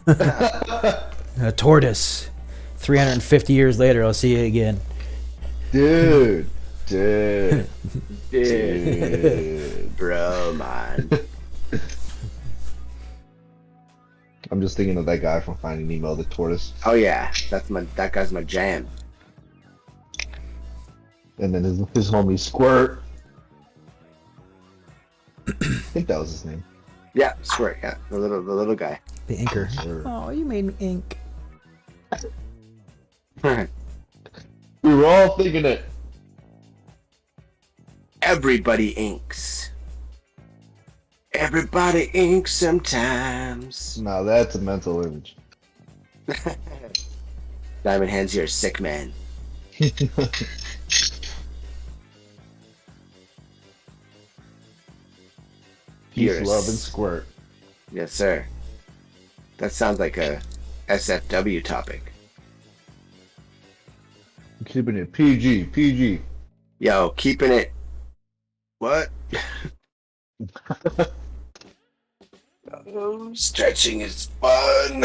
A tortoise. 350 years later, I'll see you again.
Dude.
Bro, man.
I'm just thinking of that guy from Finding Nemo, the tortoise.
Oh yeah, that guy's my jam.
And then his homie Squirt. I think that was his name.
Yeah, Squirt. Yeah, the little guy.
The inker.
Sure.
Oh, you made me ink.
We were all thinking it.
Everybody inks. Everybody inks sometimes.
No, that's a mental image.
Diamond Hands, you're a sick man.
Peace, love, and squirt.
Yes, sir. That sounds like a SFW topic.
Keeping it PG.
Yo, keeping it. What? Oh, stretching is fun.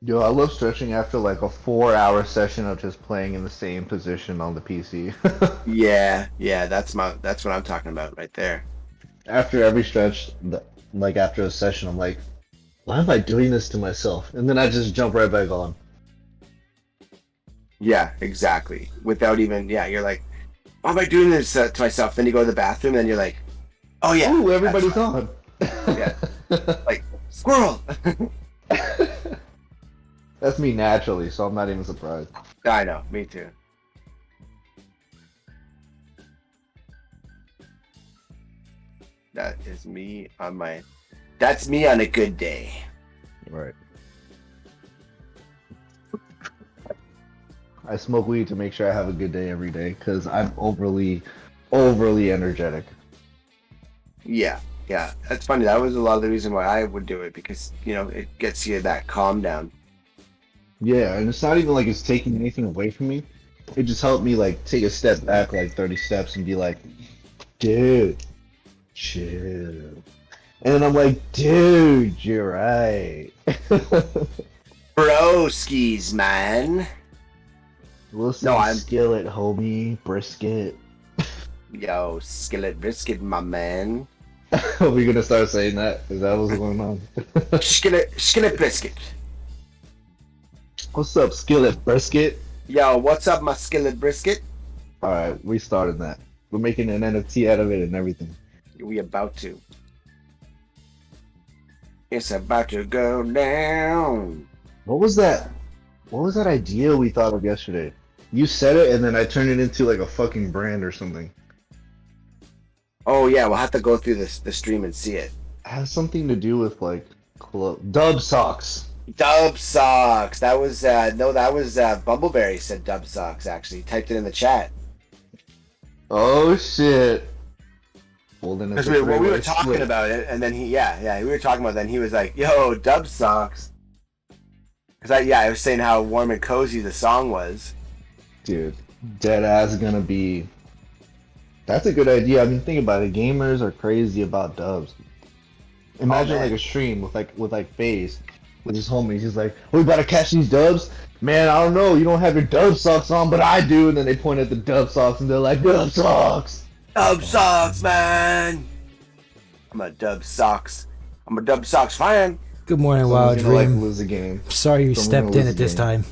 Yo, I love stretching after like a 4-hour session of just playing in the same position on the PC.
Yeah, that's what I'm talking about right there.
After every stretch, like after a session, I'm like, why am I doing this to myself? And then I just jump right back on.
Yeah, exactly. Without even, you're like, why am I doing this to myself? Then you go to the bathroom, and you're like, oh yeah,
Ooh, everybody's
that's
on.
fine. Yeah, like squirrel.
That's me naturally, so I'm not even surprised.
I know, me too. That is me on my. That's me on a good day.
Right. I smoke weed to make sure I have a good day every day because I'm overly energetic.
Yeah, that's funny. That was a lot of the reason why I would do it, because it gets you that calm down.
Yeah, and it's not even like it's taking anything away from me. It just helped me like take a step back, like 30 steps, and be like, dude, chill. And then I'm like, dude, you're right.
Broskies, man.
Listen,
No, I'm-
skillet, homie, brisket.
Yo, skillet brisket, my man.
Are we gonna start saying that? Is that what's going on?
skillet brisket.
What's up, skillet brisket?
Yo, what's up, my skillet brisket?
Alright, we started that. We're making an NFT out of it and everything.
We about to. It's about to go down.
What was that? What was that idea we thought of yesterday? You said it and then I turned it into like a fucking brand or something.
Oh yeah, we'll have to go through the stream and see it.
Has something to do with like dub socks.
Dub socks. That was no, that was Bumbleberry said dub socks. Actually, he typed it in the chat.
Oh shit. Well, then
Because we were talking about it, and then we were talking about it, then he was like, "Yo, dub socks." Because I was saying how warm and cozy the song was.
Dude, dead ass gonna be. That's a good idea. I mean, think about it. Gamers are crazy about dubs. Imagine like a stream with FaZe with his homies. He's like, "We about to catch these dubs." Man, I don't know. You don't have your dub socks on, but I do. And then they point at the dub socks and they're like, "Dub socks."
Dub socks, man. I'm a dub socks fan.
Good morning,
Someone's
Wild
gonna,
Dream.
like, lose a game.
Sorry you
Someone's
stepped
gonna
in
lose
at
a
this
game.
time.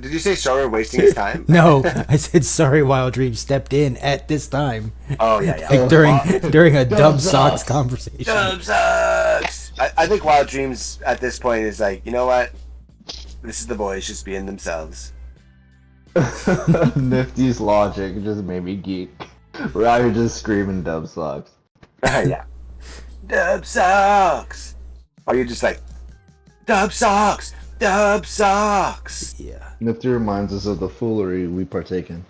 Did you say sorry wasting his time?
No, I said sorry. Wild Dream stepped in at this time.
Oh yeah.
Like during a dub socks conversation.
Dub socks. I think Wild Dreams at this point is like, you know what? This is the boys just being themselves.
Nifty's logic just made me geek. We're out here just screaming dub socks.
Yeah. Dub socks. Or you're just like, dub socks. Dub socks.
Yeah.
Nifty reminds us of the foolery we partake in.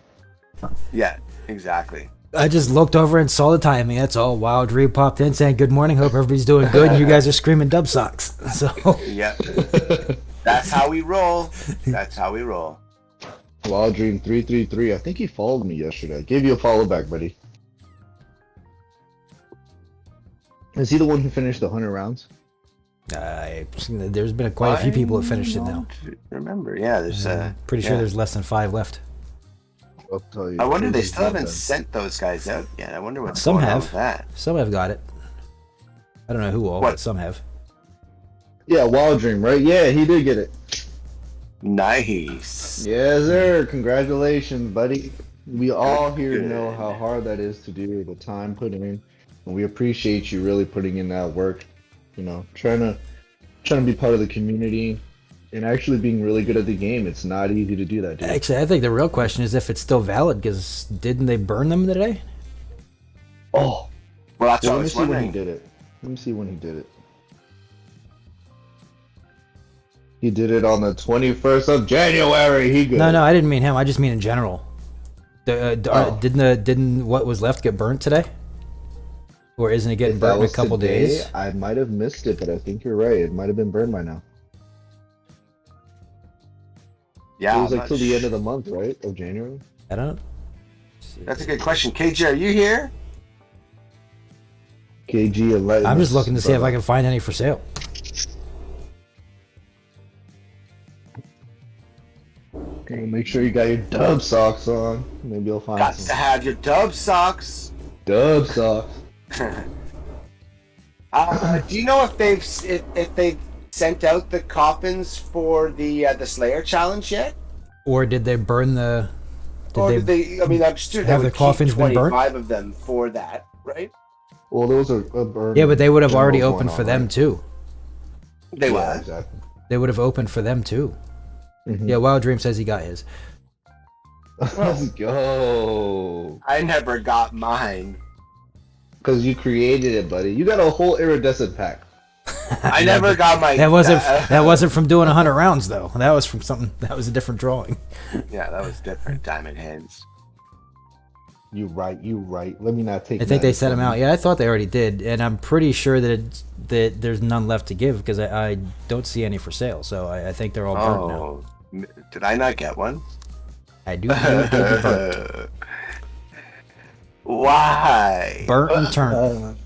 Yeah, exactly.
I just looked over and saw the timing. That's all. Wild Dream popped in saying good morning. Hope everybody's doing good. And you guys are screaming dub socks. So
Yeah. That's how we roll. That's how we roll.
Wild Dream 333. I think he followed me yesterday. I gave you a follow back, buddy. Is he the one who finished the 100 rounds?
there's been quite a few people that finished it now.
Remember, yeah, there's
Pretty sure there's less than 5 left.
I'll tell you.
I wonder they
Crazy
still haven't
content.
sent those guys out yet. I wonder what's
Some
going on
have.
with that.
Some have got it. I don't know who all,
What?
but some have.
Yeah, Wild Dream, right? Yeah, he did get it.
Nice.
Yes, sir. Congratulations, buddy. We all here
Good.
know how hard that is to do, the time put in, and we appreciate you really putting in that work. You know, trying to be part of the community and actually being really good at the game. It's not easy to do that, dude.
Actually, I think the real question is if it's still valid, because didn't they burn them today?
Oh,
Well, that's
well,
what I
let me
was
see when he
wondering.
did it. Let me see when he did it. He did it on the 21st of January. He good.
No, I didn't mean him. I just mean in general.
Oh.
Didn't what was left get burnt today? Or isn't it getting
If that
burnt in a
was
couple
today,
days?
I might have missed it, but I think you're right. It might have been burned by now.
Yeah,
It was
I'm
like
not
till the end
sh-
of the month, right? Of January.
I don't.
That's a good question. KJ, are you here?
KG and
I'm just looking to see if I can find any for sale.
Okay, make sure you got your dub socks on. Maybe you'll find
Got to
some
have your dub socks.
dub socks.
Do you know if they've sent out the coffins for the Slayer challenge yet?
Or did they burn the?
Did they? I mean, I'm sure they
have
would
the coffins
keep
been burnt?
25 of them for that, right?
Well, those are burned.
Yeah, but they would have already
generals
opened
going
for
on,
them
right?
too.
They
Yeah,
will.
exactly.
They would have opened for them too.
Mhm.
Yeah, Wild Dream says he got his.
Let's go.
I never got mine.
Because you created it, buddy. You got a whole iridescent pack.
I never got my.
That wasn't from doing 100 rounds though. That was from something. That was a different drawing.
Yeah, that was different. Diamond hands.
You right. Let me not take.
I think
that
they sent them
from
out.
you.
Yeah, I thought they already did, and I'm pretty sure that there's none left to give because I don't see any for sale. So I think they're all burnt now.
Oh, did I not get one?
I do think they're burnt.
Why?
Burnt and turned.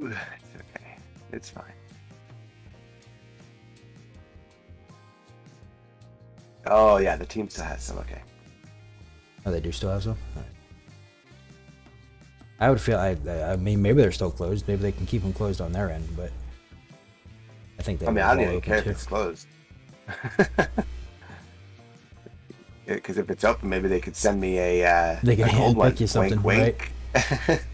It's okay. It's fine. Oh yeah, the team still has some. Okay.
Oh, they do still have some. All right. I would feel. I mean, maybe they're still closed. Maybe they can keep them closed on their end, but I think they.
I mean,
were
I don't
all
even
open,
care if
too.
it's closed. Because if it's open, maybe they could send me a.
They can
a gold one.
handpick you something,
wink, wink.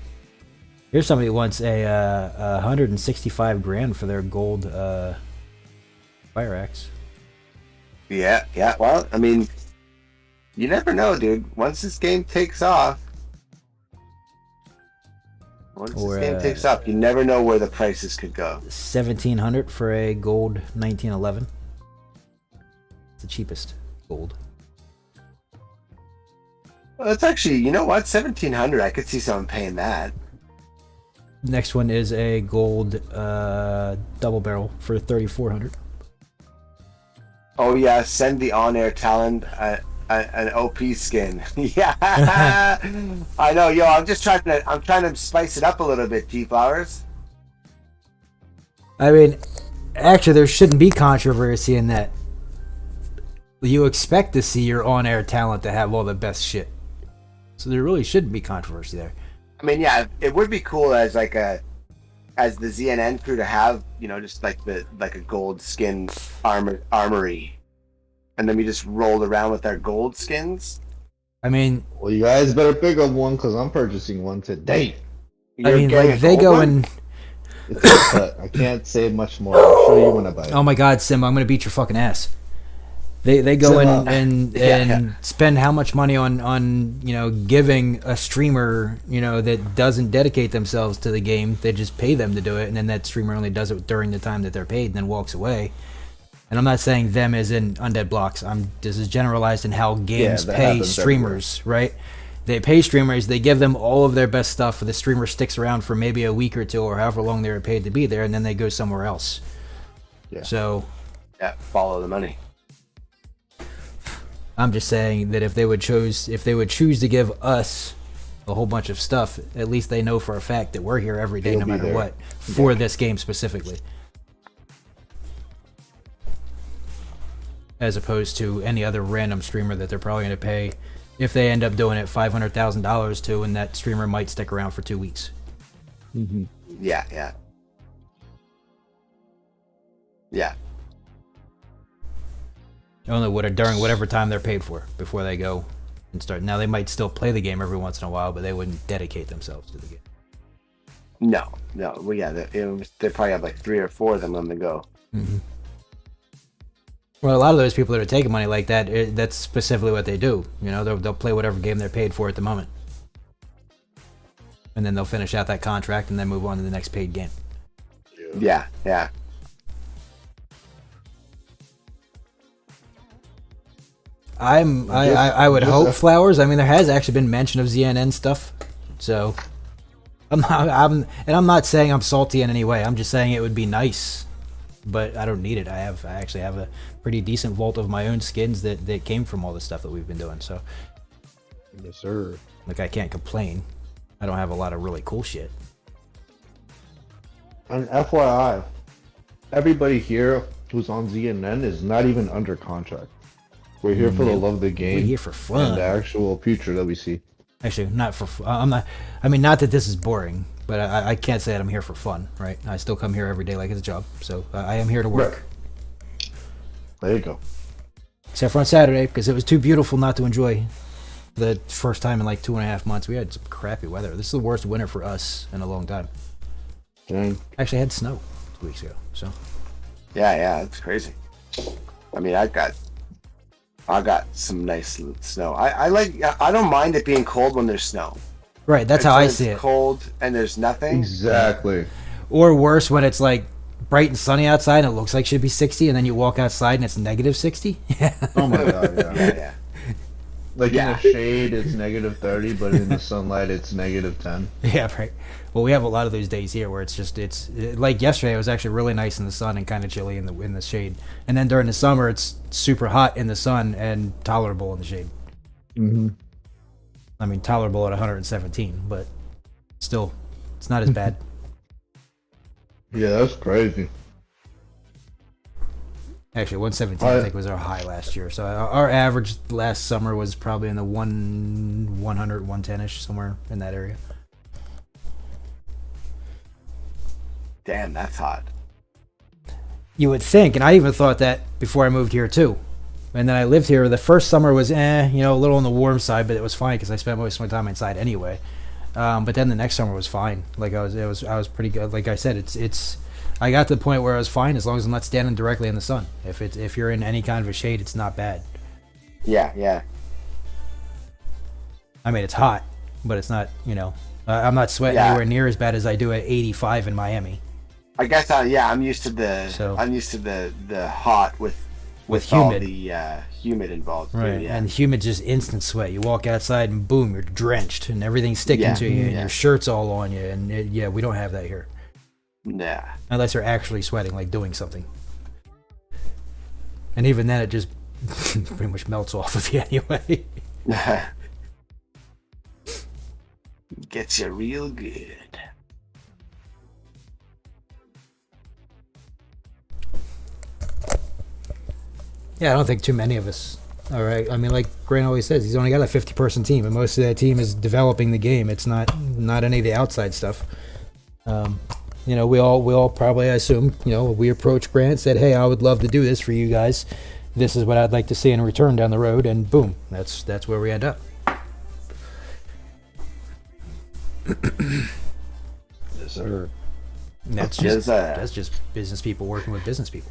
Here's somebody who wants a 165 grand for their gold fire axe.
Yeah. Well, I mean, You never know, dude. Once this game takes off, you never know where the prices could go.
1,700 for a gold 1911. It's the cheapest gold.
Well, that's actually, you know what? 1,700. I could see someone paying that.
Next one is a gold double barrel for 3,400.
Oh yeah, send the on-air talent an OP skin. Yeah, I know, yo. I'm trying to spice it up a little bit, T-Flowers.
I mean, actually, there shouldn't be controversy in that. You expect to see your on-air talent to have all the best shit, so there really shouldn't be controversy there.
I mean, yeah, it would be cool as the ZNN crew to have, you know, just like a gold skin armory, and then we just rolled around with our gold skins.
I mean,
well, you guys better pick up one because I'm purchasing one today.
I mean, like they go and.
It's a cut. I can't say much more. I'll show you when I buy it.
Oh my God, Simba, I'm gonna beat your fucking ass. They go in and spend how much money on you know, giving a streamer, you know, that doesn't dedicate themselves to the game. They just pay them to do it, and then that streamer only does it during the time that they're paid and then walks away. And I'm not saying them as in Undead Blocks. This is generalized in how games pay streamers, right? They pay streamers, they give them all of their best stuff, the streamer sticks around for maybe a week or two or however long they were paid to be there, and then they go somewhere else.
Yeah.
So
follow the money.
I'm just saying that if they would choose to give us a whole bunch of stuff, at least they know for a fact that we're here every day, no matter what, for this game specifically. As opposed to any other random streamer that they're probably going to pay, if they end up doing it, $500,000 to, and that streamer might stick around for 2 weeks.
Mm-hmm.
Yeah.
Only during whatever time they're paid for before they go and start. Now they might still play the game every once in a while, but they wouldn't dedicate themselves to the game.
No. Well, yeah, they probably have like 3 or 4 of them on the go.
Mm-hmm. Well, a lot of those people that are taking money like that, that's specifically what they do. You know, they'll play whatever game they're paid for at the moment, and then they'll finish out that contract and then move on to the next paid game.
Yeah.
I would hope Flowers. I mean, there has actually been mention of ZNN stuff, so I'm not saying I'm salty in any way. I'm just saying it would be nice, but I don't need it. I actually have a pretty decent vault of my own skins that came from all the stuff that we've been doing. So,
yes, sir.
Like, I can't complain. I don't have a lot of really cool shit.
And FYI, everybody here who's on ZNN is not even under contract. We're here for the love of the game.
We're here for fun.
And the actual future that we see.
Actually, not for I'm not. I mean, not that this is boring, but I can't say that I'm here for fun, right? I still come here every day like it's a job, so I am here to work.
Right. There you go.
Except for on Saturday, because it was too beautiful not to enjoy. The first time in like 2.5 months, we had some crappy weather. This is the worst winter for us in a long time.
Dang.
Actually, I had snow 2 weeks ago, so.
Yeah, it's crazy. I mean, I got some nice snow. I don't mind it being cold when there's snow.
Right, that's how I see it.
It's cold and there's nothing.
Exactly.
Or worse, when it's like bright and sunny outside and it looks like it should be 60, and then you walk outside and it's negative 60. Yeah.
Oh my God, yeah.
Yeah.
Like in the shade, it's negative 30, but in the sunlight, it's negative 10.
Yeah, right. Well, we have a lot of those days here where it's like yesterday. It was actually really nice in the sun and kind of chilly in the shade. And then during the summer, it's super hot in the sun and tolerable in the shade.
Mm-hmm.
I mean, tolerable at 117, but still, it's not as bad.
Yeah, that's crazy.
Actually, 117 I think was our high last year. So our average last summer was probably in the 100, 110-ish, somewhere in that area.
Damn, that's hot.
You would think, and I even thought that before I moved here too. And then I lived here. The first summer was, a little on the warm side, but it was fine because I spent most of my time inside anyway. But then the next summer was fine. Like I was pretty good. Like I said, it's. I got to the point where I was fine as long as I'm not standing directly in the sun. If you're in any kind of a shade, it's not bad.
Yeah.
I mean, it's hot, but it's not, I'm not sweating
Yeah.
anywhere near as bad as I do at 85 in Miami.
I guess I'm used to the hot with all
humid.
the humid involved. too,
Right,
yeah.
and humid, just instant sweat. You walk outside and boom, you're drenched, and everything's sticking to you, and your shirt's all on you. And we don't have that here.
Nah.
Unless you're actually sweating, like doing something. And even then, it just pretty much melts off of you anyway.
Gets you real good.
Yeah, I don't think too many of us. All right, I mean, like Grant always says, he's only got a 50-person team, and most of that team is developing the game. It's not any of the outside stuff. We all probably, I assume, we approached Grant, said, "Hey, I would love to do this for you guys. This is what I'd like to see in return down the road," and boom, that's where we end up.
Yes, sir.
And that's just business people working with business people.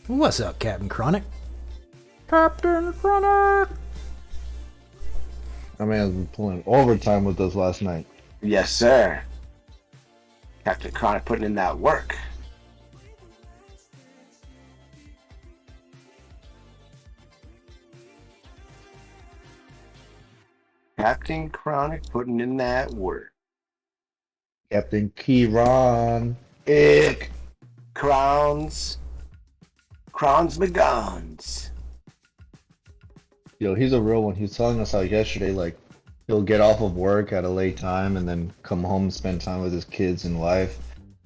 What's up, Captain Chronic? Captain Chronic!
I mean, I've been pulling overtime with us last night.
Yes, sir. Captain Chronic putting in that work. Captain Chronic putting in that work.
Captain Kieran. Ick.
Crowns McGons.
Yo, he's a real one. He was telling us how yesterday, like, he'll get off of work at a late time and then come home and spend time with his kids and wife.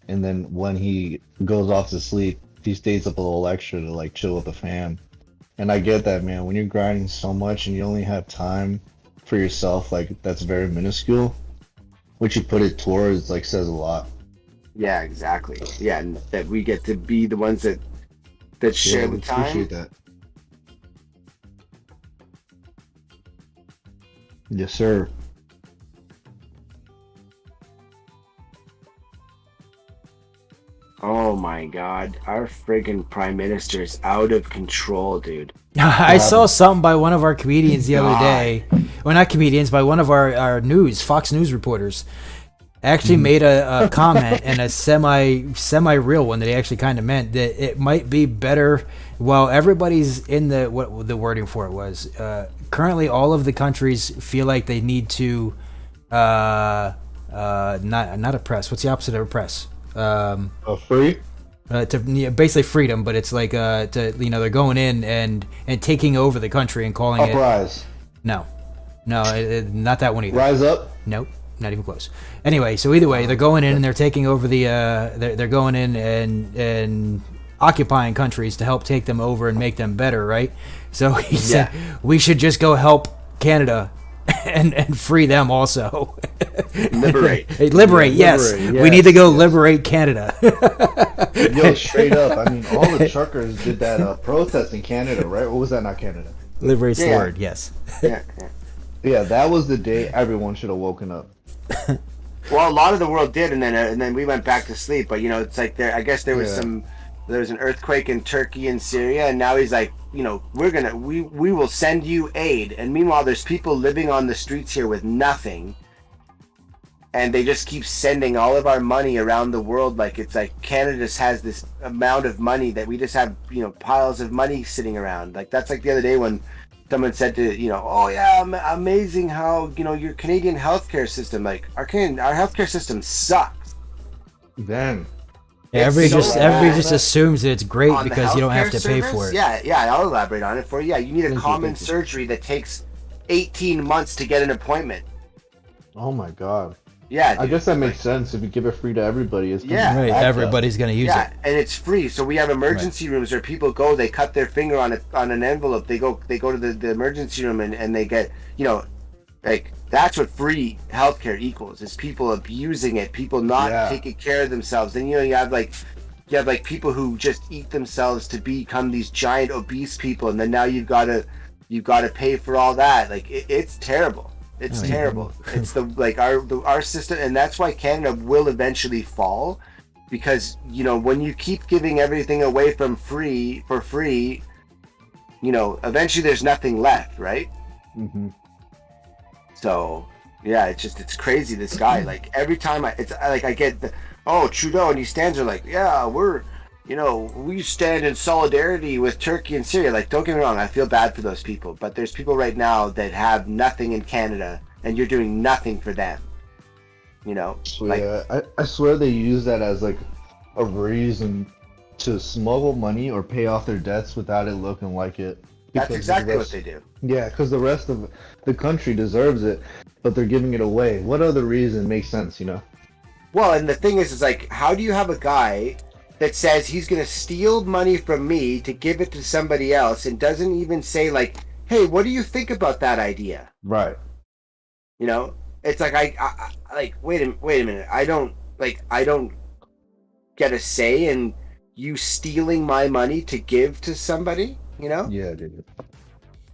And then when he goes off to sleep, he stays up a little extra to, like, chill with the fam. And I get that, man. When you're grinding so much and you only have time for yourself, like, that's very minuscule. What you put it towards, like, says a lot.
Yeah, exactly. Yeah, and that we get to be the ones that share the time.
Appreciate that. Yes, sir.
Oh my god, our friggin' prime minister is out of control, dude.
I saw something by one of our comedians the other day. Well, not comedians, by one of our Fox News reporters. Actually made a comment, and a semi-real one, that he actually kind of meant that it might be better. Well, everybody's in what the wording for it was. Currently, all of the countries feel like they need to not oppress. What's the opposite of oppress?
Free.
Basically freedom, but it's like they're going in and taking over the country and calling
Uprise.
it. No, not that one either.
Rise up.
Nope. Not even close. Anyway, so either way, they're going in and they're taking over the. They're going in and occupying countries to help take them over and make them better, right? So he said we should just go help Canada and free them also.
Liberate.
Yes. We need to go liberate Canada.
Yo, straight up. I mean, all the truckers did that protest in Canada, right? What was that? Not Canada.
Liberate's the word. Yes.
Yeah, that was the day everyone should have woken up.
Well, a lot of the world did, and then we went back to sleep. But it's like I guess there was an earthquake in Turkey and Syria, and now he's like, we will send you aid. And meanwhile, there's people living on the streets here with nothing, and they just keep sending all of our money around the world. Like, it's like Canada just has this amount of money that we just have, piles of money sitting around. Like, that's like the other day when someone said to, oh yeah, amazing how, your Canadian healthcare system, like our healthcare system sucks.
Then
everybody just assumes that it's great because you don't have to pay for it.
Yeah, I'll elaborate on it for you. Yeah, you need a common surgery that takes 18 months to get an appointment.
Oh my god.
Yeah, dude.
I guess that makes sense. If you give it free to everybody, it's
right. Everybody's gonna use it.
And it's free. So we have emergency rooms where people go. They cut their finger on an envelope. They go to the emergency room and they get like that's what free healthcare equals. Is people abusing it, people not taking care of themselves. And you have people who just eat themselves to become these giant obese people, and then now you've got to pay for all that. Like it's terrible. It's terrible. It's our system, and that's why Canada will eventually fall, because when you keep giving everything away for free, eventually there's nothing left, right?
Mm-hmm.
So yeah, it's crazy. This guy, like every time I get Trudeau, and he stands there like, yeah, we stand in solidarity with Turkey and Syria. Like, don't get me wrong, I feel bad for those people, but there's people right now that have nothing in Canada, and you're doing nothing for them.
I swear they use that as like a reason to smuggle money or pay off their debts without it looking like it.
That's exactly what they do.
Yeah, because the rest of the country deserves it, but they're giving it away. What other reason makes sense,
Well, and the thing is like, how do you have a guy that says he's going to steal money from me to give it to somebody else and doesn't even say like, hey, what do you think about that idea?
Right.
It's like, I like, wait a minute. I don't get a say in you stealing my money to give to somebody, Yeah,
dude.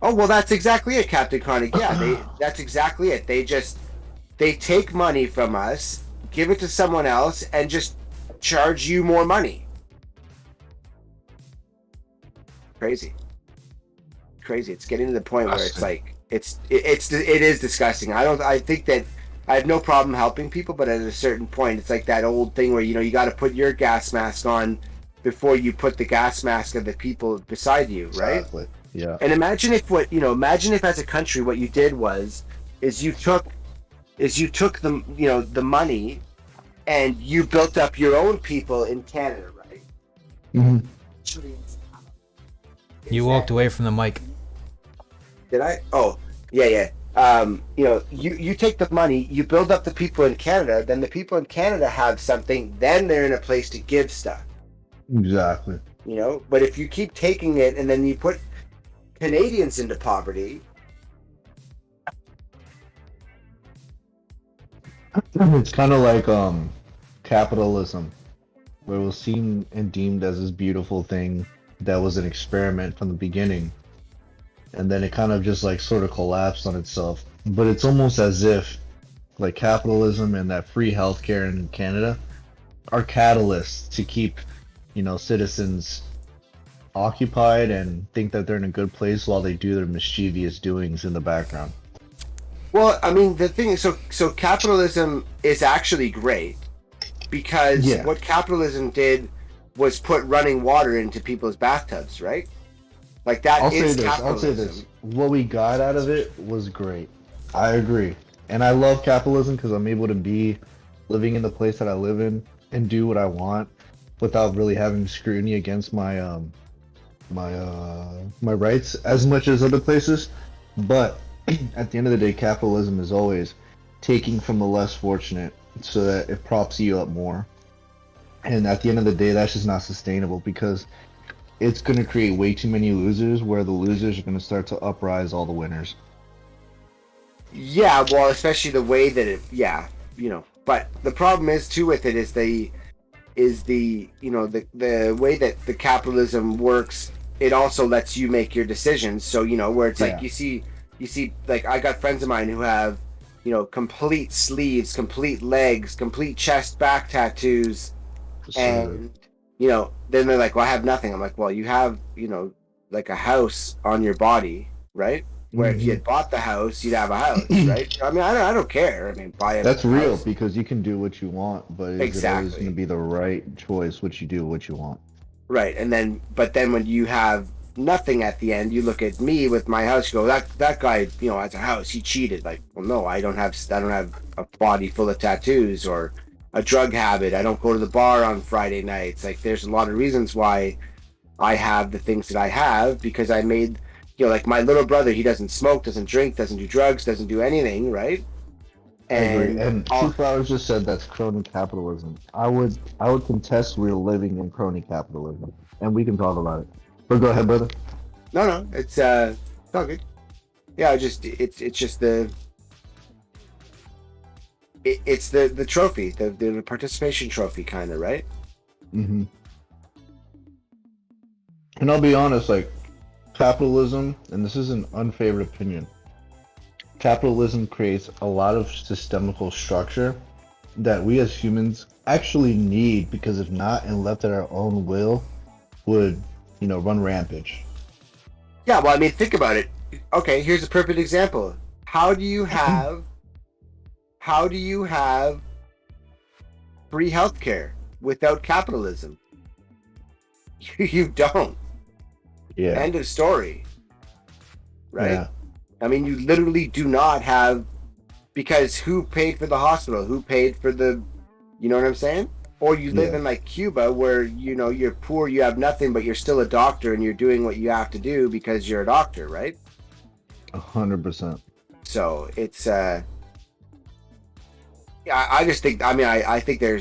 Oh, well, that's exactly it, Captain Chronic. Yeah, that's exactly it. They take money from us, give it to someone else, and just charge you more money. Crazy. It's getting to the point where it's like it is disgusting. I think that I have no problem helping people, but at a certain point, it's like that old thing where you got to put your gas mask on before you put the gas mask of the people beside you, right?
Exactly. Yeah.
And imagine if as a country what you did is you took the money and you built up your own people in Canada, right?
Mm-hmm.
You walked away from the mic.
Did I? Oh, yeah. You take the money, you build up the people in Canada, then the people in Canada have something, then they're in a place to give stuff.
Exactly.
But if you keep taking it and then you put Canadians into poverty,
it's kind of like capitalism, where it was seen and deemed as this beautiful thing that was an experiment from the beginning, and then it kind of just like sort of collapsed on itself. But it's almost as if like capitalism and that free healthcare in Canada are catalysts to keep citizens occupied and think that they're in a good place while they do their mischievous doings in the background.
Well, I mean, the thing is, so capitalism is actually great because what capitalism did was put running water into people's bathtubs, right? Like that
I'll
is
say
capitalism.
this. What we got out of it was great. I agree. And I love capitalism because I'm able to be living in the place that I live in and do what I want without really having scrutiny against my my rights as much as other places. But at the end of the day, capitalism is always taking from the less fortunate so that it props you up more. And at the end of the day, that's just not sustainable because it's going to create way too many losers where the losers are going to start to uprise all the winners.
Yeah, well, especially the way that it, but the problem is too with it is the way that the capitalism works, it also lets you make your decisions. So, where it's like you see like I got friends of mine who have, complete sleeves, complete legs, complete chest, back tattoos. And, then they're like, well, I have nothing. I'm like, well, you have, like a house on your body, right? Where if you had bought the house, you'd have a house, right? I mean, I don't care. I mean, buy a
That's real
house.
because you can do what you want, but it's always going to be the right choice, what you do, what you want.
Right, but then when you have nothing at the end, you look at me with my house, you go, that guy, has a house, he cheated. Like, well, no, I don't have a body full of tattoos or a drug habit. I don't go to the bar on Friday nights. Like, there's a lot of reasons why I have the things that I have because I made, like my little brother, he doesn't smoke, doesn't drink, doesn't do drugs, doesn't do anything, right?
And True Flowers just said that's crony capitalism. I would contest we're living in crony capitalism, and we can talk about it. But go ahead, brother.
No, it's all good. Yeah, it's just the trophy, the participation trophy, kind of, right?
Mm-hmm. And I'll be honest, like capitalism, and this is an unfavored opinion. Capitalism creates a lot of systemical structure that we as humans actually need because if not, and left at our own will, would, run rampage.
Yeah, well, I mean, think about it. Okay, here's a perfect example. how do you have free healthcare without capitalism? You don't.
Yeah.
End of story. Right?
Yeah.
I mean, you literally do not have, because who paid for the hospital? Who paid for the, you know what I'm saying? Or you live
Yeah.
in like Cuba where, you know, you're poor, you have nothing, but you're still a doctor and you're doing what you have to do because you're a doctor, right?
100%.
So it's, yeah, I just think, I mean, I think there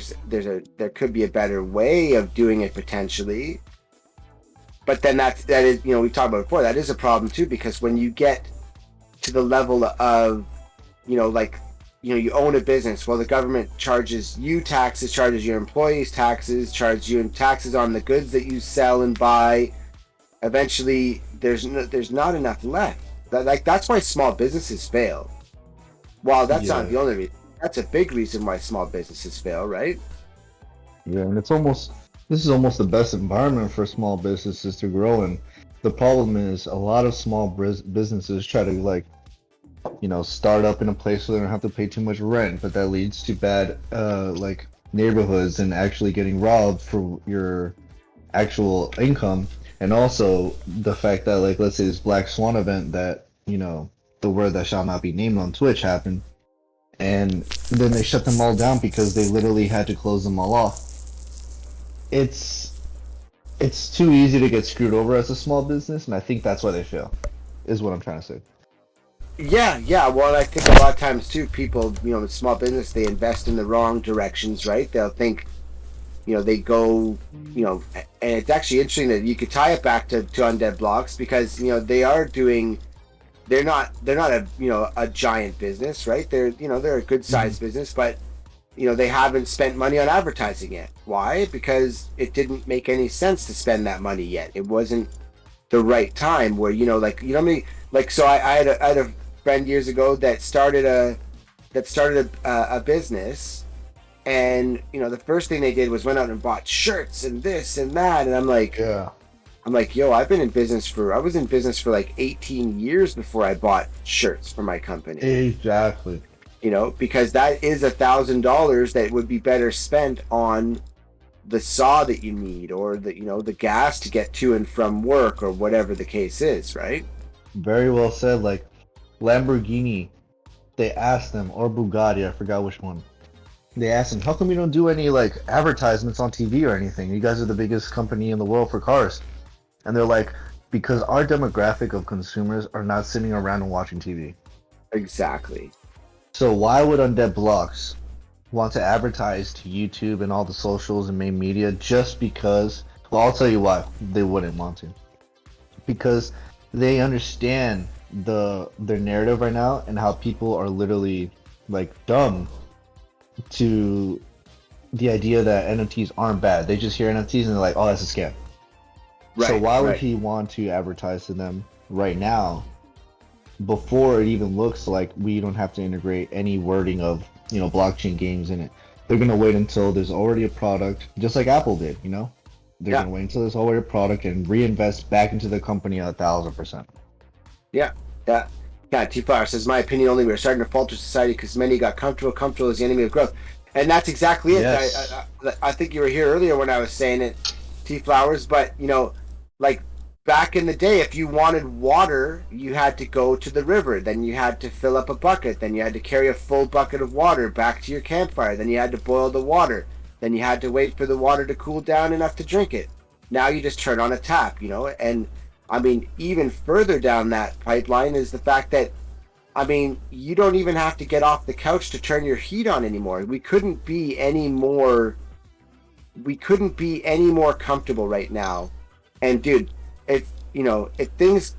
could be a better way of doing it potentially. But then that is, you know, we've talked about it before, that is a problem too, because when you get to the level of, you know, like, you know, you own a business, well, the government charges you taxes, charges your employees taxes, charges you taxes on the goods that you sell and buy. Eventually, there's not enough left. That's why small businesses fail. Well, that's not the only reason. That's a big reason why small businesses fail, right?
Yeah, and this is almost the best environment for small businesses to grow in. The problem is a lot of small businesses try to, like, you know, start up in a place where they don't have to pay too much rent, but that leads to bad like neighborhoods and actually getting robbed for your actual income. And also the fact that, like, let's say this Black Swan event that, you know, the word that shall not be named on Twitch happened, and then they shut them all down because they literally had to close them all off. It's too easy to get screwed over as a small business, and I think that's why they fail, is what I'm trying to say.
Yeah. Well, I think a lot of times too, people, you know, in small business, they invest in the wrong directions, right? They'll think, you know, they go, you know, and it's actually interesting that you could tie it back to Undead Blocks, because, you know, they're not a, you know, a giant business, right? They're a good sized business, but, you know, they haven't spent money on advertising yet. Why? Because it didn't make any sense to spend that money yet. It wasn't the right time where, you know, like, you know, like, so I had a friend years ago that started a business, and, you know, the first thing they did was went out and bought shirts and this and that, and I'm like, yo, I was in business for like 18 years before I bought shirts for my company.
Exactly.
You know, because that is $1,000 that would be better spent on the saw that you need, or the, you know, the gas to get to and from work, or whatever the case is, right?
Very well said. Like Lamborghini, they asked them, or Bugatti, I forgot which one. They asked them, how come you don't do any, like, advertisements on TV or anything? You guys are the biggest company in the world for cars. And they're like, because our demographic of consumers are not sitting around and watching TV.
Exactly.
So why would Undead Blocks want to advertise to YouTube and all the socials and main media just because? Well, I'll tell you why they wouldn't want to. Because they understand their narrative right now and how people are literally, like, dumb to the idea that NFTs aren't bad. They just hear NFTs and they're like, oh, that's a scam.
Right,
so why would
right.
he want to advertise to them right now before it even looks like we don't have to integrate any wording of, you know, blockchain games in it? They're going to wait until there's already a product, just like Apple did, you know? They're going to wait until there's already a product and reinvest back into the company 1,000%.
Yeah. T-Flower says, my opinion only, we're starting to falter society because many got comfortable. Comfortable is the enemy of growth. And that's exactly it.
Yes.
I think you were here earlier when I was saying it, T-Flowers, but, you know, like, back in the day, if you wanted water, you had to go to the river. Then you had to fill up a bucket. Then you had to carry a full bucket of water back to your campfire. Then you had to boil the water. Then you had to wait for the water to cool down enough to drink it. Now you just turn on a tap, you know? And, I mean, even further down that pipeline is the fact that, I mean, you don't even have to get off the couch to turn your heat on anymore. We couldn't be any more comfortable right now. And, dude, if things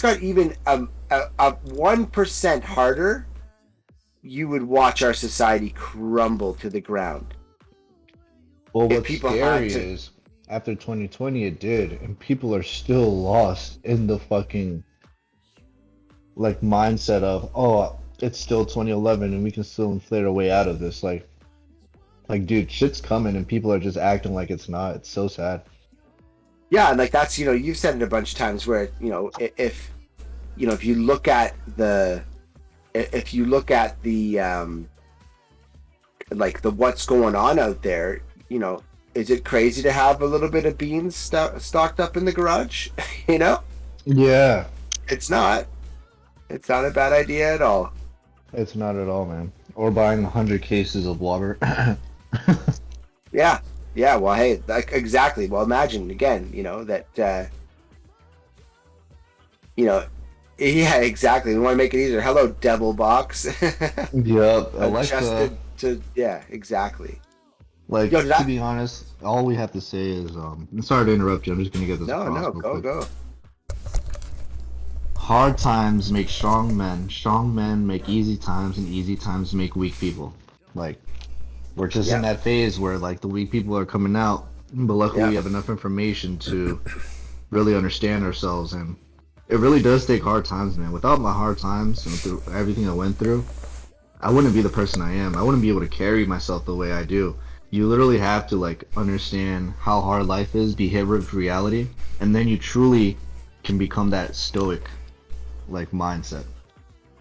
got even a 1% harder, you would watch our society crumble to the ground.
Well, what's scary is after 2020 it did, and people are still lost in the fucking, like, mindset of, oh, it's still 2011 and we can still inflate our way out of this. Like, dude, shit's coming and people are just acting like it's not. It's so sad.
Yeah, and like that's, you've said it a bunch of times where, if if you look at the like the what's going on out there, is it crazy to have a little bit of beans stocked up in the garage?
Yeah,
It's not. It's not a bad idea at all.
it's not at all, man. Or buying 100 cases of water.
Yeah. Yeah, well, hey, like, exactly. Well, imagine again, that, yeah, exactly. We want to make it easier. Hello, Devil Box.
Yep, Alexa.
Adjusted to, yeah, exactly.
Like,
Yo,
to be honest, all we have to say is, I'm sorry to interrupt you. I'm just gonna get this
No,
across
no,
real
go,
quick.
go.
Hard times make strong men. Strong men make easy times, and easy times make weak people. Like, we're just in that phase where like the weak people are coming out, but luckily we have enough information to really understand ourselves, and it really does take hard times, man. Without my hard times and through everything I went through, I wouldn't be the person I am. I wouldn't be able to carry myself the way I do. You literally have to like understand how hard life is, be hit with reality, and then you truly can become that stoic like mindset.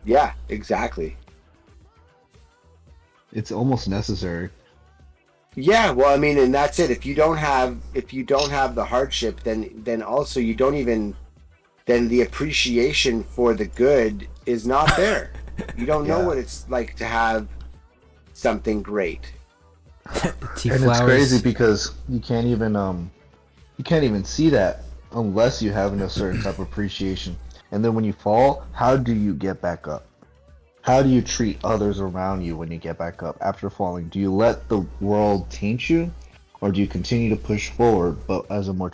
Yeah, exactly.
It's almost necessary.
Yeah, well, I mean, and that's it. If you don't have the hardship, then also you don't even, then the appreciation for the good is not there. You don't know what it's like to have something great.
And it's crazy because you can't even see that unless you have a certain type of appreciation. And then when you fall, how do you get back up? How do you treat others around you when you get back up after falling? Do you let the world taint you, or do you continue to push forward, but as a more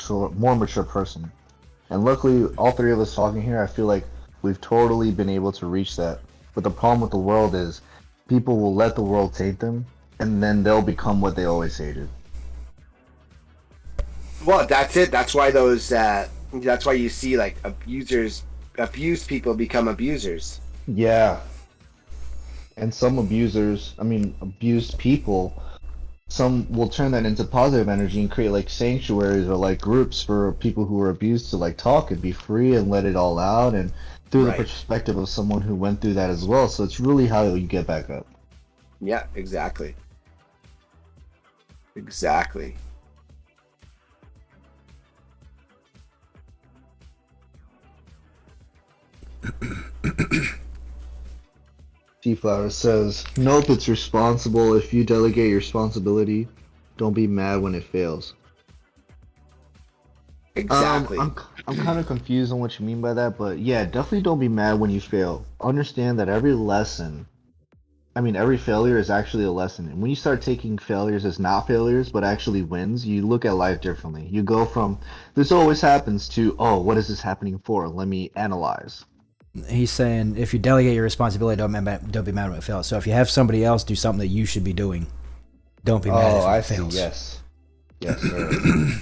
mature person? And luckily, all three of us talking here, I feel like we've totally been able to reach that. But the problem with the world is people will let the world taint them, and then they'll become what they always hated.
Well, that's it. That's why that's why you see like abused people become abusers.
Yeah. And some abused people, some will turn that into positive energy and create like sanctuaries or like groups for people who are abused to like talk and be free and let it all out, and through the perspective of someone who went through that as well. So it's really how you get back up.
Yeah, exactly. Exactly.
T-Flower says, nope, it's responsible. If you delegate your responsibility, don't be mad when it fails.
Exactly.
I'm kind of confused on what you mean by that, but yeah, definitely don't be mad when you fail. Understand that every failure is actually a lesson. And when you start taking failures as not failures, but actually wins, you look at life differently. You go from, this always happens, to, oh, what is this happening for? Let me analyze.
He's saying if you delegate your responsibility, don't be mad when it fails. So if you have somebody else do something that you should be doing, don't be mad if it fails.
Yes. Yes, sir.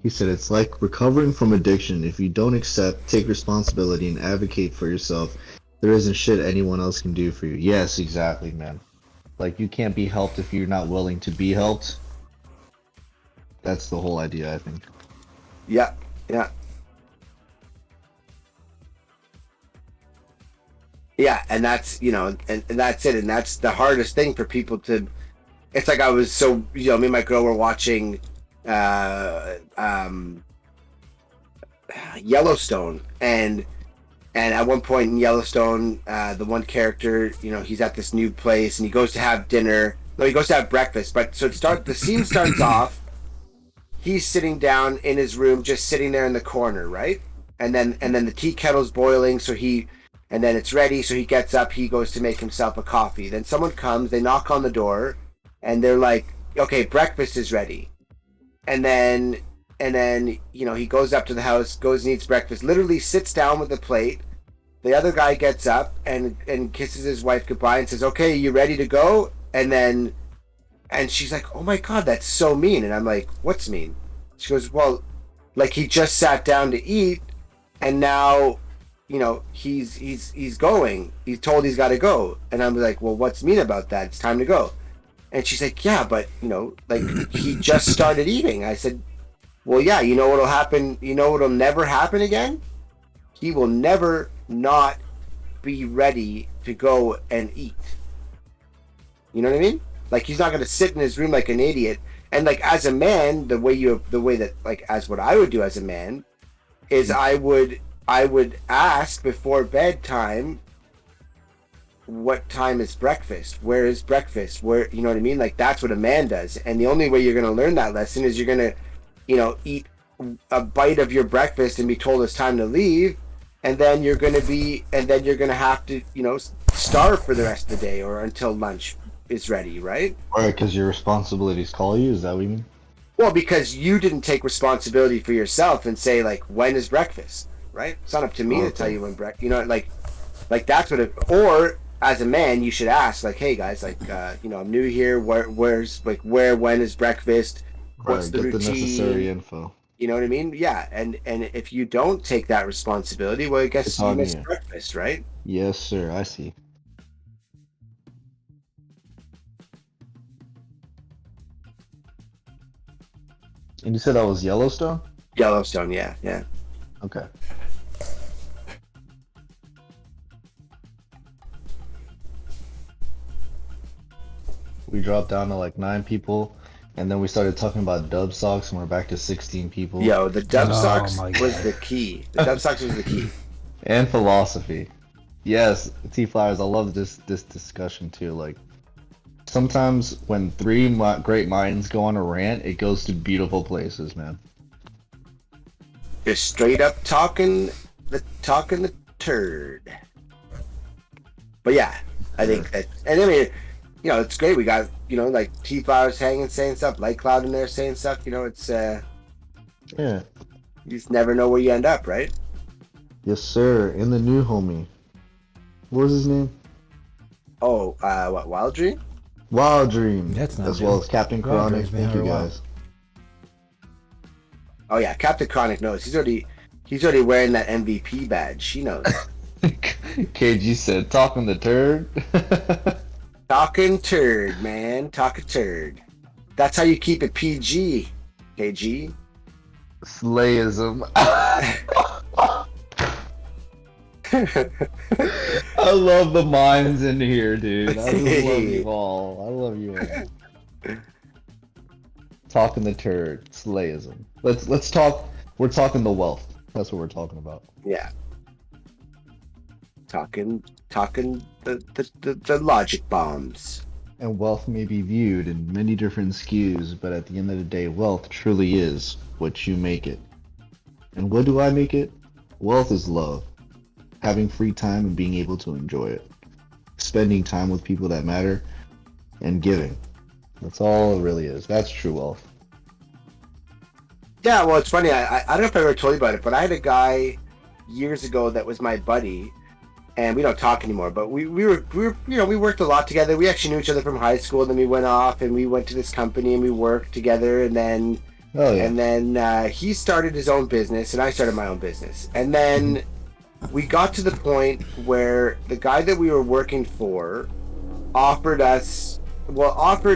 He said it's like recovering from addiction. If you don't take responsibility and advocate for yourself, there isn't shit anyone else can do for you. Yes, exactly, man. Like, you can't be helped if you're not willing to be helped. That's the whole idea, I think.
Yeah, yeah. Yeah, and that's, and that's it. And that's the hardest thing for people to, it's like I was so, me and my girl were watching Yellowstone, and at one point in Yellowstone, the one character, he's at this new place and he goes to have dinner. No, he goes to have breakfast. But so the scene starts off, he's sitting down in his room, just sitting there in the corner, right? And then the tea kettle's boiling, and then it's ready, so he gets up, he goes to make himself a coffee. Then someone comes, they knock on the door, and they're like, okay, breakfast is ready. And then he goes up to the house, goes and eats breakfast, literally sits down with the plate. The other guy gets up and kisses his wife goodbye and says, okay, you ready to go? And she's like, oh my God, that's so mean. And I'm like, what's mean? She goes, well, like, he just sat down to eat, and now, he's going. He's told he's got to go. And I'm like, well, what's mean about that? It's time to go. And she's like, yeah, but, like, he just started eating. I said, Well, yeah, you know what'll happen? You know what'll never happen again? He will never not be ready to go and eat. You know what I mean? Like, he's not going to sit in his room like an idiot. And like, as a man, the way that like, as what I would do as a man is I would ask before bedtime, what time is breakfast? Where is breakfast? Where, you know what I mean? Like, that's what a man does. And the only way you're going to learn that lesson is you're going to, you know, eat a bite of your breakfast and be told it's time to leave. And then you're going to have to, you know, starve for the rest of the day or until lunch is ready, right?
Right, because your responsibilities call you. Is that what you mean?
Well, because you didn't take responsibility for yourself and say, like, when is breakfast, right? It's not up to me to tell you when breakfast, you know, like that's what it, or as a man, you should ask, like, hey guys, like, you know, I'm new here. When is breakfast? What's the routine?
The necessary info.
You know what I mean? Yeah, and if you don't take that responsibility, well, I guess you missed breakfast, right?
Yes, sir. I see. And you said that was Yellowstone?
Yellowstone, yeah.
Okay. We dropped down to like 9 people, and then we started talking about dub socks, and we're back to 16 people.
Yo, the dub socks was the key. The dub socks was the key.
And philosophy. Yes, T-Flowers, I love this discussion too. Like, sometimes when 3 great minds go on a rant, it goes to beautiful places, man.
Just straight up talking the turd. But yeah, I think that, and I mean, you know, it's great. We got, you know, like T-Flowers hanging, saying stuff, Light Cloud in there saying stuff. You know, it's
yeah.
You just never know where you end up, right?
Yes, sir. And the new homie. What was his name?
Oh, what, Wild Dream?
Wild Dream.
That's not
as well as Captain Chronic. Thank you guys.
Oh yeah, Captain Chronic knows. He's already wearing that MVP badge. She knows.
KG said, "Talking the turd."
Talking turd, man. Talking turd. That's how you keep it PG, KG.
Slayism. I love the minds in here, dude. I just love you all. I love you all. Talking the turd. Slayism. Let's talk. We're talking the wealth. That's what we're talking about.
Yeah. Talking the logic bombs.
And wealth may be viewed in many different skews, but at the end of the day, wealth truly is what you make it. And what do I make it? Wealth is love. Having free time and being able to enjoy it. Spending time with people that matter and giving. That's all it really is. That's true wealth.
Yeah, well, it's funny. I don't know if I ever told you about it, but I had a guy years ago that was my buddy, and we don't talk anymore. But we were you know, we worked a lot together. We actually knew each other from high school. Then we went off and we went to this company and we worked together. And then he started his own business and I started my own business. And then we got to the point where the guy that we were working for offered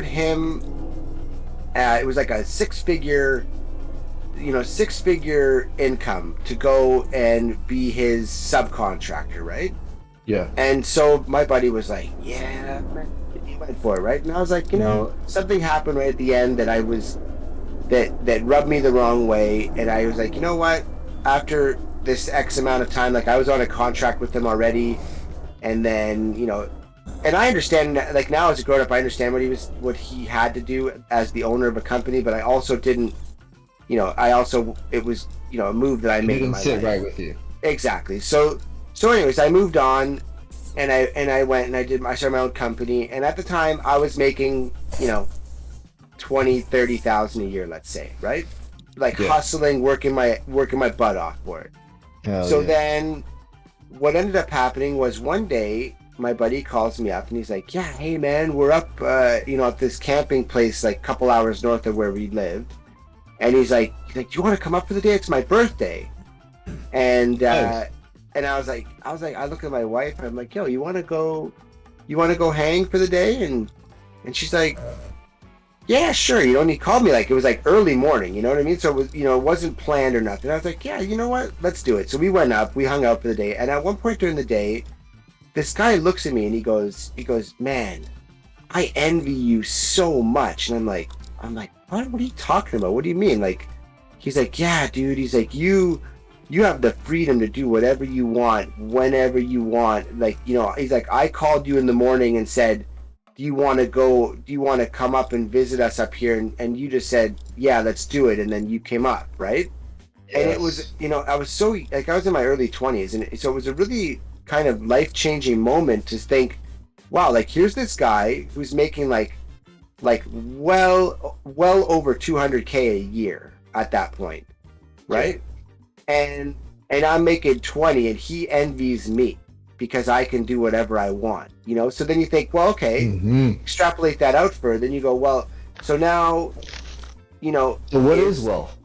him. It was like a six-figure income to go and be his subcontractor, right?
Yeah.
And so my buddy was like, yeah, he went for it, right? And I was like, you know, something happened right at the end that rubbed me the wrong way. And I was like, you know what? After this X amount of time, like I was on a contract with him already. And then, you know, and I understand, like now as a grown up, I understand what he had to do as the owner of a company, but I also didn't, you know, it was, you know, a move that I made in my life.
Didn't sit right with you.
Exactly. So anyways, I moved on, and I went and I started my own company, and at the time I was making, you know, 20,000-30,000 a year, let's say, right? Like hustling, working my butt off for it. Then what ended up happening was one day my buddy calls me up and he's like, yeah, hey man, we're up, you know, at this camping place like a couple hours north of where we lived. And he's like, do you want to come up for the day? It's my birthday. And
Nice.
and I was like, I look at my wife and I'm like, yo, you want to go hang for the day? And she's like, yeah, sure. You know, and he called me like it was like early morning. You know what I mean? So it was, you know, it wasn't planned or nothing. I was like, yeah, you know what? Let's do it. So we went up. We hung out for the day. And at one point during the day, this guy looks at me and he goes, man, I envy you so much. And I'm like, what are you talking about? What do you mean? Like, he's like, yeah, dude. He's like, you have the freedom to do whatever you want, whenever you want. Like, you know, he's like, I called you in the morning and said, do you want to come up and visit us up here? And you just said, yeah, let's do it. And then you came up, right? Yes. And it was, you know, I was so, like, I was in my early 20s. And so it was a really kind of life-changing moment to think, wow, like, here's this guy who's making like well over 200K a year at that point, right? And I'm making 20 and he envies me because I can do whatever I want, you know? So then you think, well, okay, extrapolate that out further, and you go, well, so now, you know...
So what is wealth?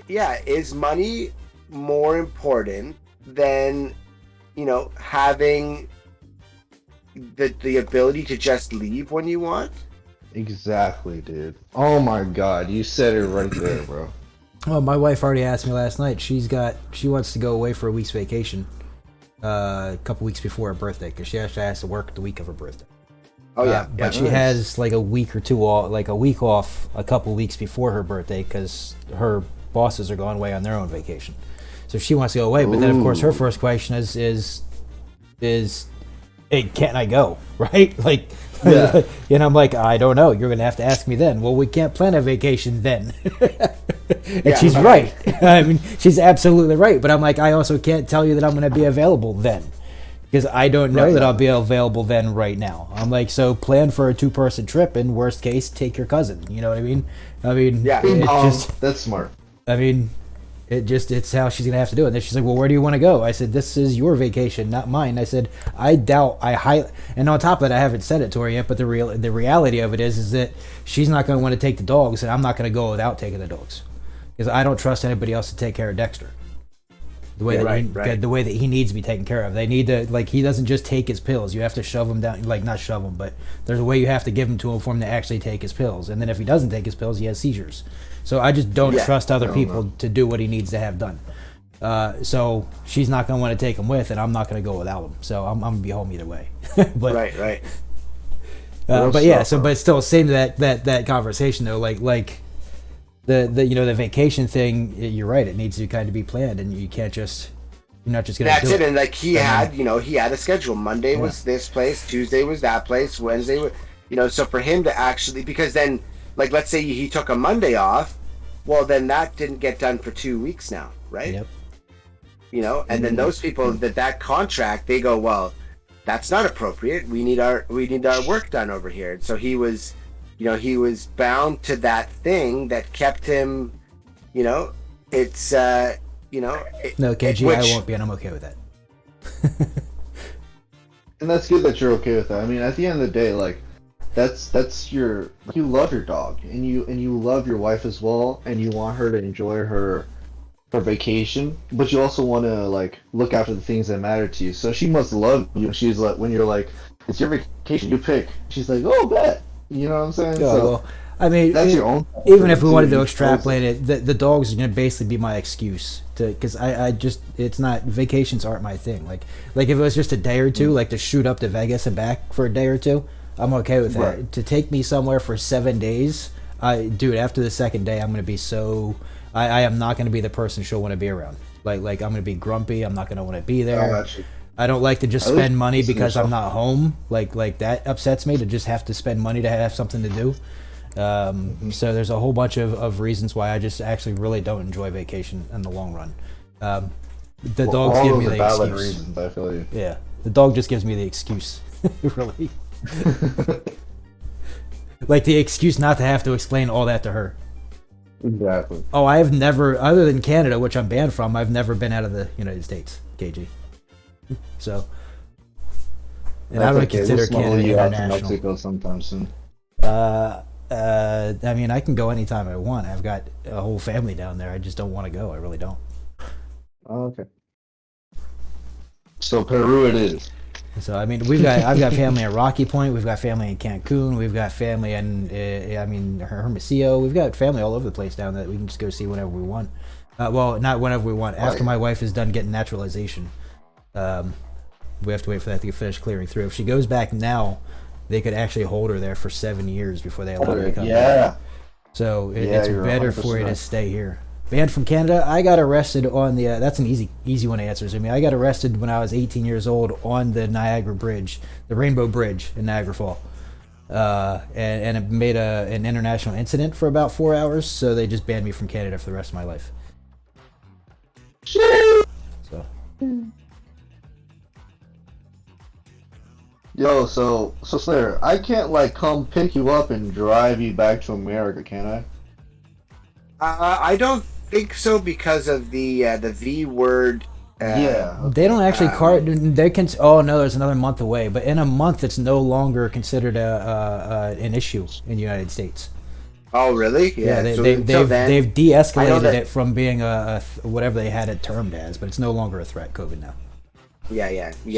Yeah, is money more important than, you know, having the ability to just leave when you want?
Exactly, dude. Oh my god, you said it right there, bro.
Well, my wife already asked me last night. She wants to go away for a week's vacation, a couple weeks before her birthday, because she actually has to work the week of her birthday.
Oh yeah,
but she has like a week or two off, like a week off, a couple weeks before her birthday, because her bosses are going away on their own vacation. So she wants to go away, but then of course her first question is, hey, can't I go? Right? Like, yeah. And I'm like, I don't know. You're gonna have to ask me then. Well, we can't plan a vacation then. And she's right. I mean, she's absolutely right. But I'm like, I also can't tell you that I'm going to be available then, because I don't know that I'll be available then right now. I'm like, so plan for a 2-person trip, and worst case, take your cousin. You know what I mean?
Yeah,
that's smart.
I mean, it's how she's going to have to do it. And then she's like, well, where do you want to go? I said, this is your vacation, not mine. I said, and on top of that, I haven't said it to her yet, but the reality of it is that she's not going to want to take the dogs, and I'm not going to go without taking the dogs, because I don't trust anybody else to take care of Dexter. The way that he needs to be taken care of. They need to, like, he doesn't just take his pills. You have to shove him down, like, not shove him, but there's a way you have to give him to him for him to actually take his pills. And then if he doesn't take his pills, he has seizures. So I just don't trust other people to do what he needs to have done. So she's not going to want to take him with, and I'm not going to go without him. So I'm going to be home either way. But,
right.
But yeah, but still, same to that conversation though, like the vacation thing, you're right, it needs to kind of be planned, and you can't just, you're not just gonna do it.
That's it. And like he had a schedule. Monday was this place, Tuesday was that place, Wednesday was, so for him to actually, because then, like, let's say he took a Monday off, well, then that didn't get done for 2 weeks now, right?
Yep.
And then those people that contract, they go, well, that's not appropriate. We need our work done over here. And so he was bound to that thing that kept him, no,
KG, I won't be, and I'm okay with that.
And that's good that you're okay with that. I mean, at the end of the day, like, that's you love your dog, and you love your wife as well, and you want her to enjoy her vacation, but you also want to, like, look after the things that matter to you. So she must love you. She's like, when you're like, it's your vacation, you pick. She's like, oh, bet. You know what I'm saying?
Yeah,
so,
well, I mean,
that's your own.
Even if we wanted to extrapolate it, the dogs are going to basically be my excuse to, because I just, it's not, vacations aren't my thing. Like if it was just a day or two, like to shoot up to Vegas and back for a day or two, I'm okay with that. Right. To take me somewhere for 7 days, dude, after the second day, I'm going to be so, I am not going to be the person she'll want to be around. Like I'm going to be grumpy. I'm not going to want to be there. I don't like to just spend money because I'm not home. Like that upsets me, to just have to spend money to have something to do. So there's a whole bunch of reasons why I just actually really don't enjoy vacation in the long run. The dogs give me the excuse.
Reasons, I feel you.
Yeah, the dog just gives me the excuse, really. Like the excuse not to have to explain all that to her.
Exactly.
Oh, I have never, other than Canada, which I'm banned from, I've never been out of the United States, KG. So, and I don't consider Canada international.
Mexico sometime soon.
I mean, I can go anytime I want. I've got a whole family down there. I just don't want to go. I really don't.
Oh, okay. So Peru it is.
So I mean, I've got family in Rocky Point, we've got family in Cancun, we've got family in Hermosillo, we've got family all over the place down that we can just go see whenever we want. Well, not whenever we want. After my wife is done getting naturalization, we have to wait for that to finish clearing through. If she goes back now, they could actually hold her there for 7 years before they allow her to come back. So it's better for you to stay here. Banned from Canada. I got arrested on the. That's an easy one to answer. I mean, I got arrested when I was 18 years old on the Niagara Bridge, the Rainbow Bridge in Niagara Falls, and it made an international incident for about 4 hours. So they just banned me from Canada for the rest of my life. So.
Yo, so Slayer, I can't like come pick you up and drive you back to America, can I?
I don't think so because of the V word.
They don't actually they can. Oh no, there's another month away. But in a month, it's no longer considered an issue in the United States.
Oh really?
Yeah, they've de-escalated it from being a whatever they had it termed as, but it's no longer a threat. COVID now.
Yeah.
So,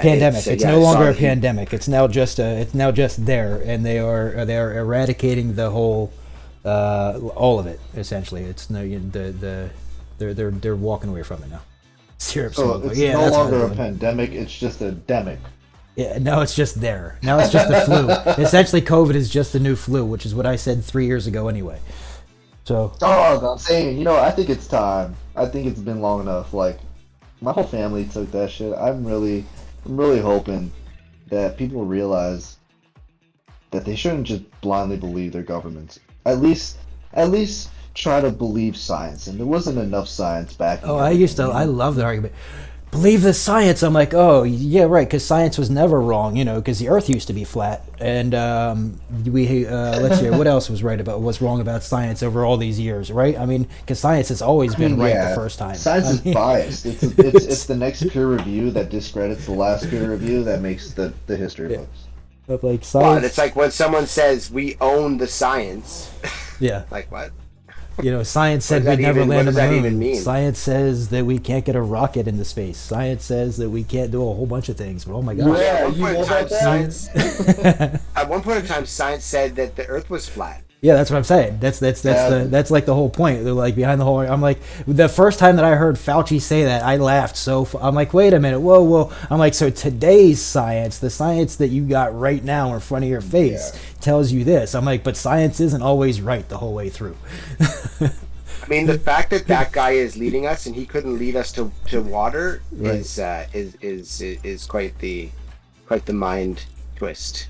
pandemic. It's no longer a pandemic. It's now just there, and they are eradicating the whole, all of it essentially. It's no they're walking away from it now.
Syrup. So it's no longer a pandemic. It's just a demic.
Yeah, now it's just there. Now it's just the flu. Essentially, COVID is just the new flu, which is what I said 3 years ago anyway. So.
I'm saying, I think it's time. I think it's been long enough. Like, my whole family took that shit. I'm really hoping that people realize that they shouldn't just blindly believe their governments. At least try to believe science. And there wasn't enough science back.
I love the argument. Believe the science. I'm like, oh yeah, right, because science was never wrong, because the Earth used to be flat, and let's see, what else was wrong about science over all these years, right? I mean, because science has always been right the first time.
Science is biased. It's the next peer review that discredits the last peer review that makes the history books.
But like science,
well, it's like when someone says we own the science.
Yeah.
Like what?
Science said we'd never land on the moon. Science says that we can't get a rocket into space. Science says that we can't do a whole bunch of things. But oh my gosh!
At one point in time, science said that the Earth was flat.
Yeah, that's what I'm saying. That's like the whole point. They're like behind the whole. I'm like, the first time that I heard Fauci say that, I laughed. I'm like, wait a minute, whoa. I'm like, so today's science, the science that you got right now in front of your face, tells you this. I'm like, but science isn't always right the whole way through.
I mean, the fact that guy is leading us and he couldn't lead us to water is quite the mind twist.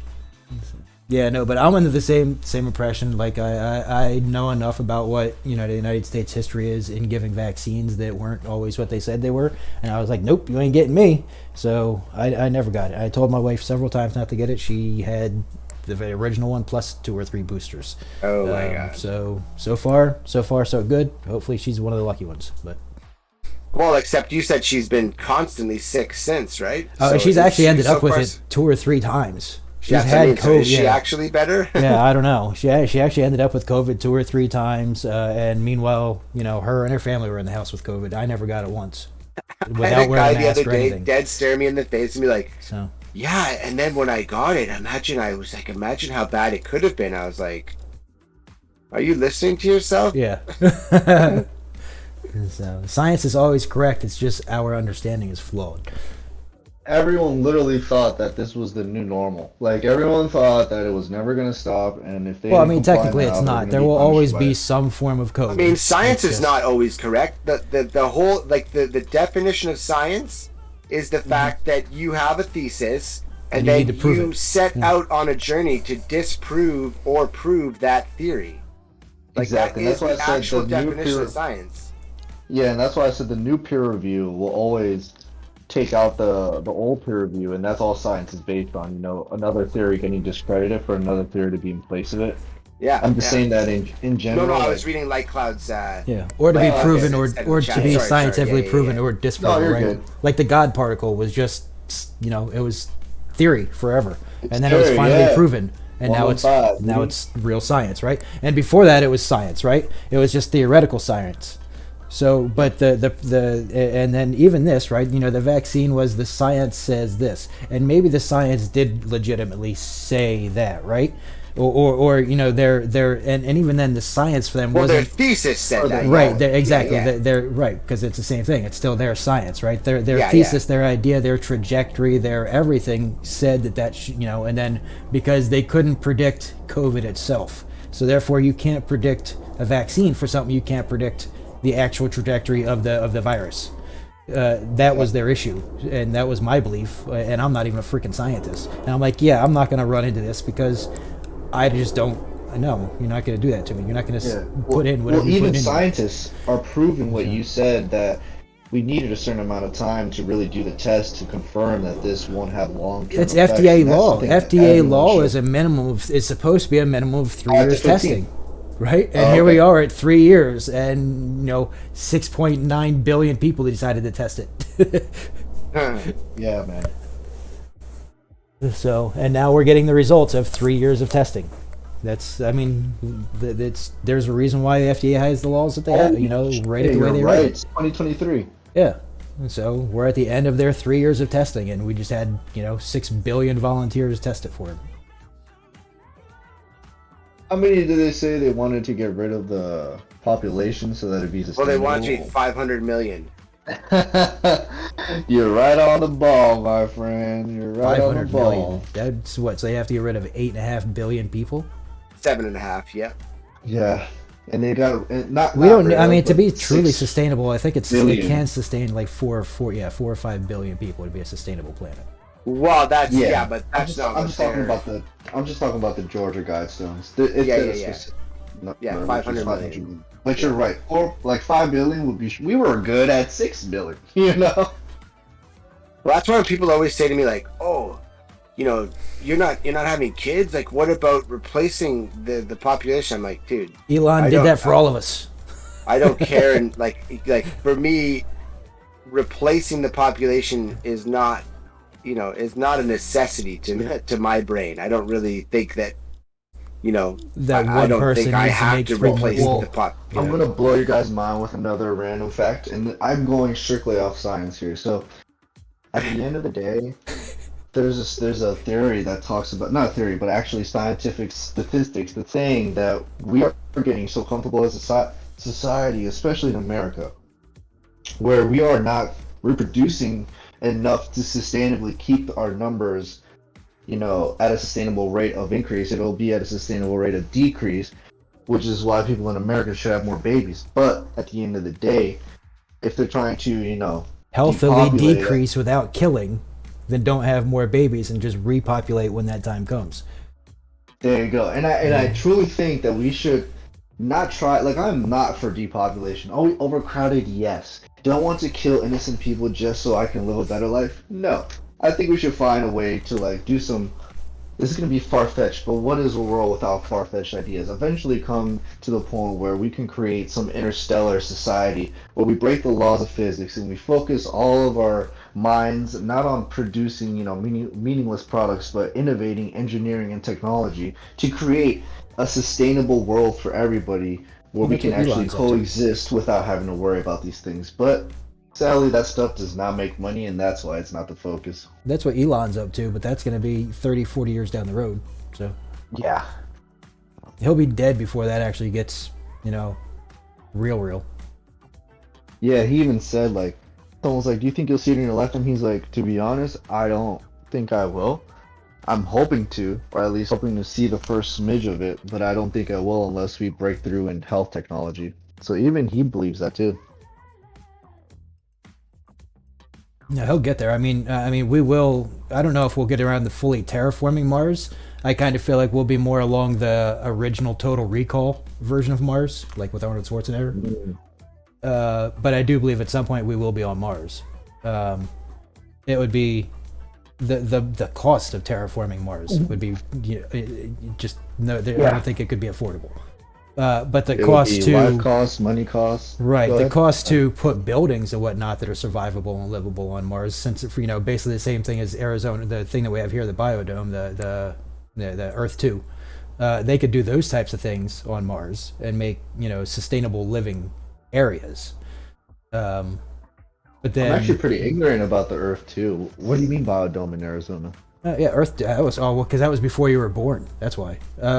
Yeah, no, but I'm under the same impression. Like I know enough about what the United States history is in giving vaccines that weren't always what they said they were, and I was like, nope, you ain't getting me. So I never got it. I told my wife several times not to get it. She had the original one plus 2 or 3 boosters.
Oh my god!
So far so good. Hopefully she's one of the lucky ones. But
well, except you said she's been constantly sick since, right?
Oh, she's actually ended up with it 2 or 3 times. She's had COVID.
So is she actually better?
Yeah, I don't know. She actually ended up with COVID 2 or 3 times, and meanwhile, her and her family were in the house with COVID. I never got it once.
Without wearing a mask or anything. Dead stare me in the face and be like, yeah. And then when I got it, imagine how bad it could have been. I was like, are you listening to yourself?
Yeah. So science is always correct. It's just our understanding is flawed.
Everyone literally thought that this was the new normal. Like, everyone thought that it was never going to stop, and if they
technically it's not. There will always be some form of COVID.
I mean, science is not always correct. The whole, like, the definition of science is the fact that you have a thesis, and then you set out on a journey to disprove or prove that theory. Like,
exactly.
That is the actual definition of science.
Yeah, and that's why I said the new peer review will always take out the old peer review, and that's all science is based on. Another theory getting discredited for another theory to be in place of it.
Yeah,
I'm just saying that in general.
No, I was reading Light Cloud's.
Or to be proven, or to be scientifically proven, or disproven.
No,
right?
Good.
Like the God particle was just, it was theory forever, and then it was finally proven. And now it's real science, right? And before that, it was science, right? It was just theoretical science. So, but and then even this, right? You know, the vaccine was the science says this, and maybe the science did legitimately say that, right? Or you know, and even then the science for them
Well, their
wasn't
thesis said that.
right.
Yeah.
They're, exactly,
Yeah, yeah.
they're right because it's the same thing. It's still their science, right? Their
Yeah,
thesis,
yeah.
their idea, their trajectory, their everything said you know, and then because they couldn't predict COVID itself, so therefore you can't predict a vaccine for something you can't predict the actual trajectory of the virus. That was their issue, and that was my belief. And I'm not even a freaking scientist. And I'm like, yeah, I'm not going to run into this because I just don't. No, you're not going to do that to me. You're not going to put in whatever.
Well,
you
even
put in.
scientists are proving what you said, that we needed a certain amount of time to really do the test to confirm that this won't have long-term
It's
effects,
FDA
and that's
law.
something that
FDA
everyone
law
should-
is a minimum. Is supposed to be a minimum of 3
Up to
years
15.
testing, right? And
Oh,
here
okay.
we are at 3 years, and you know, 6.9 billion people decided to test it.
Yeah, man.
So, and now we're getting the results of 3 years of testing. That's, I mean, there's a reason why the FDA has the laws that they have. You know, right
Hey,
the way
you're
they
right.
write
It's 2023.
Yeah. And so we're at the end of their 3 years of testing, and we just had, you know, 6 billion volunteers test it for them.
How many did they say they wanted to get rid of the population so that it'd be
Well,
sustainable?
they want you 500 million.
You're right on the ball, my friend. You're right on the
500
ball.
million. That's what? So they have to get rid of 8.5 billion people?
7.5. Yeah.
Yeah, and they got not.
We don't. I mean, to
but
be truly
6
sustainable, I think it
billion.
can sustain like 4 or 5 billion people to be a sustainable planet.
Well, that's but that's not.
I'm just talking about the. I'm just talking about the Georgia Guidestones. Yeah.
500 million.
But you're right. Or like 5 billion would be. We were good at 6 billion. You know.
Well, that's why people always say to me like, "Oh, you know, you're not having kids. Like, what about replacing the population?" I'm like, dude,
Elon did that for all of us.
I don't care, and like for me, replacing the population is not, you know, is not a necessity to my brain. I don't really think that, you know,
That
I
one
don't
person
think I
needs to
have
make
to
3
replace
million.
the pop.
I'm gonna blow your guys' mind with another random fact, and I'm going strictly off science here. So, at the end of the day, there's a theory that talks about, not a theory, but actually scientific statistics, that's saying that we are getting so comfortable as a society, especially in America, where we are not reproducing enough to sustainably keep our numbers, you know, at a sustainable rate of increase. It'll be at a sustainable rate of decrease, which is why people in America should have more babies. But at the end of the day, if they're trying to, you know,
Healthily
depopulate it-
decrease without killing, then don't have more babies and just repopulate when that time comes.
There you go. And I truly think that we should not try. Like, I'm not for depopulation. Are we overcrowded? Yes. Don't want to kill innocent people just so I can live a better life? No. I think we should find a way to like do some. This is gonna be far-fetched, but what is a world without far-fetched ideas? Eventually come to the point where we can create some interstellar society where we break the laws of physics and we focus all of our minds not on producing, you know, meaningless products, but innovating engineering and technology to create a sustainable world for everybody where we
That's
can
what
actually
Elon's up to.
coexist without having to worry about these things. But sadly, that stuff does not make money, and that's why it's not the focus.
That's what Elon's up to, but that's going to be 30, 40 years down the road. So
Yeah.
he'll be dead before that actually gets, you know, real.
Yeah, he even said, like, someone was like, do you think you'll see it in your lifetime? He's like, to be honest, I don't think I will. I'm hoping to, or at least hoping to see the first smidge of it, but I don't think I will unless we break through in health technology. So even he believes that too.
No, he'll get there. I mean, we will. I don't know if we'll get around to fully terraforming Mars. I kind of feel like we'll be more along the original Total Recall version of Mars, like with Arnold Schwarzenegger. But I do believe at some point we will be on Mars. It would be the cost of terraforming Mars would be, you know, just no. I don't think it could be affordable. But the
It would
cost
be
to
life costs, money costs.
right,
Go
the
ahead.
cost to put buildings and whatnot that are survivable and livable on Mars, since you know basically the same thing as Arizona, the thing that we have here, the biodome, the Earth 2. They could do those types of things on Mars and make, you know, sustainable living areas. But then
I'm actually pretty ignorant about the Earth too. What do you mean biodome in Arizona?
yeah, Earth. That was because that was before you were born. That's why.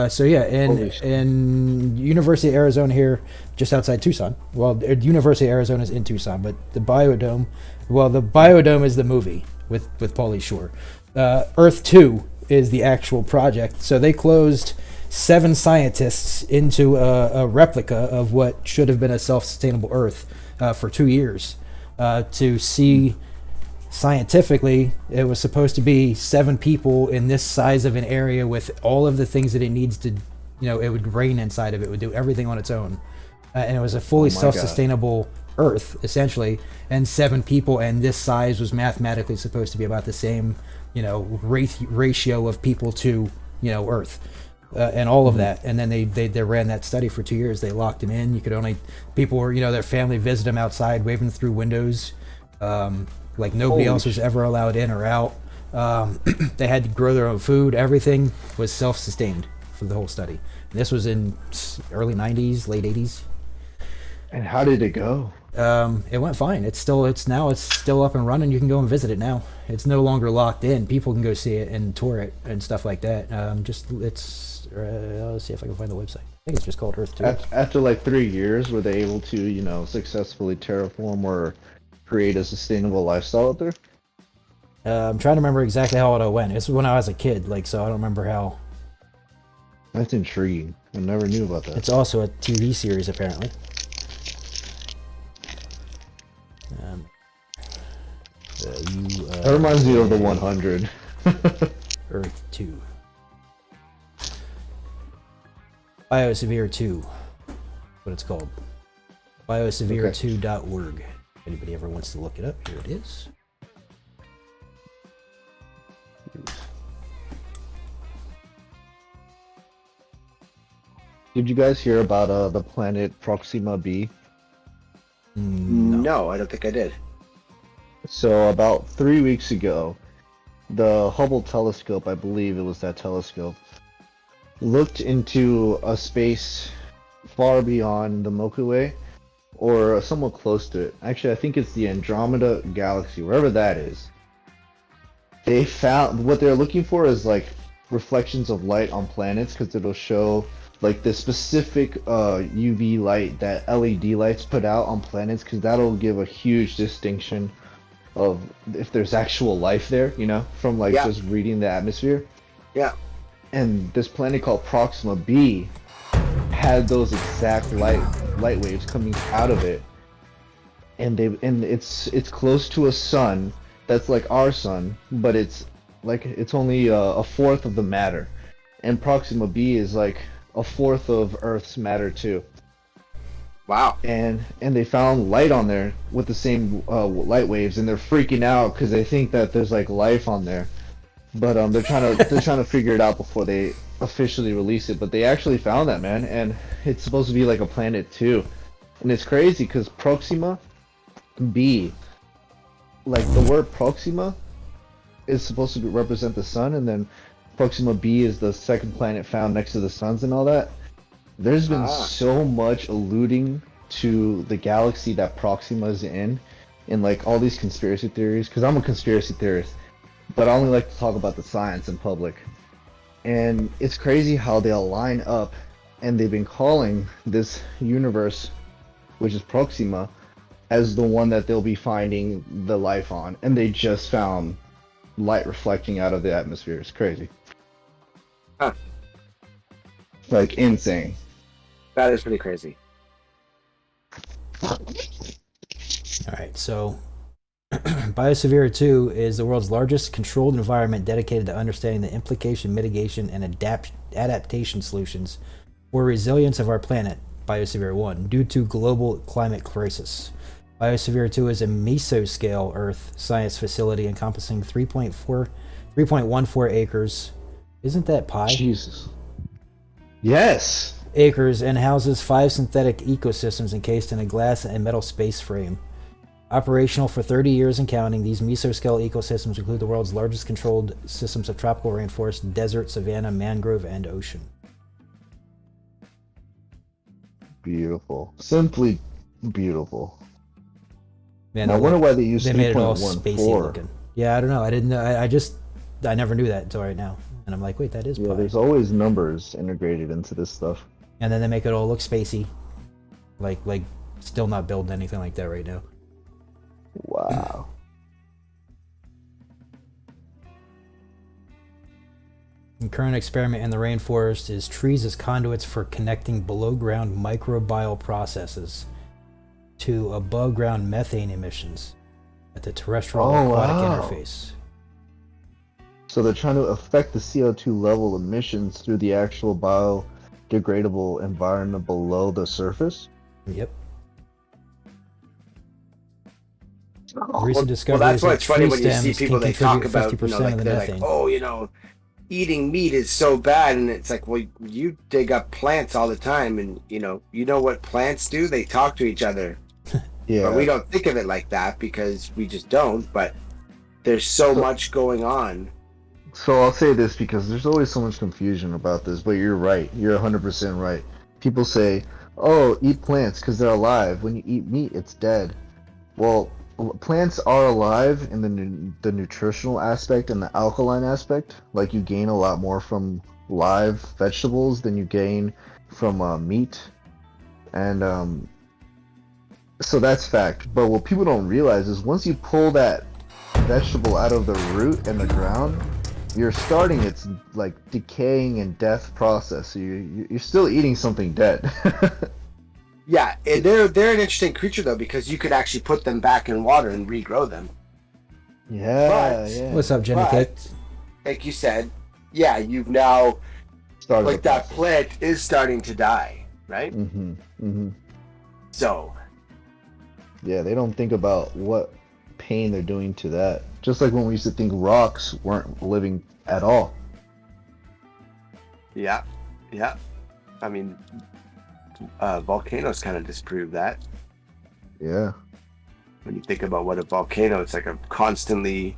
So yeah, in University of Arizona here, just outside Tucson. Well, University of Arizona is in Tucson, but the biodome. Well, the biodome is the movie with Pauly Shore. Earth 2 is the actual project. So they closed 7 scientists into a replica of what should have been a self-sustainable Earth for 2 years to see. Scientifically, it was supposed to be 7 people in this size of an area with all of the things that it needs to, it would rain inside of it, would do everything on its own. And it was a fully self-sustainable Earth, essentially. And 7 people, and this size was mathematically supposed to be about the same, ratio of people to, Earth. And all of that. And then they ran that study for 2 years. They locked them in. People were, their family visited them outside, waving through windows. Like nobody else was ever allowed in or out. They had to grow their own food. Everything was self-sustained for the whole study. And this was in early 90s, late 80s.
And how did it go?
It went fine. It's still up and running. You can go and visit it now. It's no longer locked in. People can go see it and tour it and stuff like that. Let's see if I can find the website. I think it's just called Earth 2.
After like 3 years, were they able to, successfully terraform or create a sustainable lifestyle out there?
I'm trying to remember exactly how it all went. It's when I was a kid, so I don't remember how.
That's intriguing. I never knew about that.
It's also a TV series, apparently.
That reminds me of the 100.
Earth 2. Biosevere 2. What it's called. Biosevere2.org. If anybody ever wants to look it up, here it is.
Did you guys hear about the planet Proxima b?
No, I don't think I did.
So about 3 weeks ago, the Hubble telescope, I believe it was that telescope, looked into a space far beyond the Milky Way, or somewhat close to it. Actually, I think it's the Andromeda Galaxy, wherever that is. They found what they're looking for is like reflections of light on planets, because it'll show like the specific UV light that LED lights put out on planets, because that'll give a huge distinction of if there's actual life there, from just reading the atmosphere.
Yeah.
And this planet called Proxima b had those exact light waves coming out of it, and it's close to a sun that's like our sun, but it's only a fourth of the matter, and Proxima b is like a fourth of Earth's matter too.
Wow.
And they found light on there with the same light waves, and they're freaking out because they think that there's like life on there, but they're trying to figure it out before they officially release it. But they actually found that, man, and it's supposed to be like a planet too. And it's crazy because Proxima b, like the word Proxima is supposed to represent the sun, and then Proxima b is the second planet found next to the suns and all that. There's been so much alluding to the galaxy that Proxima is in like all these conspiracy theories, because I'm a conspiracy theorist, but I only like to talk about the science in public. And it's crazy how they'll line up, and they've been calling this universe, which is Proxima, as the one that they'll be finding the life on, and they just found light reflecting out of the atmosphere. It's crazy.
Huh.
Like insane.
That is pretty crazy.
Alright, so Biosevere 2 is the world's largest controlled environment dedicated to understanding the implication, mitigation, and adaptation solutions for resilience of our planet, Biosevere 1, due to global climate crisis. Biosevere 2 is a mesoscale Earth science facility encompassing 3.14 acres. Isn't that pi?
Jesus. Yes!
Acres, and houses 5 synthetic ecosystems encased in a glass and metal space frame. Operational for 30 years and counting, these mesoscale ecosystems include the world's largest controlled systems of tropical rainforest, desert, savanna, mangrove, and ocean.
Beautiful. Simply beautiful.
Man,
I wonder why they used
they made it all spacey
3.14.
looking. Yeah, I don't know. I didn't know. I never knew that until right now. And I'm like, wait, that is
Yeah,
pi.
there's always numbers integrated into this stuff.
And then they make it all look spacey. Like still not building anything like that right now.
Wow.
The current experiment in the rainforest is trees as conduits for connecting below-ground microbial processes to above-ground methane emissions at the terrestrial aquatic interface.
So they're trying to affect the CO2 level emissions through the actual biodegradable environment below the surface?
Yep.
Oh,
Recent
Well,
discoveries
that's why
that
it's funny
tree
when you see
stems
people
can
they talk
contribute
about,
50%
like
of the
they're
methane.
like, oh, eating meat is so bad, and it's like, well, you dig up plants all the time, and you know what plants do? They talk to each other.
Yeah.
But we don't think of it like that because we just don't. But there's so much going on.
So I'll say this because there's always so much confusion about this, but you're right. You're 100% right. People say, oh, eat plants because they're alive. When you eat meat, it's dead. Well, plants are alive in the nutritional aspect and the alkaline aspect. Like, you gain a lot more from live vegetables than you gain from meat. And so that's fact. But what people don't realize is once you pull that vegetable out of the root and the ground, you're starting its like decaying and death process. So you're still eating something dead.
Yeah, they're an interesting creature though because you could actually put them back in water and regrow them.
Yeah,
But-
What's up, Jenny Cake?
But, like you said, yeah, you've now
Started
like
the
that
process.
plant is starting to die, right?
Mm-hmm. Mm-hmm.
So
Yeah, they don't think about what pain they're doing to that. Just like when we used to think rocks weren't living at all.
yeah. I mean, volcanoes kind of disprove that.
Yeah.
When you think about what a volcano, it's like a constantly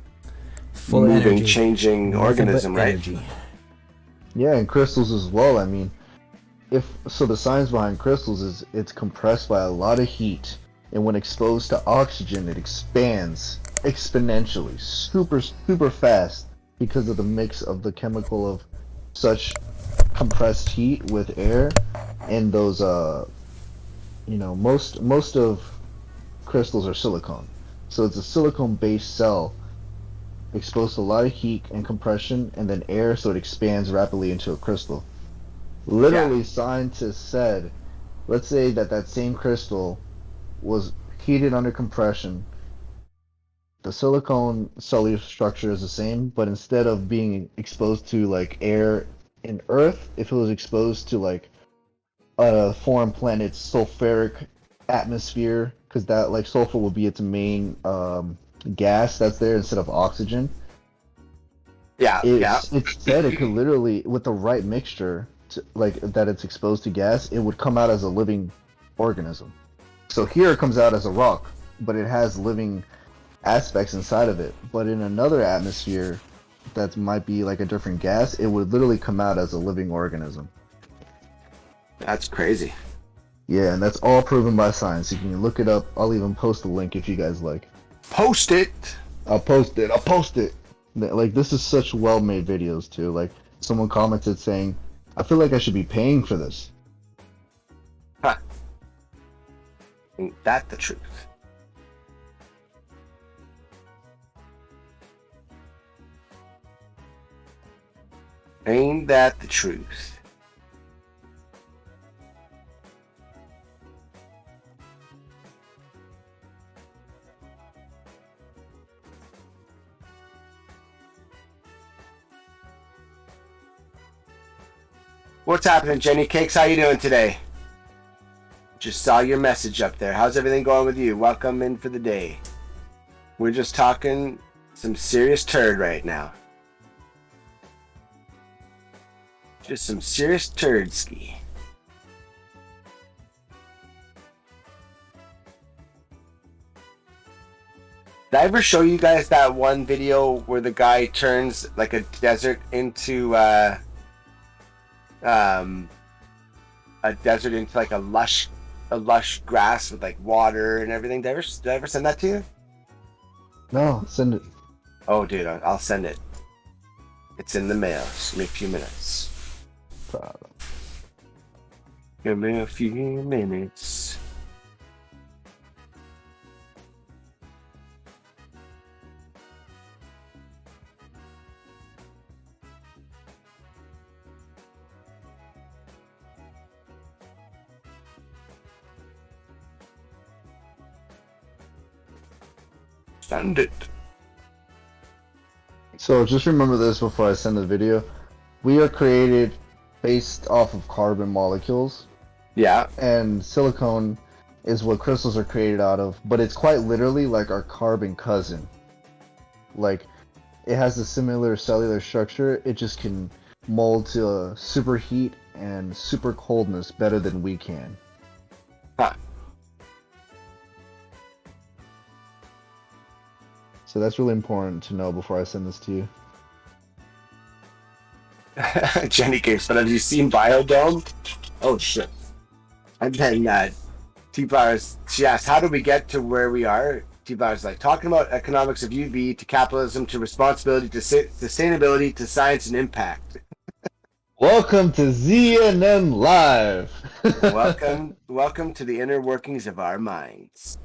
Full of
moving,
energy.
changing
Nothing but
organism, right?
energy.
Yeah, and crystals as well. I mean, the science behind crystals is it's compressed by a lot of heat, and when exposed to oxygen, it expands exponentially, super fast, because of the mix of the chemical of such compressed heat with air, and those most of crystals are silicone, so it's a silicone-based cell exposed to a lot of heat and compression and then air, so it expands rapidly into a crystal. Literally, scientists said, let's say that same crystal was heated under compression. The silicone cellular structure is the same, but instead of being exposed to like air and earth, if it was exposed to like a foreign planet's sulfuric atmosphere, because that like sulfur would be its main gas that's there instead of oxygen. It's said it could literally, with the right mixture, like that it's exposed to gas, it would come out as a living organism. So here it comes out as a rock, but it has living aspects inside of it. But in another atmosphere that might be like a different gas, it would literally come out as a living organism.
That's crazy.
Yeah, and that's all proven by science. You can look it up. I'll even post the link if you guys like.
Post it.
I'll post it. Like, this is such well-made videos too. Like, someone commented saying, I feel like I should be paying for this.
Huh. Ain't that the truth? Ain't that the truth? What's happening, Jenny Cakes? How you doing today? Just saw your message up there. How's everything going with you? Welcome in for the day. We're just talking some serious turd right now. Just some serious turd ski. Did I ever show you guys that one video where the guy turns like a desert into a desert into like a lush a lush grass with like water and everything. Did I ever send that to you?
No, send it.
Oh, dude, I'll send it. It's in the mail. Just give me a few minutes.
Problem.
Give me a few minutes. Send it.
So just remember this before I send the video. We are created based off of carbon molecules.
Yeah.
And silicone is what crystals are created out of, but it's quite literally like our carbon cousin. Like, it has a similar cellular structure, it just can mold to super heat and super coldness better than we can.
Huh.
So that's really important to know before I send this to you.
Jenny Gates, but have you seen Biodome? Oh shit. And then T-Flowers, she asked, how do we get to where we are? T-Flowers like, talking about economics of UV to capitalism to responsibility to sustainability to science and impact.
Welcome to ZNN Live!
welcome to the inner workings of our minds.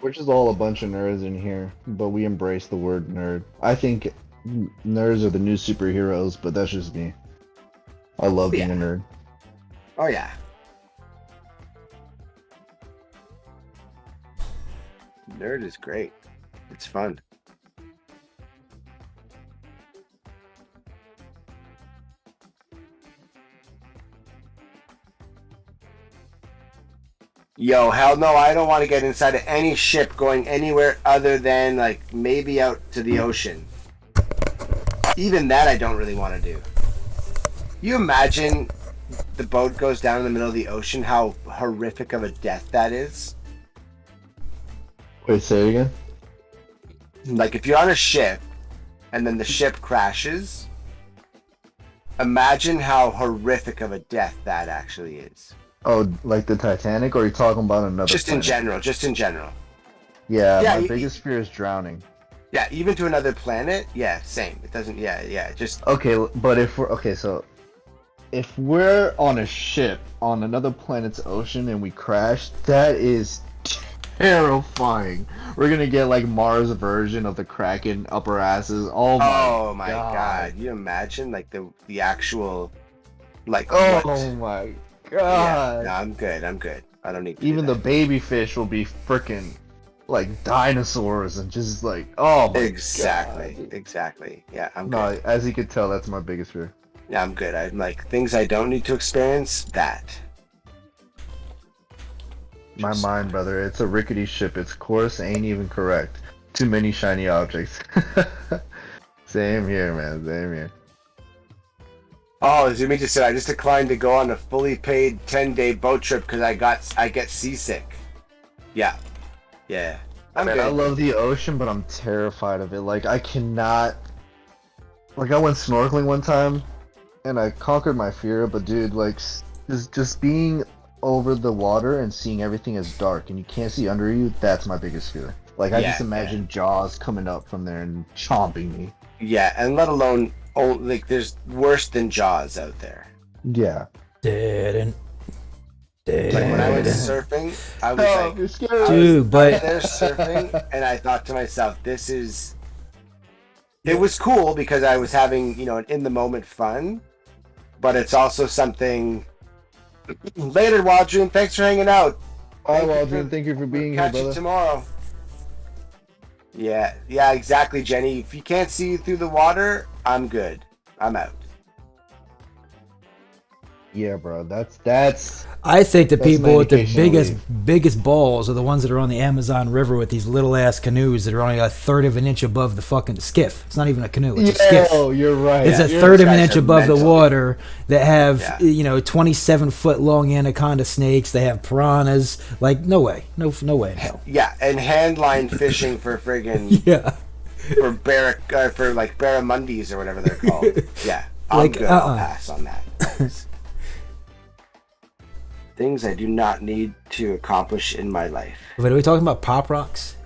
We're just all a bunch of nerds in here, but we embrace the word nerd. I think nerds are the new superheroes, but that's just me. I love being a nerd.
Oh yeah. Nerd is great. It's fun. Yo, hell no, I don't want to get inside of any ship going anywhere other than, like, maybe out to the ocean. Even that I don't really want to do. You imagine the boat goes down in the middle of the ocean, how horrific of a death that is?
Wait, say it again?
Like, if you're on a ship, and then the ship crashes, imagine how horrific of a death that actually is.
Oh, like the Titanic, or are you talking about another
Just
planet?
just in general.
Yeah,
Yeah,
my biggest fear is drowning.
Yeah, even to another planet, yeah, same. It doesn't, just...
Okay, but if we're on a ship on another planet's ocean and we crash, that is terrifying. We're gonna get like Mars version of the Kraken upper asses. Oh my god.
You imagine, like, the actual, like,
Oh
what?
my
Yeah,
god.
no, I'm good. I don't need to
Even
do
the baby fish will be freaking like dinosaurs and just like, oh my
Exactly.
god.
Exactly. Yeah, I'm
No,
good.
as you can tell, that's my biggest fear.
Yeah, I'm good. I'm like, things I don't need to experience, that.
My mind, brother, it's a rickety ship. Its course ain't even correct. Too many shiny objects. Same here, man. Same here.
Oh, Zumi just said, I just declined to go on a fully paid 10-day boat trip because I get seasick. Yeah. I'm
Man,
good.
I love the ocean, but I'm terrified of it. Like, I cannot... Like, I went snorkeling one time, and I conquered my fear, but dude, like, just being over the water and seeing everything as dark, and you can't see under you, that's my biggest fear. Like, I just imagine Jaws coming up from there and chomping me.
Yeah, and let alone, like, there's worse than Jaws out there.
Yeah.
Like, when I went surfing, I was like,
you're scary.
Dude, but
there surfing, and I thought to myself, it was cool because I was having, an in-the-moment fun, but it's also something... Later, Waldron, thanks for hanging out.
Bye, Waldron, thank you for being here,
Catch
brother.
you tomorrow. Yeah, exactly, Jenny. If you can't see through the water, I'm good. I'm out.
Yeah, bro, that's
I think the
That's
people
my
with the
indication to
biggest balls are the ones that are on the Amazon River with these little ass canoes that are only a third of an inch above the fucking skiff. It's not even a canoe; it's a skiff.
Oh, you're right.
It's a
Those
third of an
guys
inch
are
above the
mental.
water that have 27-foot long anaconda snakes. They have piranhas. Like, no way, no way in hell.
Yeah, and handline fishing for friggin'
Yeah.
for barramundis or whatever they're called. Yeah, I'm
Like,
good. I'll pass on that. Things I do not need to accomplish in my life.
Wait, are we talking about Pop Rocks?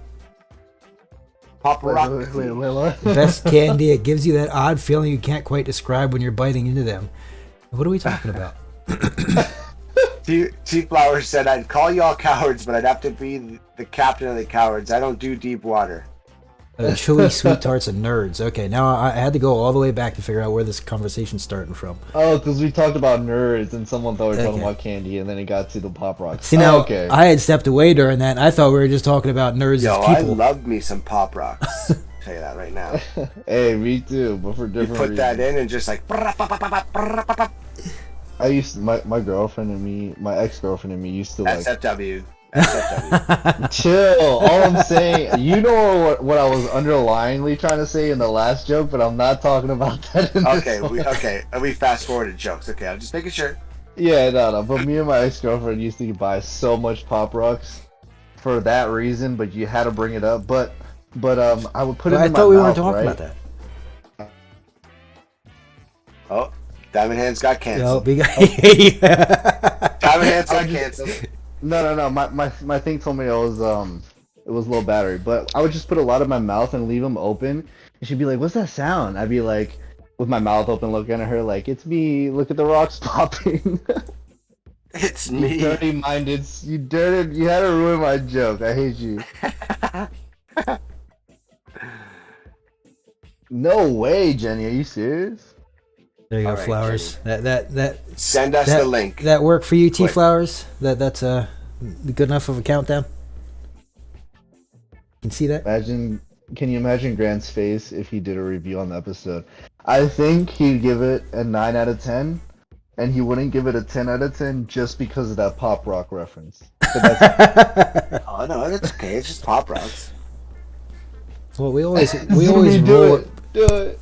Pop rock.
Wait, what?
Best candy. It gives you that odd feeling you can't quite describe when you're biting into them. What are we talking about?
T Flowers said, I'd call y'all cowards, but I'd have to be the captain of the cowards. I don't do deep water.
Chewy sweet tarts and nerds. Okay, now I had to go all the way back to figure out where this conversation's starting from.
Oh, because we talked about nerds and someone thought we were talking
Okay.
about candy, and then it got to the Pop Rocks.
See, now,
okay.
I had stepped away during that, and I thought we were just talking about nerds
Yo,
as
I
people.
love me some Pop Rocks. I'll tell you that right now.
Hey, me too, but for
You
different
put that
reasons.
in and just like...
I used to, my girlfriend and me, my ex-girlfriend and me used to like
SFW. SFW.
chill. All I'm saying, you know what I was underlyingly trying to say in the last joke, but I'm not talking about that. In
Okay,
this one.
we fast forwarded jokes. Okay, I'm just making sure.
Yeah, no. But me and my ex-girlfriend used to buy so much Pop Rocks for that reason, but you had to bring it up. But I would put it
I
in my
thought we
mouth,
weren't talking
right?
about that.
Oh, Diamond Hands got
Yo,
canceled.
big
Diamond Hands got canceled.
No. My thing told me it was low battery, but I would just put a lot in my mouth and leave them open. And she'd be like, "What's that sound?" I'd be like, with my mouth open, looking at her like, "It's me. Look at the rocks popping."
It's
You
me.
dirty-minded. You had to ruin my joke. I hate you. No way, Jenny. Are you serious?
There you go,
All right,
Flowers. That
Send us the link.
That work for you, T
Quick.
Flowers? That's good enough of a countdown? You can see that?
Can you imagine Grant's face if he did a review on the episode? I think he'd give it a 9 out of 10, and he wouldn't give it a 10 out of 10 just because of that Pop Rock reference. But that's
Oh no, that's okay. It's just Pop Rocks.
Well, we always
Zoomy,
roll
do it.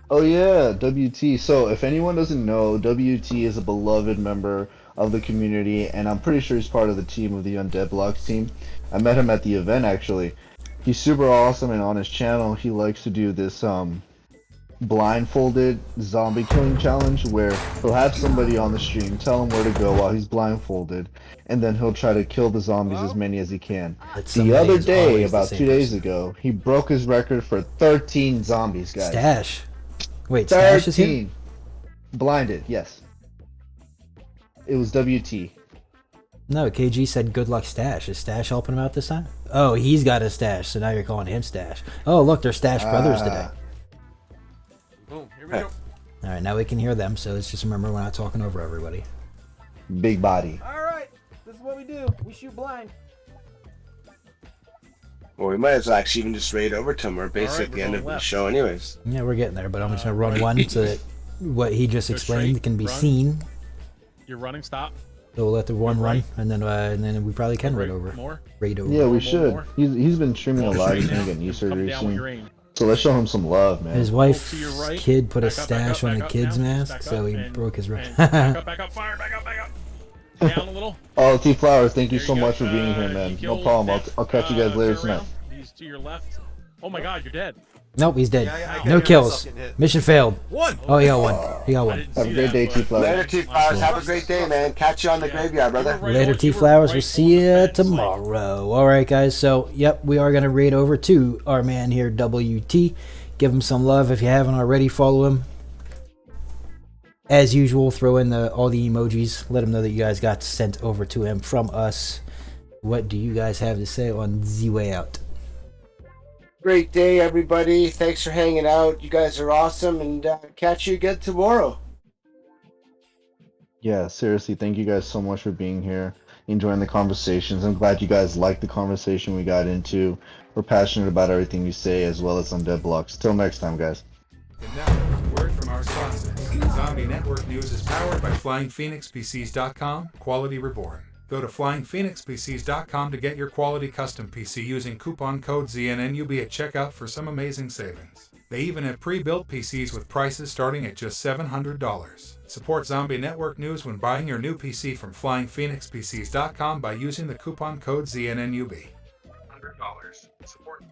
Oh yeah, WT. So if anyone doesn't know, WT is a beloved member of the community, and I'm pretty sure he's part of the team of the Undead Blocks team. I met him at the event actually. He's super awesome, and on his channel he likes to do this blindfolded zombie killing challenge where he'll have somebody on the stream tell him where to go while he's blindfolded, and then he'll try to kill the zombies as many as he can.
But
The
somebody
other
is
day,
always the
about
same
2 days
person.
ago, he broke his record for 13 zombies, guys.
Stash. Wait, Stash is here?
13. Blinded, yes. It was WT.
No, KG said good luck, Stash. Is Stash helping him out this time? Oh, he's got a stash, so now you're calling him Stash. Oh, look, they're Stash brothers today.
Boom, here we go.
All right, now we can hear them, so let's just remember we're not talking over everybody.
Big body.
Alright, this is what we do. We shoot blind.
Well, we might as well actually even just raid over to him. We're basically
Alright,
at
we're
the end
going
of the
left.
show anyways.
Yeah, we're getting there, but I'm just going to run one so that what he just
Go
explained
straight,
can be
run.
seen.
You're running, stop.
So we'll let the one run,
Right.
and then we probably can raid
Right,
over.
more.
Raid over.
Yeah, we
more,
should.
more.
He's been streaming a
Go
lot.
straight
He's gonna
now.
get knee
Come
surgery
down when you're
soon.
aiming.
So let's show him some love, man.
His
to
wife,
your right.
kid, put a
Back up,
stash on the
back up
kid's
now.
mask,
Back
so
up
he
and-
broke his wrist.
and back up, fire, back up. Down a little.
Oh, T Flowers, thank you
There
so
go.
much for being here,
You
man. No
killed
problem.
that,
I'll catch you guys later
turn
tonight.
around. He's to your left. Oh my god, you're dead.
Nope, he's dead.
Yeah, I
No
hear
kills.
myself getting hit.
Mission failed.
One.
Oh, he got one. He got one.
Have a great day, T Flowers.
Later, T Flowers. Have a great day, man. Catch you on the graveyard, brother.
Later, T Flowers. We'll see you tomorrow. All right, guys. So, yep, we are going to raid over to our man here, WT. Give him some love if you haven't already. Follow him. As usual, throw in all the emojis. Let him know that you guys got sent over to him from us. What do you guys have to say on the way out?
Great day, everybody. Thanks for hanging out. You guys are awesome, and catch you again tomorrow.
Yeah, seriously, thank you guys so much for being here, enjoying the conversations. I'm glad you guys liked the conversation we got into. We're passionate about everything you say, as well as Undead Blocks. Till next time, guys.
And now, a word from our sponsors. Zombie Network News is powered by FlyingPhoenixPCs.com, Quality Reborn. Go to FlyingPhoenixPCs.com to get your quality custom PC using coupon code ZNNUB at checkout for some amazing savings. They even have pre-built PCs with prices starting at just $700. Support Zombie Network News when buying your new PC from FlyingPhoenixPCs.com by using the coupon code ZNNUB. $100. Support